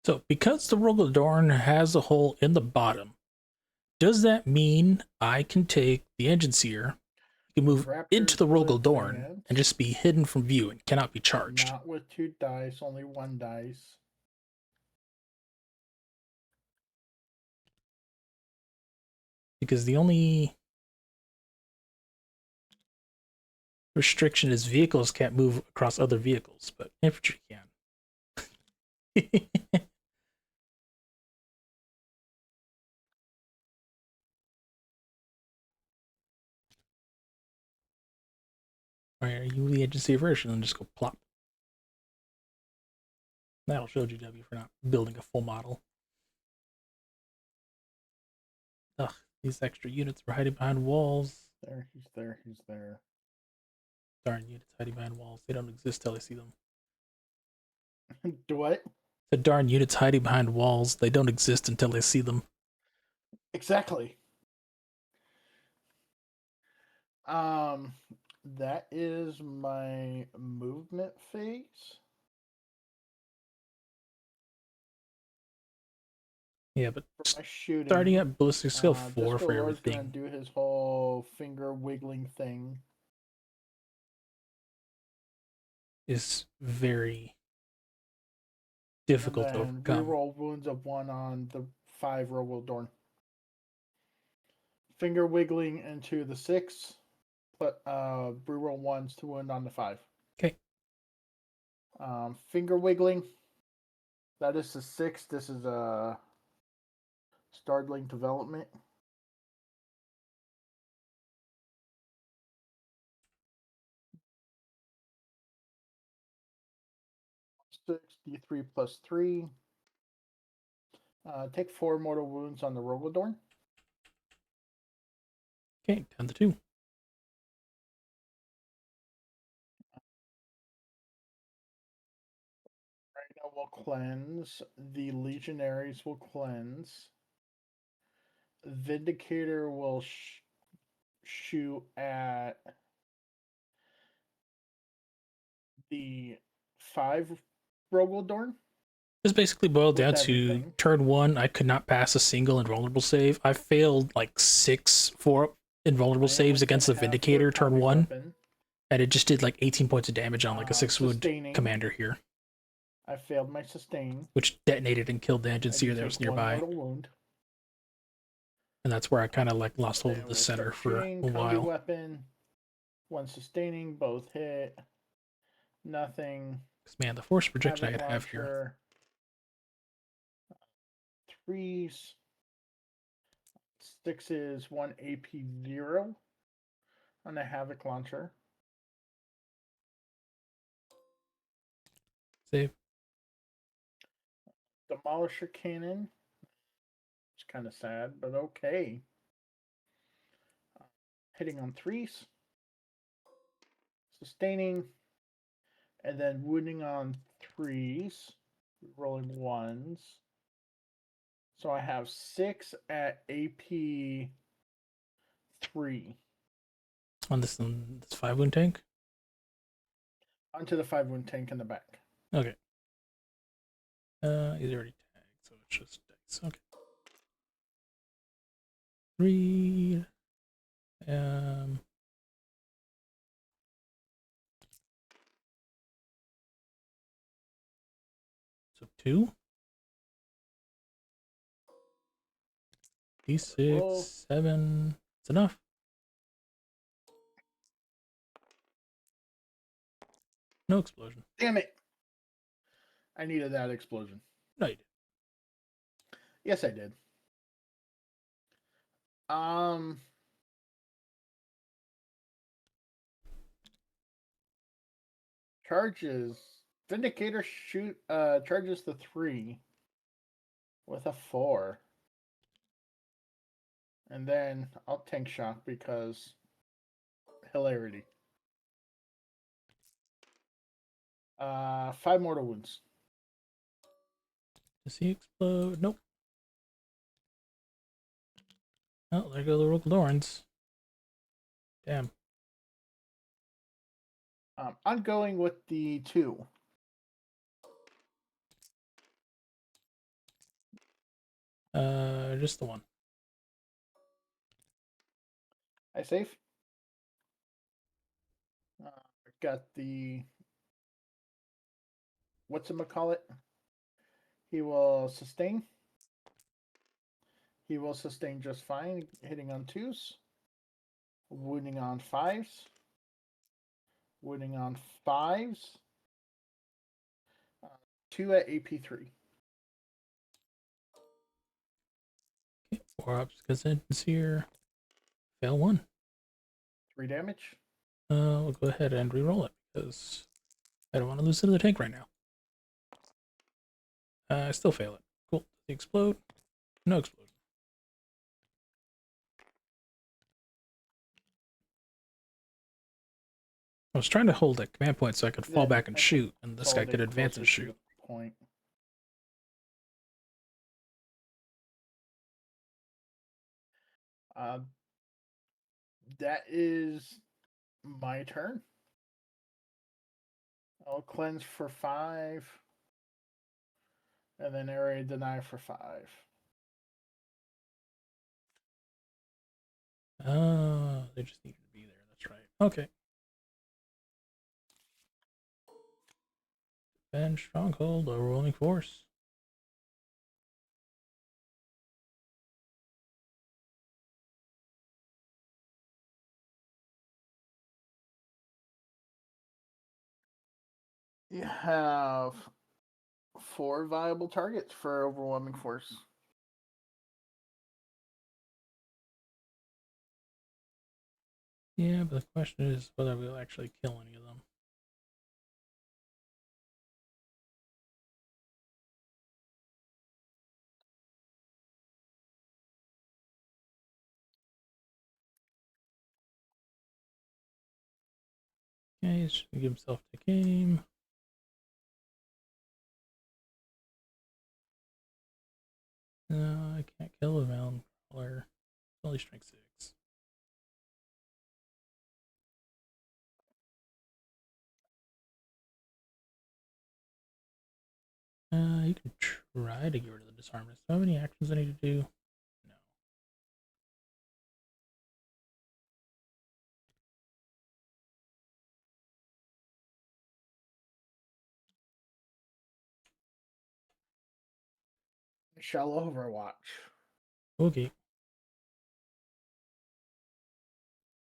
So because the Rogodorn has a hole in the bottom, does that mean I can take the Engine Seer, can move into Raptors the will Rogodorn, advance. and just be hidden from view and cannot be charged? Not with 2 dice, only 1 dice. Because the only restriction is vehicles can't move across other vehicles, but infantry can. Alright, are you the agency version and just go plop? That'll show GW for not building a full model. Ugh, these extra units were hiding behind walls. There, he's there, he's there. Darn units hiding behind walls. They don't exist till I see them. Do what? The darn units hiding behind walls. They don't exist until I see them. Exactly. That is my movement phase. Yeah, but For my shooting. starting at ballistic skill 4 Disco for Lord's gonna everything do his whole finger wiggling thing. is very difficult to And overcome. reroll wounds of 1 on the 5 Rogaldorn. Finger wiggling into the 6. But reroll 1s to wound on the 5. Okay. Finger wiggling. That is the 6. This is a startling development. D3 plus 3. Take 4 mortal wounds on the Rogodorn. Okay, down to 2. Rhino will cleanse. The Legionaries will cleanse. Vindicator will shoot at the 5 Rogodorn. This basically boiled down to everything. turn 1, I could not pass a single invulnerable save. I failed like 6 invulnerable saves against the Vindicator turn 1. Weapon. And it just did like 18 points of damage on like a 6 wound Sustaining. commander here. I failed my sustain. which detonated and killed the engine I seer do that was take one nearby. mortal wound. And that's where I kind of like lost hold Then of the we'll center start for shooting. a Combi while. weapon. One sustaining. Both hit. Nothing. 'Cause, man, the force projection I Havoc gotta have here. launcher. Threes. Sixes. One AP 0 on the Havoc launcher. Save. Demolisher cannon. It's kind of sad, but okay. Hitting on threes. Sustaining. And then wounding on threes. Rolling ones. So I have 6 at AP 3. On this 5 wound tank? Onto the 5 wound tank in the back. Okay. He's already tagged, so it's just dice. Okay. 3. So 2. D6, Roll. 7. It's enough. No explosion. Damn it! I needed that explosion. No, you didn't. Yes, I did. Charges. Vindicator charges the 3 with a 4. And then I'll tank shock because hilarity. 5 mortal wounds. Does he explode? Nope. Oh, there go the Rogaldorns. Damn. I'm going with the 2. Just the 1. I save. Got the whatchamacallit. He will sustain. He will sustain just fine, hitting on 2s. Wounding on 5s. Wounding on 5s. 2 at AP3. Okay, 4 ups because it's here. Fail 1. 3 damage. We'll go ahead and re-roll it because I don't want to lose to the tank right now. I still fail it. Cool. Does he explode? No explosion. I was trying to hold that command point so I could fall Then back and I shoot, and this guy could consolidate advance closer and to shoot. the point. That is my turn. I'll cleanse for 5. And then area deny for 5. They just needed to be there. That's right. Okay. Defend stronghold, overwhelming force. You have 4 viable targets for overwhelming force. Yeah, but the question is whether we'll actually kill any of them. Okay, he's just gonna give himself the game. No, I can't kill a mountain crawler. Only strength 6. You can try to get rid of the disarmament. Do I have any actions I need to do? No. Shell Overwatch. Okay.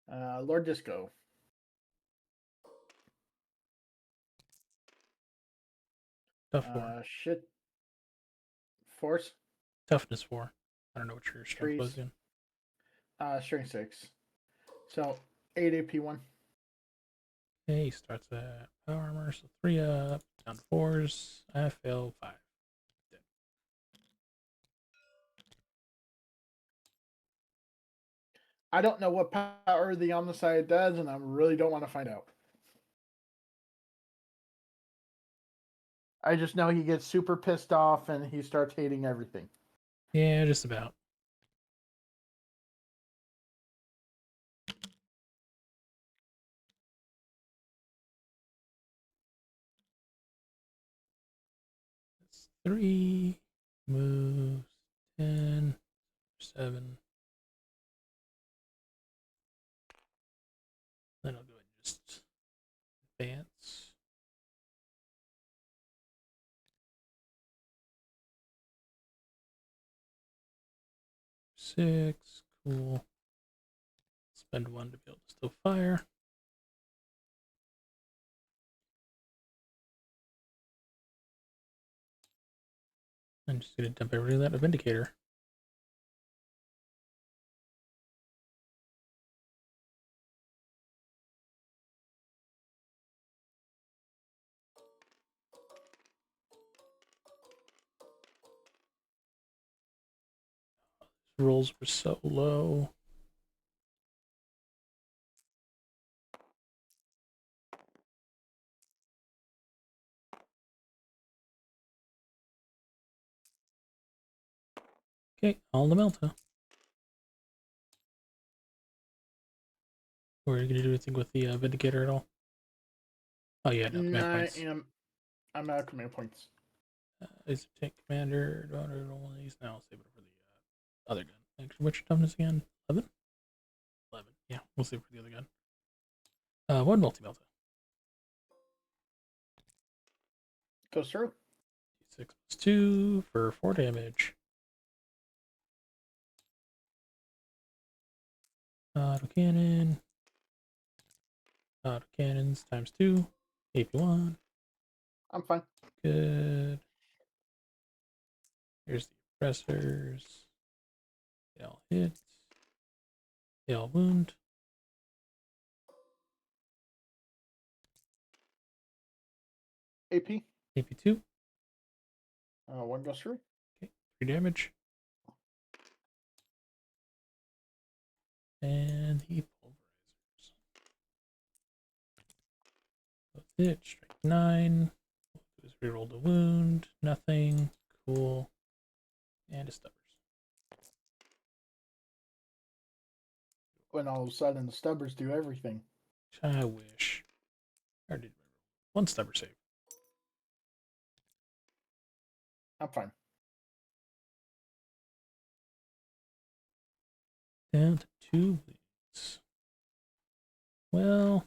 Lord Disco. Tough 4. Shit. Force. Toughness 4. I don't know what your strength was Trees. in. Strength 6. So 8 AP 1. Okay, he starts at power armor, so 3 up, down to 4s. I fail 5. Dead. I don't know what power the Omnicide does, and I really don't want to find out. I just know he gets super pissed off and he starts hating everything. Yeah, just about. That's 3 moves, 10, 7. Then I'll go ahead and just advance. Six, cool. Spend 1 to be able to still fire. I'm just gonna dump everything that a Vindicator. Rolls were so low. Okay, all the Melta. Or are you gonna do anything with the Vindicator at all? Oh yeah, no command points. I'm out of command points. Is it tank commander? He's now save it for the other gun. Actually, what's your toughness again? 11? 11. Yeah, we'll save it for the other gun. One multi Melta. Goes through. 6 plus 2 for 4 damage. Auto cannon. Auto cannons times 2. AP1. I'm fine. Good. Here's the oppressors. They all hit. They all wound. AP. AP2. 1 goes through. Okay, 3 damage. And the pulverizers. That's it. Strike 9. Just reroll the wound. Nothing. Cool. And a stubbers. When all of a sudden the stubbers do everything. I wish. I already did my roll. 1 stubber save. I'm fine. Down to 2 bleeds. Well,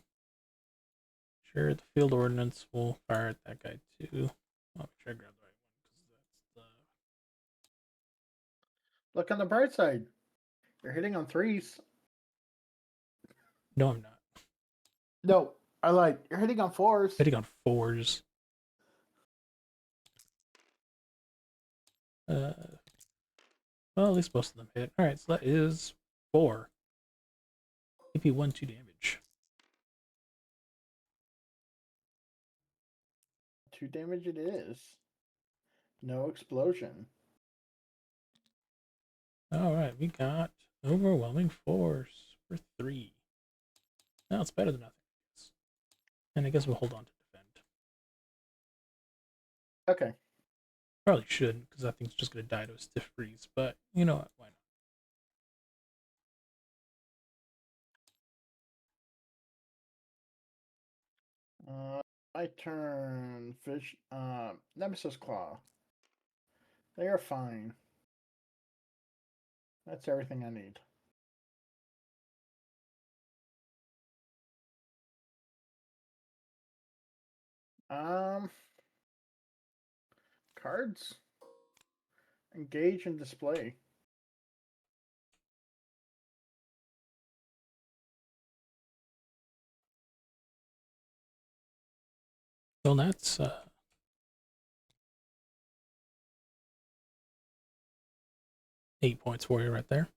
sure, the field ordnance will fire at that guy too. I'll make sure I grab the right one because that's the. Look on the bright side. You're hitting on 3s. No, I'm not. No, I lied. You're hitting on 4s. Hitting on 4s. Well, at least most of them hit. Alright, so that is 4. AP 1, 2 damage. 2 damage it is. No explosion. Alright, we got overwhelming force for 3. Now it's better than nothing. And I guess we'll hold on to defend. Okay. Probably should, because that thing's just going to die to a stiff freeze, but you know what? Why not? My turn. Fish. Nemesis Claw. They are fine. That's everything I need. Cards. Engage and display. So that's 8 points for you right there.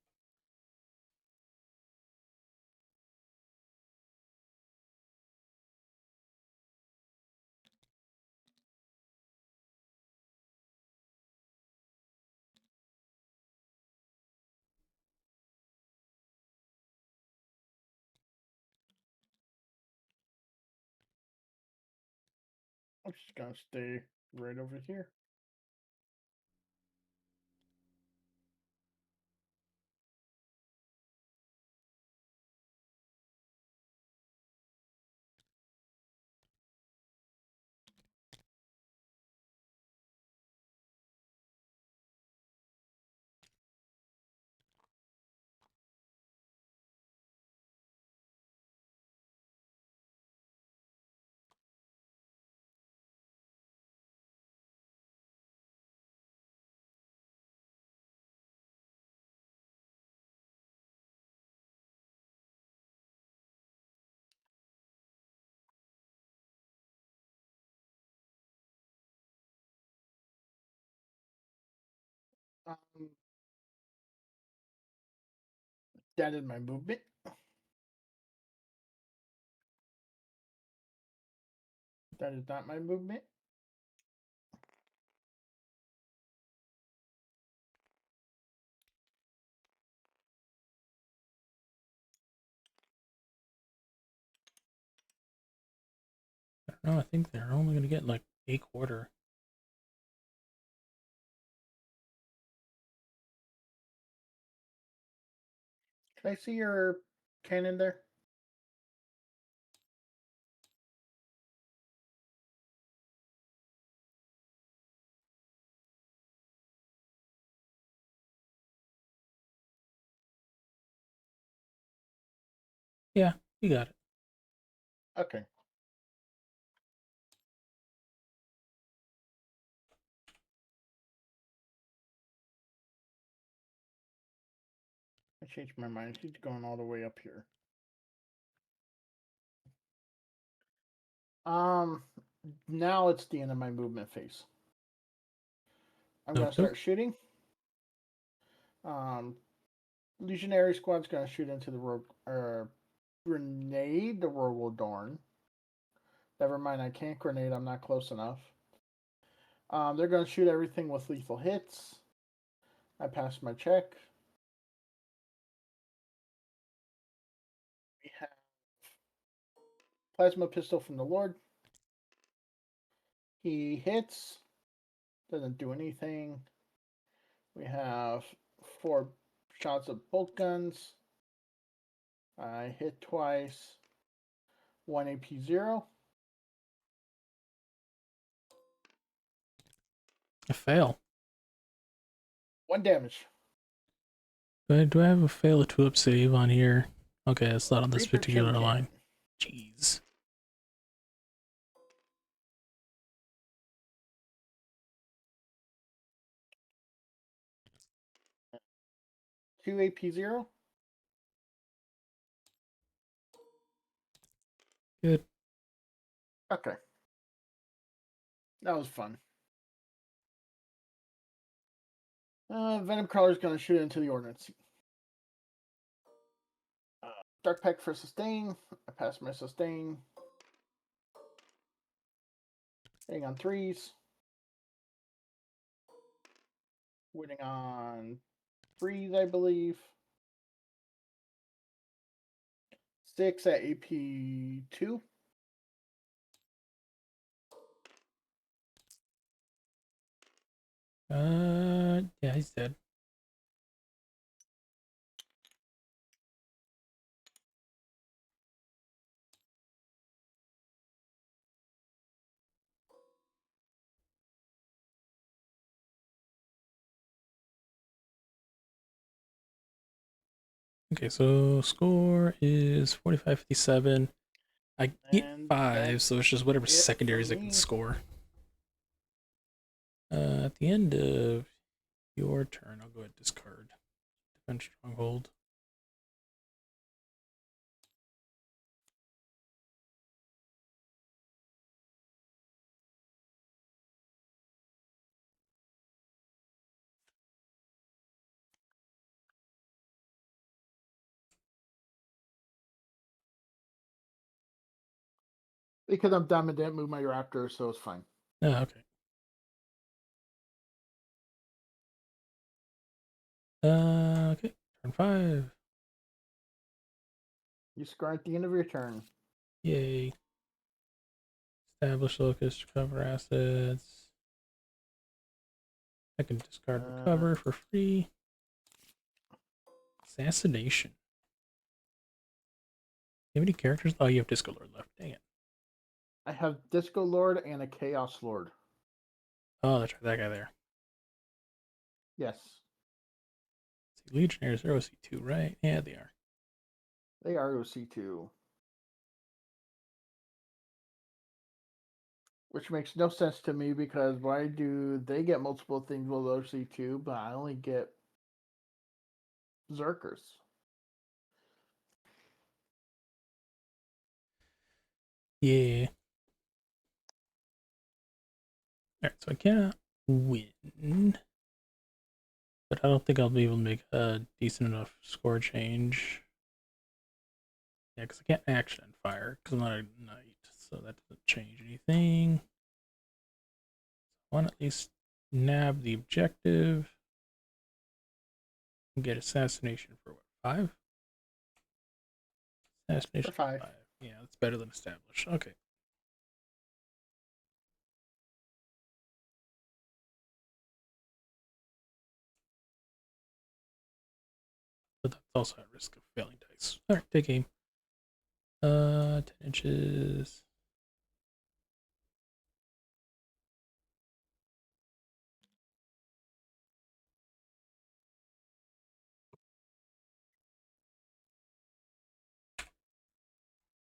I'm just gonna stay right over here. Um, that is my movement. That is not my movement. I don't know, I think they're only going to get like a quarter. Can I see your cannon there? Yeah, you got it. Okay. I changed my mind. He's going all the way up here. Now it's the end of my movement phase. I'm gonna start shooting. Legionary squad's gonna shoot into the rogue grenade the Rogodorn. Never mind, I can't grenade. I'm not close enough. They're gonna shoot everything with lethal hits. I passed my check. We have plasma pistol from the Lord. He hits. Doesn't do anything. We have 4 shots of bolt guns. I hit twice. 1 AP 0. A fail. 1 damage. Do I have a fail a 2-up save on here? Okay, it's not on this Reaper particular Chin line. Chin. Jeez. 2 AP 0. Good. Okay. That was fun. Venom Crawler's going to shoot into the ordnance. Dark Pack for sustain. I pass my sustain. Hitting on 3s. Winning on 3s, I believe. 6 at AP 2. Yeah, he's dead. Okay, so score is 45-57. I get And 5, so it's just whatever it secondaries for I can me. score. At the end of your turn. I'll go ahead and discard. Defense Stronghold. Because I'm dumb and didn't move my raptor, so it's fine. Oh, okay. Okay. Turn 5. You score at the end of your turn. Yay. Establish locus, recover assets. I can discard recover for free. Assassination. You have any characters? Oh, you have Disco Lord left. Dang it. I have Disco Lord and a Chaos Lord. Oh, that's right. That guy there. Yes. See, Legionnaires are OC2, right? Yeah, they are. They are OC2. Which makes no sense to me because why do they get multiple things with OC2, but I only get Zerkers? Yeah. Alright, so I cannot win. But I don't think I'll be able to make a decent enough score change. Yeah, because I can't action and fire because I'm not a knight, so that doesn't change anything. I want to at least nab the objective and get assassination for what, 5? Assassination For 5. 5. Yeah, that's better than establish. Okay. But that's also at risk of failing dice. Alright, take aim. 10 inches.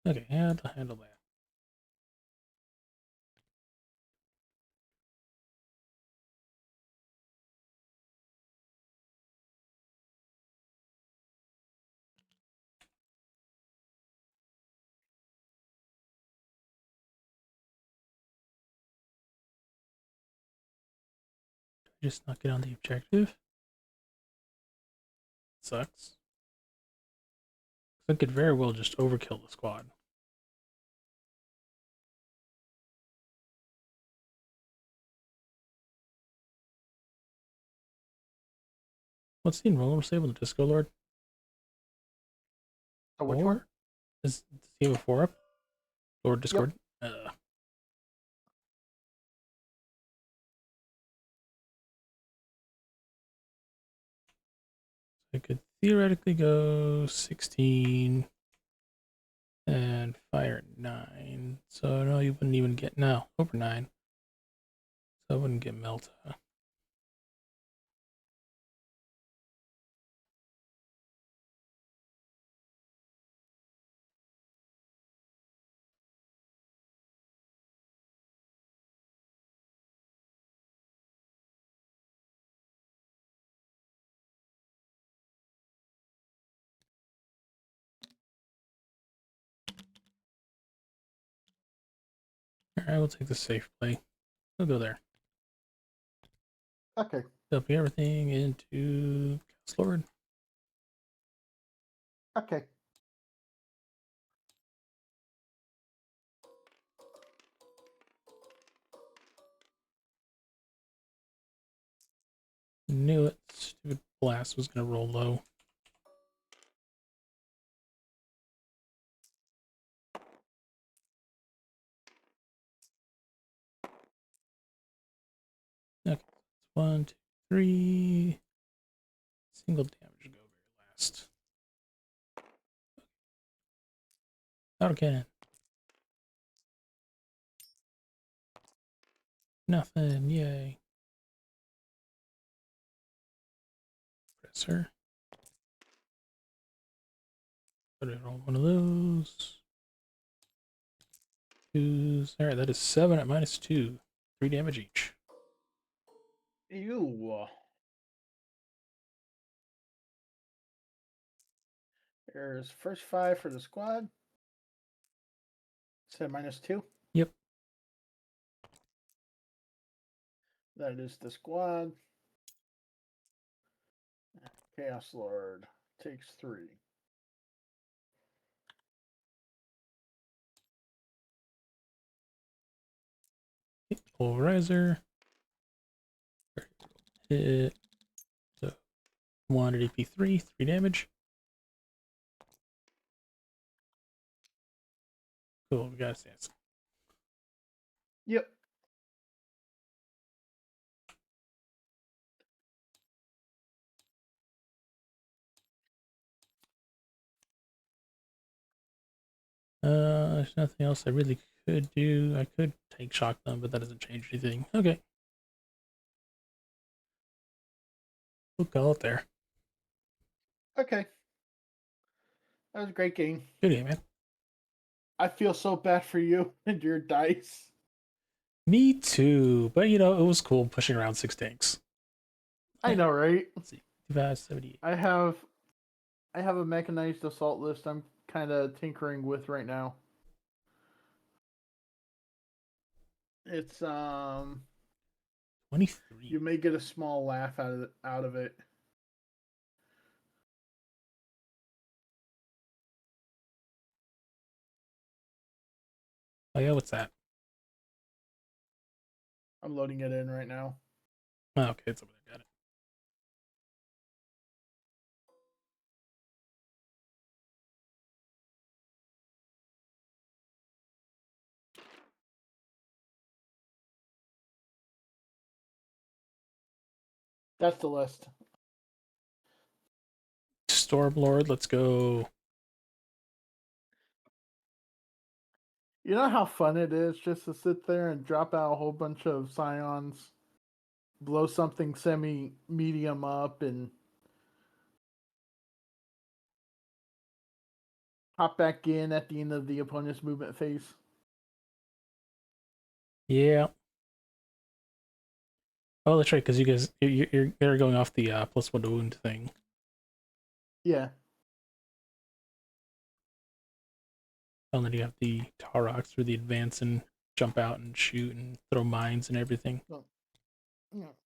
Okay, yeah, I'll handle that. Just not get on the objective. Sucks. I could very well just overkill the squad. What's the enrollment save on the Disco Lord? So which one? Does he have a 4 up? Lord Discord? Yep. I could theoretically go 16 and fire at 9. So no, you wouldn't even get over 9. So I wouldn't get Melta. Alright, we'll take the safe play. We'll go there. Okay. Copy everything into Chaos Lord. Okay. Knew it. Stupid blast was gonna roll low. Okay, 1, 2, 3. Single damage go very last. Auto cannon. Nothing. Yay. Presser. Put it on one of those. 2s. Alright, that is 7 at -2. 3 damage each. Ew. There's first 5 for the squad. Said -2. Yep. That is the squad. Chaos Lord takes 3. Polarizer. Hit. So 1 at AP3, 3 damage. Cool, we got a stance. Yep. There's nothing else I really could do. I could take shock them, but that doesn't change anything. Okay. We'll call it there. Okay. That was a great game. Good game, man. I feel so bad for you and your dice. Me too. But you know, it was cool pushing around 6 tanks. I know, right? Let's see. 75, I have a mechanized assault list I'm kind of tinkering with right now. It's 23. you may get a small laugh out of it. Oh yeah, what's that? I'm loading it in right now. Oh, okay, it's over there. Got it. That's the list. Stormlord, let's go. You know how fun it is just to sit there and drop out a whole bunch of scions, blow something semi-medium up, and hop back in at the end of the opponent's movement phase. Yeah. Oh, that's right, because you guys you're going off the +1 to wound thing. Yeah. And then you have the Taroks for the advance and jump out and shoot and throw mines and everything.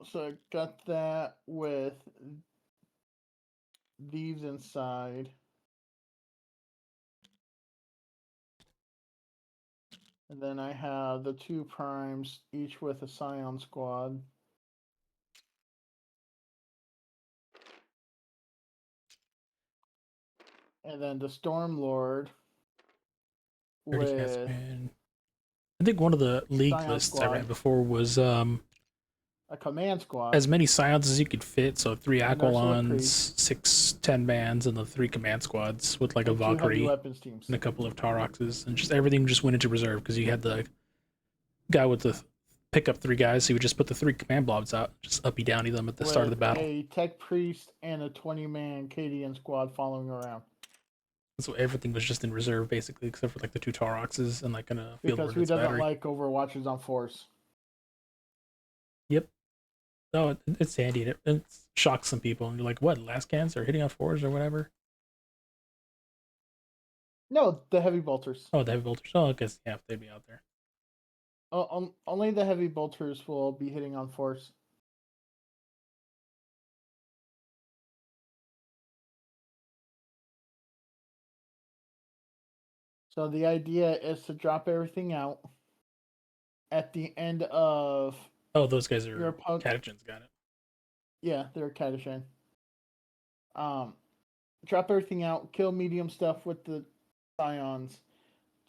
So I got that with these inside. And then I have the 2 primes, each with a scion squad. And then the Stormlord 30 with CSM. I think one of the league Scion lists I ran squad. before was A command squad. as many scions as you could fit, so 3 And Ursula Aquilons, Creed. 6 10-mans, and the 3 command squads with like a And 2 heavy Valkyrie weapons teams. and a couple of Taroxes, and just everything just went into reserve because you had the guy with the pick up 3 guys, so he would just put the 3 command blobs out, just uppy downy them at the start of the With battle. a tech priest and a 20-man Cadian squad following around. So everything was just in reserve basically, except for like the 2 Taroxes and like a field Because who ordnance doesn't battery. like Overwatches on force? Yep. No, it's handy. It shocks some people, and you're like, "What? Last cans are hitting on 4s or whatever." No, the heavy bolters. Oh, the heavy bolters. Oh, I guess yeah, they'd be out there. Only the heavy bolters will be hitting on force. So the idea is to drop everything out at the end of Oh, those guys your are opponent. catechins. Got it. Yeah, they're Kadishan. Drop everything out, kill medium stuff with the scions,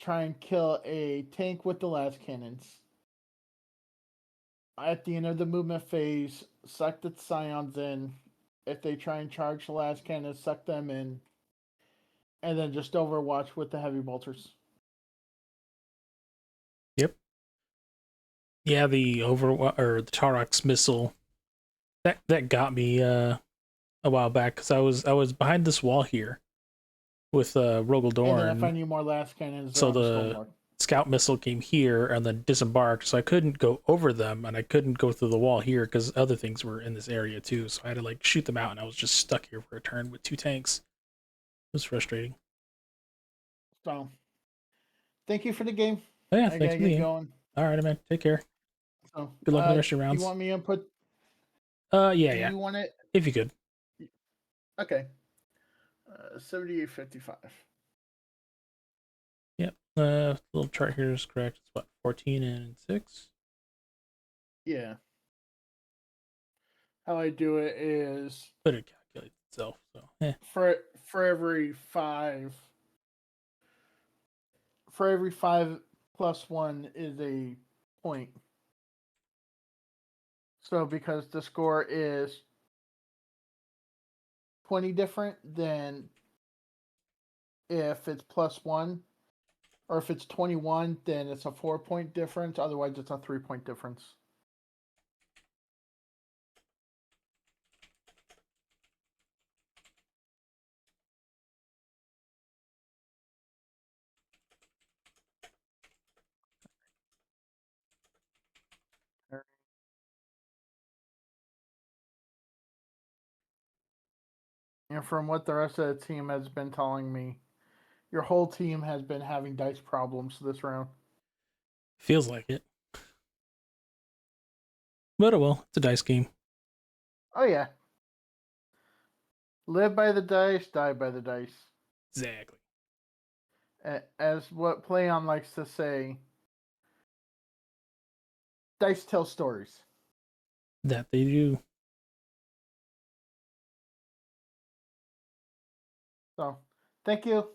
try and kill a tank with the last cannons. At the end of the movement phase, suck the scions in. If they try and charge the last cannons, suck them in. And then just overwatch with the heavy bolters. Yep. Yeah, the the Tarox missile that got me a while back because I was behind this wall here with Rogel And then if I Dorn. need more last cannons, So they're on the the Stormlord. scout missile came here and then disembarked, so I couldn't go over them and I couldn't go through the wall here because other things were in this area too. So I had to like shoot them out, and I was just stuck here for a turn with 2 tanks. was frustrating. So, thank you for the game. Oh, yeah, I thanks gotta for the get game. going. All right, man. Take care. So, Good luck in the rest of your do you rounds. want me to put? Yeah, Do yeah. you want it? If you could. Okay. 78.55. Yep. Little chart here is correct. It's what, 14 and 6? Yeah. How I do it is But it calculates itself, so for every five plus one is a point. So because the score is 20 different, then if it's plus one, or if it's 21, then it's a 4-point difference. Otherwise, it's a 3-point difference. And from what the rest of the team has been telling me, your whole team has been having dice problems this round. feels like it. But oh well, it's a dice game. Oh, yeah. Live by the dice, die by the dice. Exactly. As what Playon likes to say, dice tell stories. That they do. So, thank you.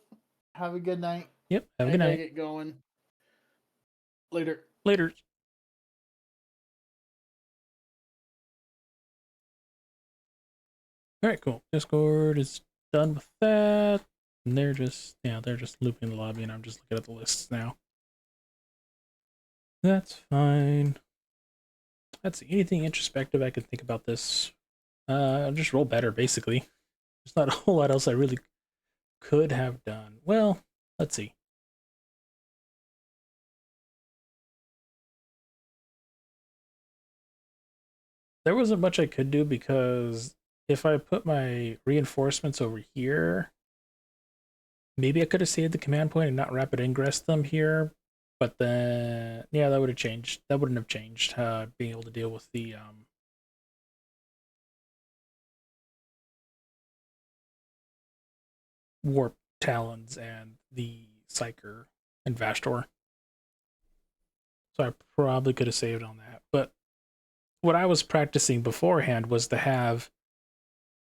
Have a good night. Yep. Have a I good gotta night. get going. Later. Later. All right, cool. Discord is done with that. And they're just looping the lobby, and I'm just looking at the lists now. That's fine. Let's see. Anything introspective I could think about this? Just roll better, basically. There's not a whole lot else I really could have done. Well, let's see. There wasn't much I could do because if I put my reinforcements over here, maybe I could have saved the command point and not rapid ingress them here. But then, yeah, that would have changed. That wouldn't have changed being able to deal with the warp talons and the psyker and Vastor. So I probably could have saved on that. But what I was practicing beforehand was to have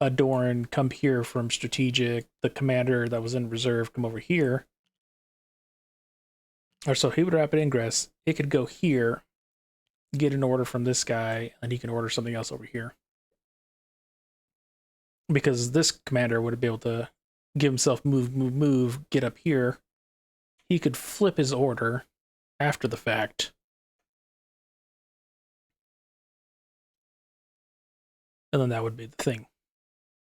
Adorn come here from strategic, the commander that was in reserve come over here. Or so he would rapid ingress. It could go here, get an order from this guy, and he can order something else over here. Because this commander would be able to give himself move, get up here. He could flip his order after the fact. And then that would be the thing.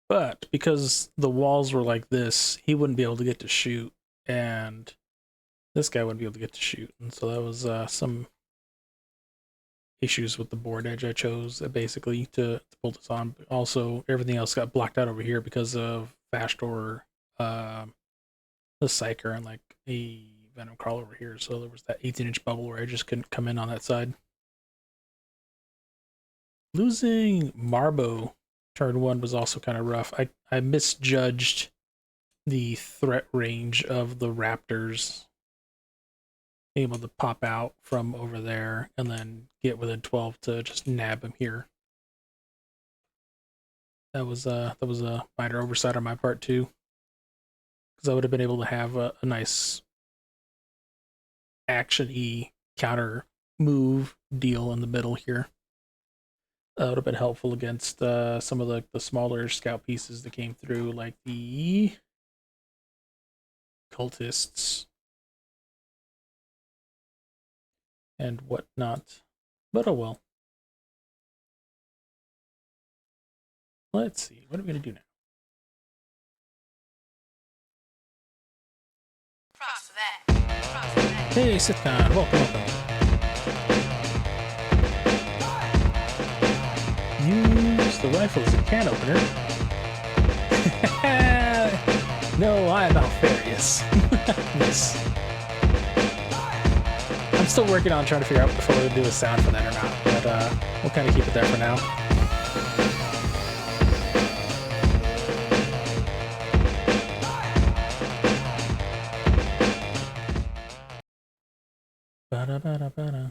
But because the walls were like this, he wouldn't be able to get to shoot, and this guy wouldn't be able to get to shoot. And so that was some issues with the board edge I chose, basically, to pull this on. But also, everything else got blocked out over here because of Vastor, the Psyker, and like a Venom Crawl over here. So there was that 18-inch bubble where I just couldn't come in on that side. Losing Marbo turn 1 was also kind of rough. I misjudged the threat range of the Raptors, able to pop out from over there and then get within 12 to just nab him here. That was a minor oversight on my part too, because I would have been able to have a nice action-y counter move deal in the middle here. That would have been helpful against some of the smaller scout pieces that came through, like the cultists and whatnot. But oh well. Let's see. What are we going to do now? Hey, Sitcon. Welcome. Use the rifle as a can opener. No, I am Alfarius. Nice. I'm still working on trying to figure out if I would do a sound for that or not, but we'll kind of keep it there for now. Ba-da-ba-da-ba-da.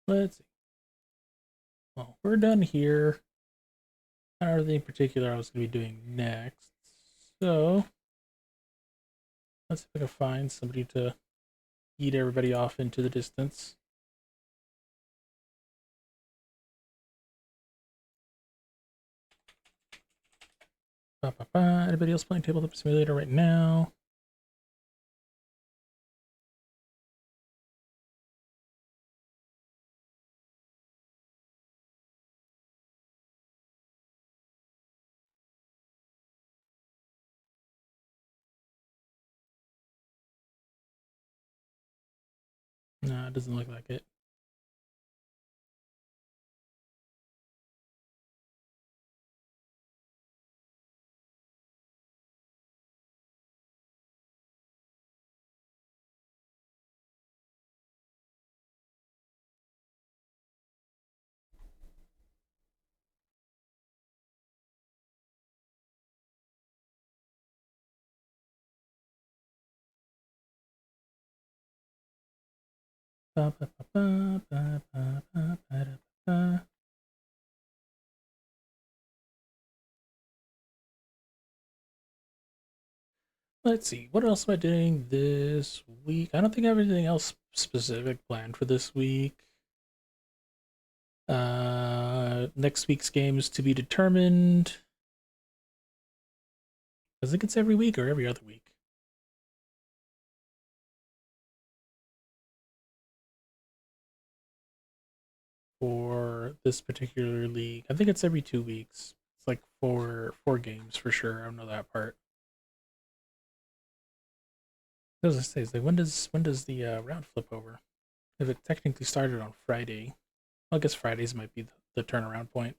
Let's see. Well, we're done here. I don't know anything in particular I was going to be doing next. So, let's see if I can find somebody to eat everybody off into the distance. Ba-ba-ba. Anybody else playing Tabletop Simulator right now? No, it doesn't look like it. Ba-ba-ba-ba-ba-ba-ba-ba-ba. Let's see, what else am I doing this week? I don't think I have anything else specific planned for this week. Next week's game is to be determined. I think it's every week or every other week. For this particular league, I think it's every 2 weeks. It's like four games for sure. I don't know that part. As I say, it's like when does the round flip over? If it technically started on Friday, well, I guess Fridays might be the turnaround point.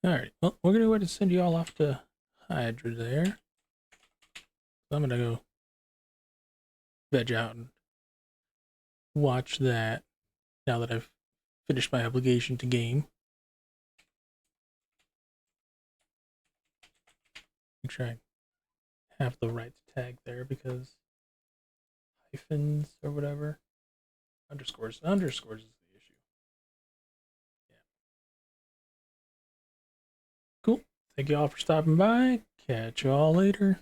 All right, well, we're gonna go ahead and send you all off to Hydra there. So I'm gonna go veg out and watch that now that I've finished my obligation to game. Make sure I have the right tag there because hyphens or whatever. Underscores is the issue. Yeah. Cool. Thank you all for stopping by. Catch you all later.